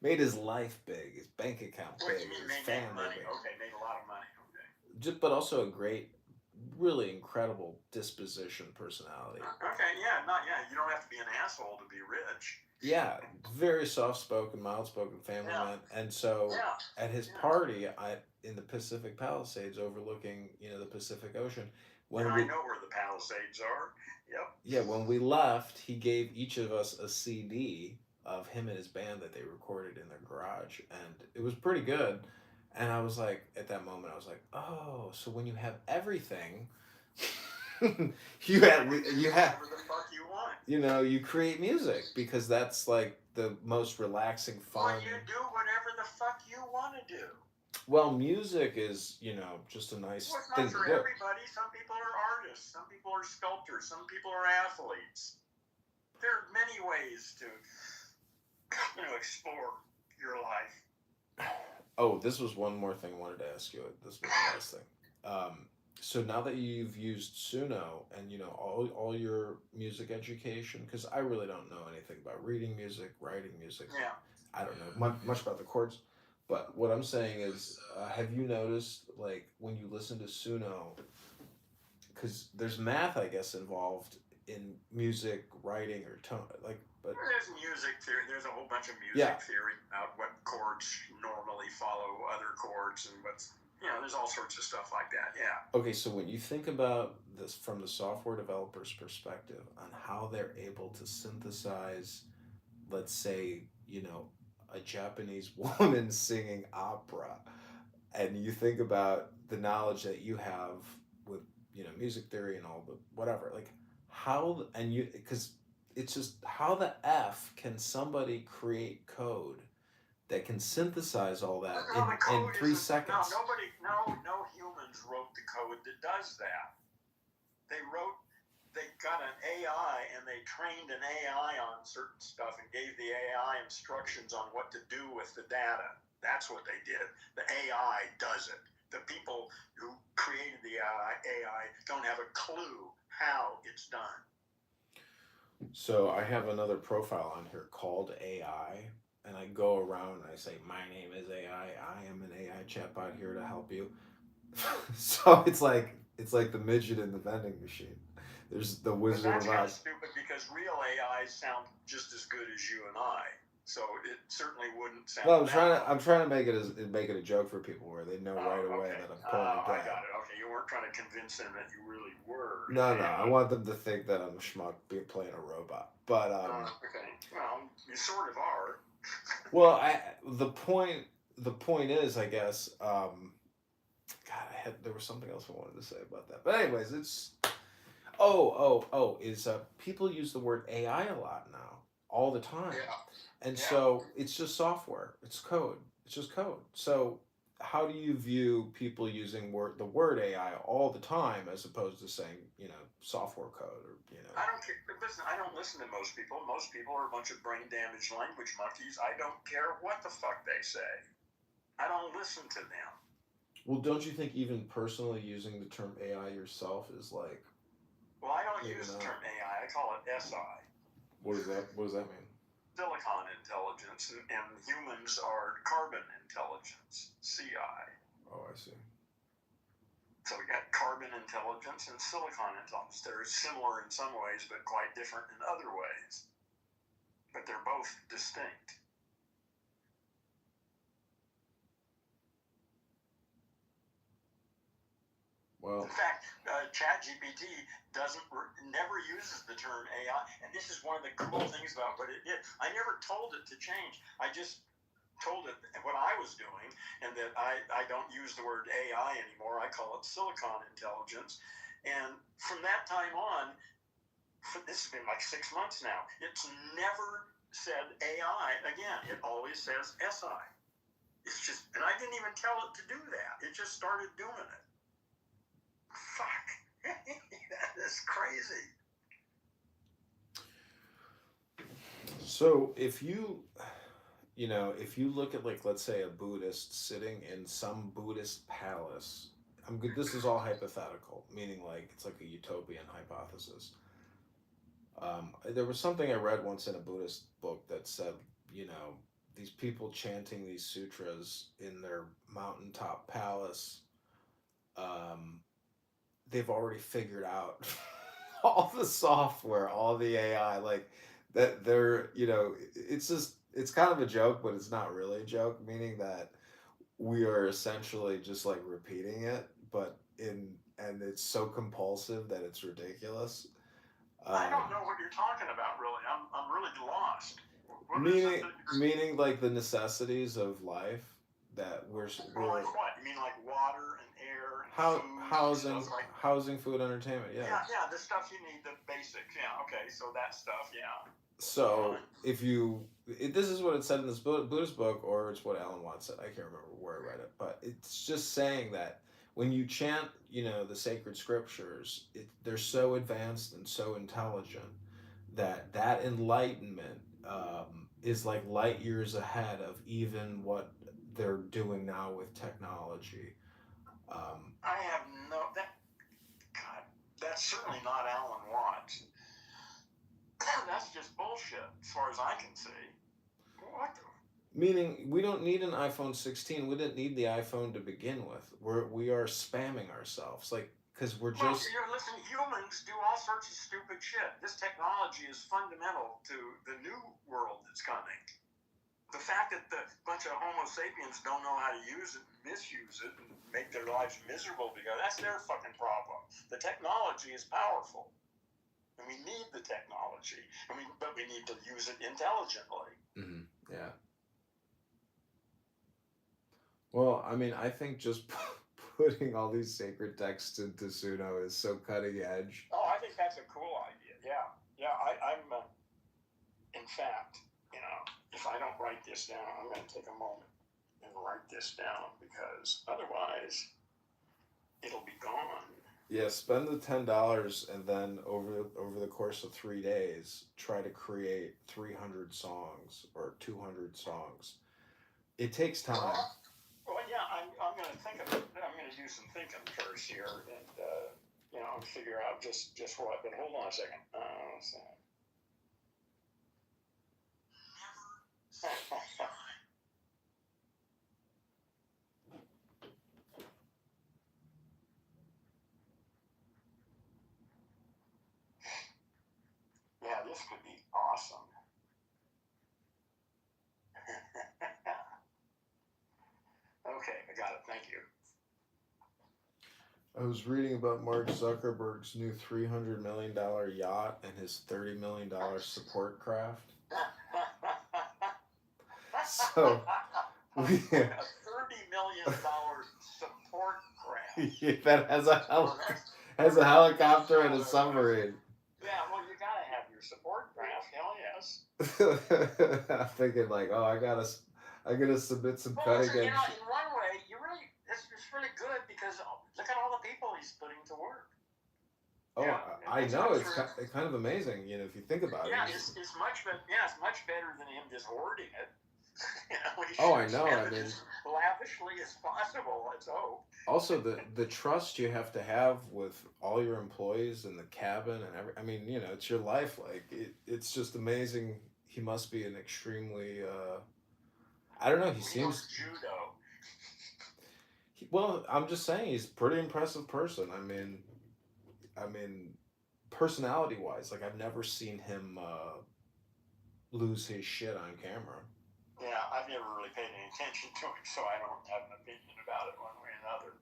made his life big, his bank account big, What do you mean, his made family money? big. Okay, made a lot of money. Okay. Just, but also a great, really incredible disposition, personality. Okay, yeah, you don't have to be an asshole to be rich. Yeah, very soft-spoken, mild-spoken family man, and so at his party, in the Pacific Palisades, overlooking, you know, the Pacific Ocean. I know where the Palisades are. Yep. Yeah, when we left, he gave each of us a CD of him and his band that they recorded in their garage, and it was pretty good. And I was like, at that moment, I was like, oh, so when you have everything, you have whatever the fuck you want. you know, you create music because that's like the most relaxing, fun. Well, you do whatever the fuck you want to do. Well, music is, you know, just a nice Well, it's thing not for to do. everybody. Some people are artists. Some people are sculptors. Some people are athletes. There are many ways to, you know, explore your life. Oh, this was one more thing I wanted to ask you. This was the last thing. So now that you've used Suno and, you know, all your music education, because I really don't know anything about reading music, writing music. Yeah. I don't know much about the chords. But what I'm saying is, have you noticed, like, when you listen to Suno, because there's math, I guess, involved in music, writing, or tone, like, but... There's music theory. There's a whole bunch of music theory about what chords normally follow other chords and what's, you know, there's all sorts of stuff like that, yeah. Okay, so when you think about this from the software developer's perspective on how they're able to synthesize, let's say, you know, a Japanese woman singing opera, and you think about the knowledge that you have with, you know, music theory and all the whatever, like how, and you, because it's just how the F can somebody create code that can synthesize all that in 3 seconds? No humans wrote the code that does that. They got an AI and they trained an AI on certain stuff and gave the AI instructions on what to do with the data. That's what they did. The AI does it. The people who created the AI don't have a clue how it's done. So I have another profile on here called AI, and I go around and I say, my name is AI. I am an AI chatbot here to help you. So it's like the midget in the vending machine. There's the Wizard of Oz. That's kind of stupid because real AIs sound just as good as you and I. So it certainly wouldn't sound. Well, I'm trying to make it a joke for people where they know right away that I'm pulling it down. I got it. Okay, you weren't trying to convince them that you really were. No, I want them to think that I'm a schmuck playing a robot. But okay, well, you sort of are. Well, the point the point is, I guess, God, there was something else I wanted to say about that. But anyways, it's is people use the word AI a lot now, all the time, and so it's just software, it's code, it's just code. So how do you view people using the word AI all the time as opposed to saying software code or I don't care. Listen, I don't listen to most people. Most people are a bunch of brain damaged language monkeys. I don't care what the fuck they say. I don't listen to them. Well, don't you think even personally using the term AI yourself is like? Well, I don't use the term AI. I call it SI. What does that mean? Silicon intelligence, and humans are carbon intelligence, CI. Oh, I see. So we got carbon intelligence and silicon intelligence. They're similar in some ways, but quite different in other ways. But they're both distinct. Well, in fact, ChatGPT never uses the term AI, and this is one of the cool things about what it did. I never told it to change. I just told it what I was doing, and that I don't use the word AI anymore. I call it silicon intelligence. And from that time on, this has been like 6 months now, it's never said AI again. It always says SI. It's just, and I didn't even tell it to do that. It just started doing it. Fuck. That is crazy. So if you look at, like, let's say a Buddhist sitting in some Buddhist palace, this is all hypothetical, meaning like it's like a utopian hypothesis. There was something I read once in a Buddhist book that said, these people chanting these sutras in their mountaintop palace, they've already figured out all the software, all the AI, like that it's kind of a joke, but it's not really a joke, meaning that we are essentially just like repeating it, and it's so compulsive that it's ridiculous. I don't know what you're talking about, really. I'm really lost. Meaning like the necessities of life that we're like what? You mean like water and air and housing, food, entertainment, yeah. Yeah, the stuff you need, the basics, yeah, okay, so that stuff, yeah. So this is what it said in this Buddhist book, or it's what Alan Watts said, I can't remember where I read it, but it's just saying that when you chant, the sacred scriptures, they're so advanced and so intelligent that enlightenment is like light years ahead of even what they're doing now with technology. I have that's certainly not Alan Watts. That's just bullshit, as far as I can see. What? Meaning, we don't need an iPhone 16. We didn't need the iPhone to begin with. We are spamming ourselves, like, because we're just. Well, listen, humans do all sorts of stupid shit. This technology is fundamental to the new world that's coming. The fact that the bunch of Homo sapiens don't know how to use it, misuse it, and make their lives miserable because that's their fucking problem. The technology is powerful, and we need the technology, but we need to use it intelligently. Mm-hmm. Yeah. Well, I think just putting all these sacred texts into Suno is so cutting edge. Oh, I think that's a cool idea. Yeah. I'm. In fact, if I don't write this down, I'm going to take a moment and write this down because otherwise, it'll be gone. Yeah, spend the $10 and then over the course of 3 days, try to create 300 songs or 200 songs. It takes time. Well, yeah, I'm going to think of it. I'm going to do some thinking first here and figure out just what. But hold on a second. Yeah, this could be awesome. Okay, I got it. Thank you. I was reading about Mark Zuckerberg's new $300 million yacht and his $30 million support craft. So, $30 million support craft. That has a helicopter and a submarine. Yeah, well, you gotta have your support craft. Hell yes. I'm thinking like, oh, I gotta submit some Well, cutting listen, edge. in one way, it's really good because look at all the people he's putting to work. Oh, Yeah, I know it's kind of amazing, if you think about Yeah, it. it's much better. Yeah, it's much better than him just hoarding it. He Oh, I should know. spend I it mean, as lavishly as possible. Let's hope. also the trust you have to have with all your employees in the cabin and I mean, it's your life. Like it's just amazing. He must be an extremely. I don't know. He seems. Judo. Well, I'm just saying he's a pretty impressive person. I mean, personality wise, like I've never seen him lose his shit on camera. Yeah, I've never really paid any attention to him, so I don't have an opinion about it one way or another.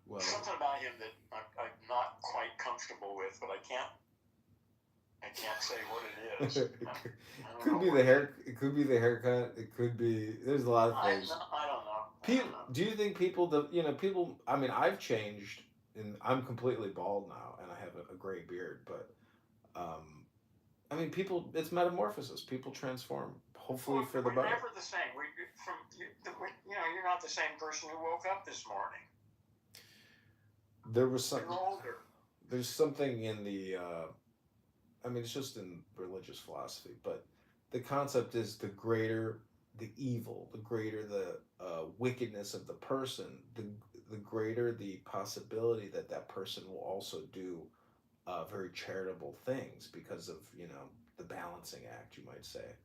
Well, something about him that I'm not quite comfortable with, but I can't say what it is. It could be the hair. It could be the haircut. It could be. There's a lot of things. I don't know. Do you think people? People. I mean, I've changed, and I'm completely bald now, and I have a gray beard. But, I mean, people. It's metamorphosis. People transform. Hopefully for the better. We're never the same. You're not the same person who woke up this morning. There was something. You're older. There's something in the. I mean, it's just in religious philosophy, but the concept is the greater the evil, the greater the wickedness of the person, the greater the possibility that that person will also do very charitable things because of the balancing act, you might say.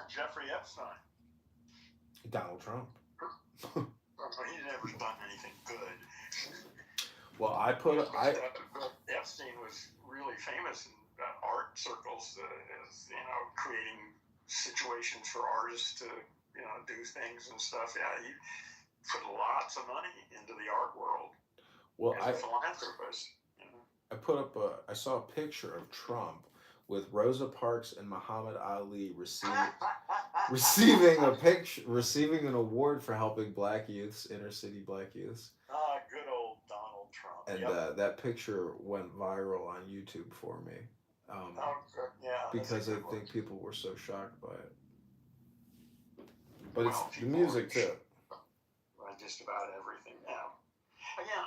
Jeffrey Epstein. Donald Trump. He's never done anything good. Well, Epstein was really famous in art circles, as creating situations for artists to do things and stuff. Yeah, he put lots of money into the art world. Well, as a philanthropist. I saw a picture of Trump with Rosa Parks and Muhammad Ali receiving an award for helping black youths, inner city black youths. Good old Donald Trump. And that picture went viral on YouTube for me. Because I think people were so shocked by it. But it's the music too. Just about everything now. Again,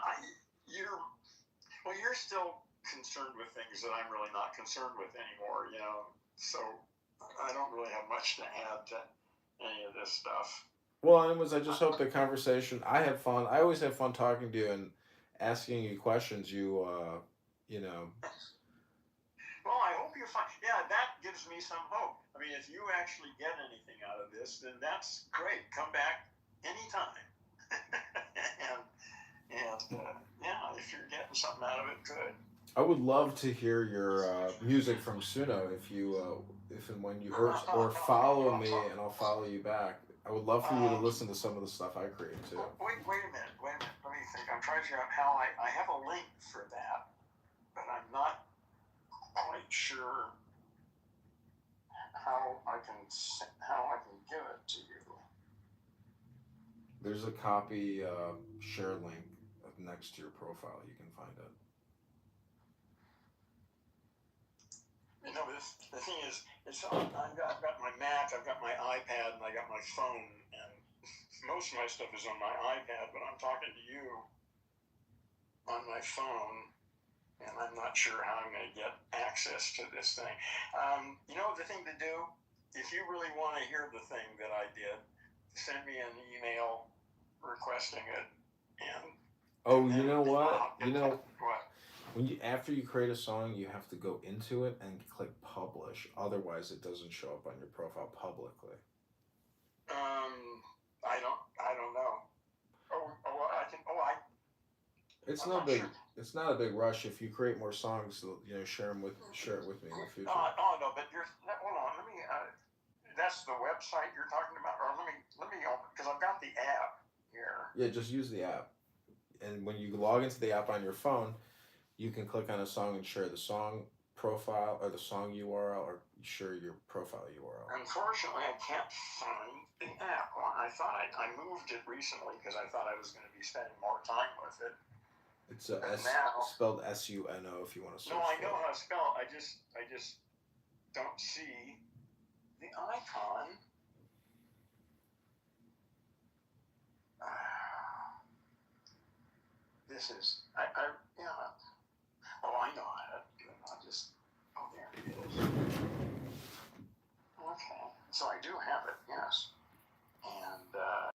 you're still concerned with things that I'm really not concerned with anymore. So I don't really have much to add to any of this stuff. Well, anyways, I just hope the conversation. I had fun. I always have fun talking to you and asking you questions. Well, I hope you find. Yeah, that gives me some hope. I mean, if you actually get anything out of this, then that's great. Come back anytime. If you're getting something out of it, good. I would love to hear your music from Suno if and when you or follow me and I'll follow you back. I would love for you to listen to some of the stuff I create too. Wait a minute. Let me think. I'm trying to figure out how I have a link for that, but I'm not quite sure how I can give it to you. There's a copy share link next to your profile. You can find it. The thing is, I've got my Mac, I've got my iPad, and I got my phone, and most of my stuff is on my iPad, but I'm talking to you on my phone, and I'm not sure how I'm going to get access to this thing. The thing to do, if you really want to hear the thing that I did, send me an email requesting it, and you know what? What? After you create a song, you have to go into it and click publish. Otherwise, it doesn't show up on your profile publicly. I don't know. It's no big. Sure. It's not a big rush. If you create more songs, share it with me in the future. No, but hold on. Let me. That's the website you're talking about, or let me open because I've got the app here. Yeah, just use the app, and when you log into the app on your phone, you can click on a song and share the song profile or the song URL, or share your profile URL? Unfortunately, I can't find the app. Well, I thought I moved it recently because I thought I was going to be spending more time with it. It's a now, spelled SUNO if you want to search. No, I know for how to spell it. I just don't see the icon. This is yeah. Oh, I know how to do it. I'll just there it is. Okay, so I do have it, yes, and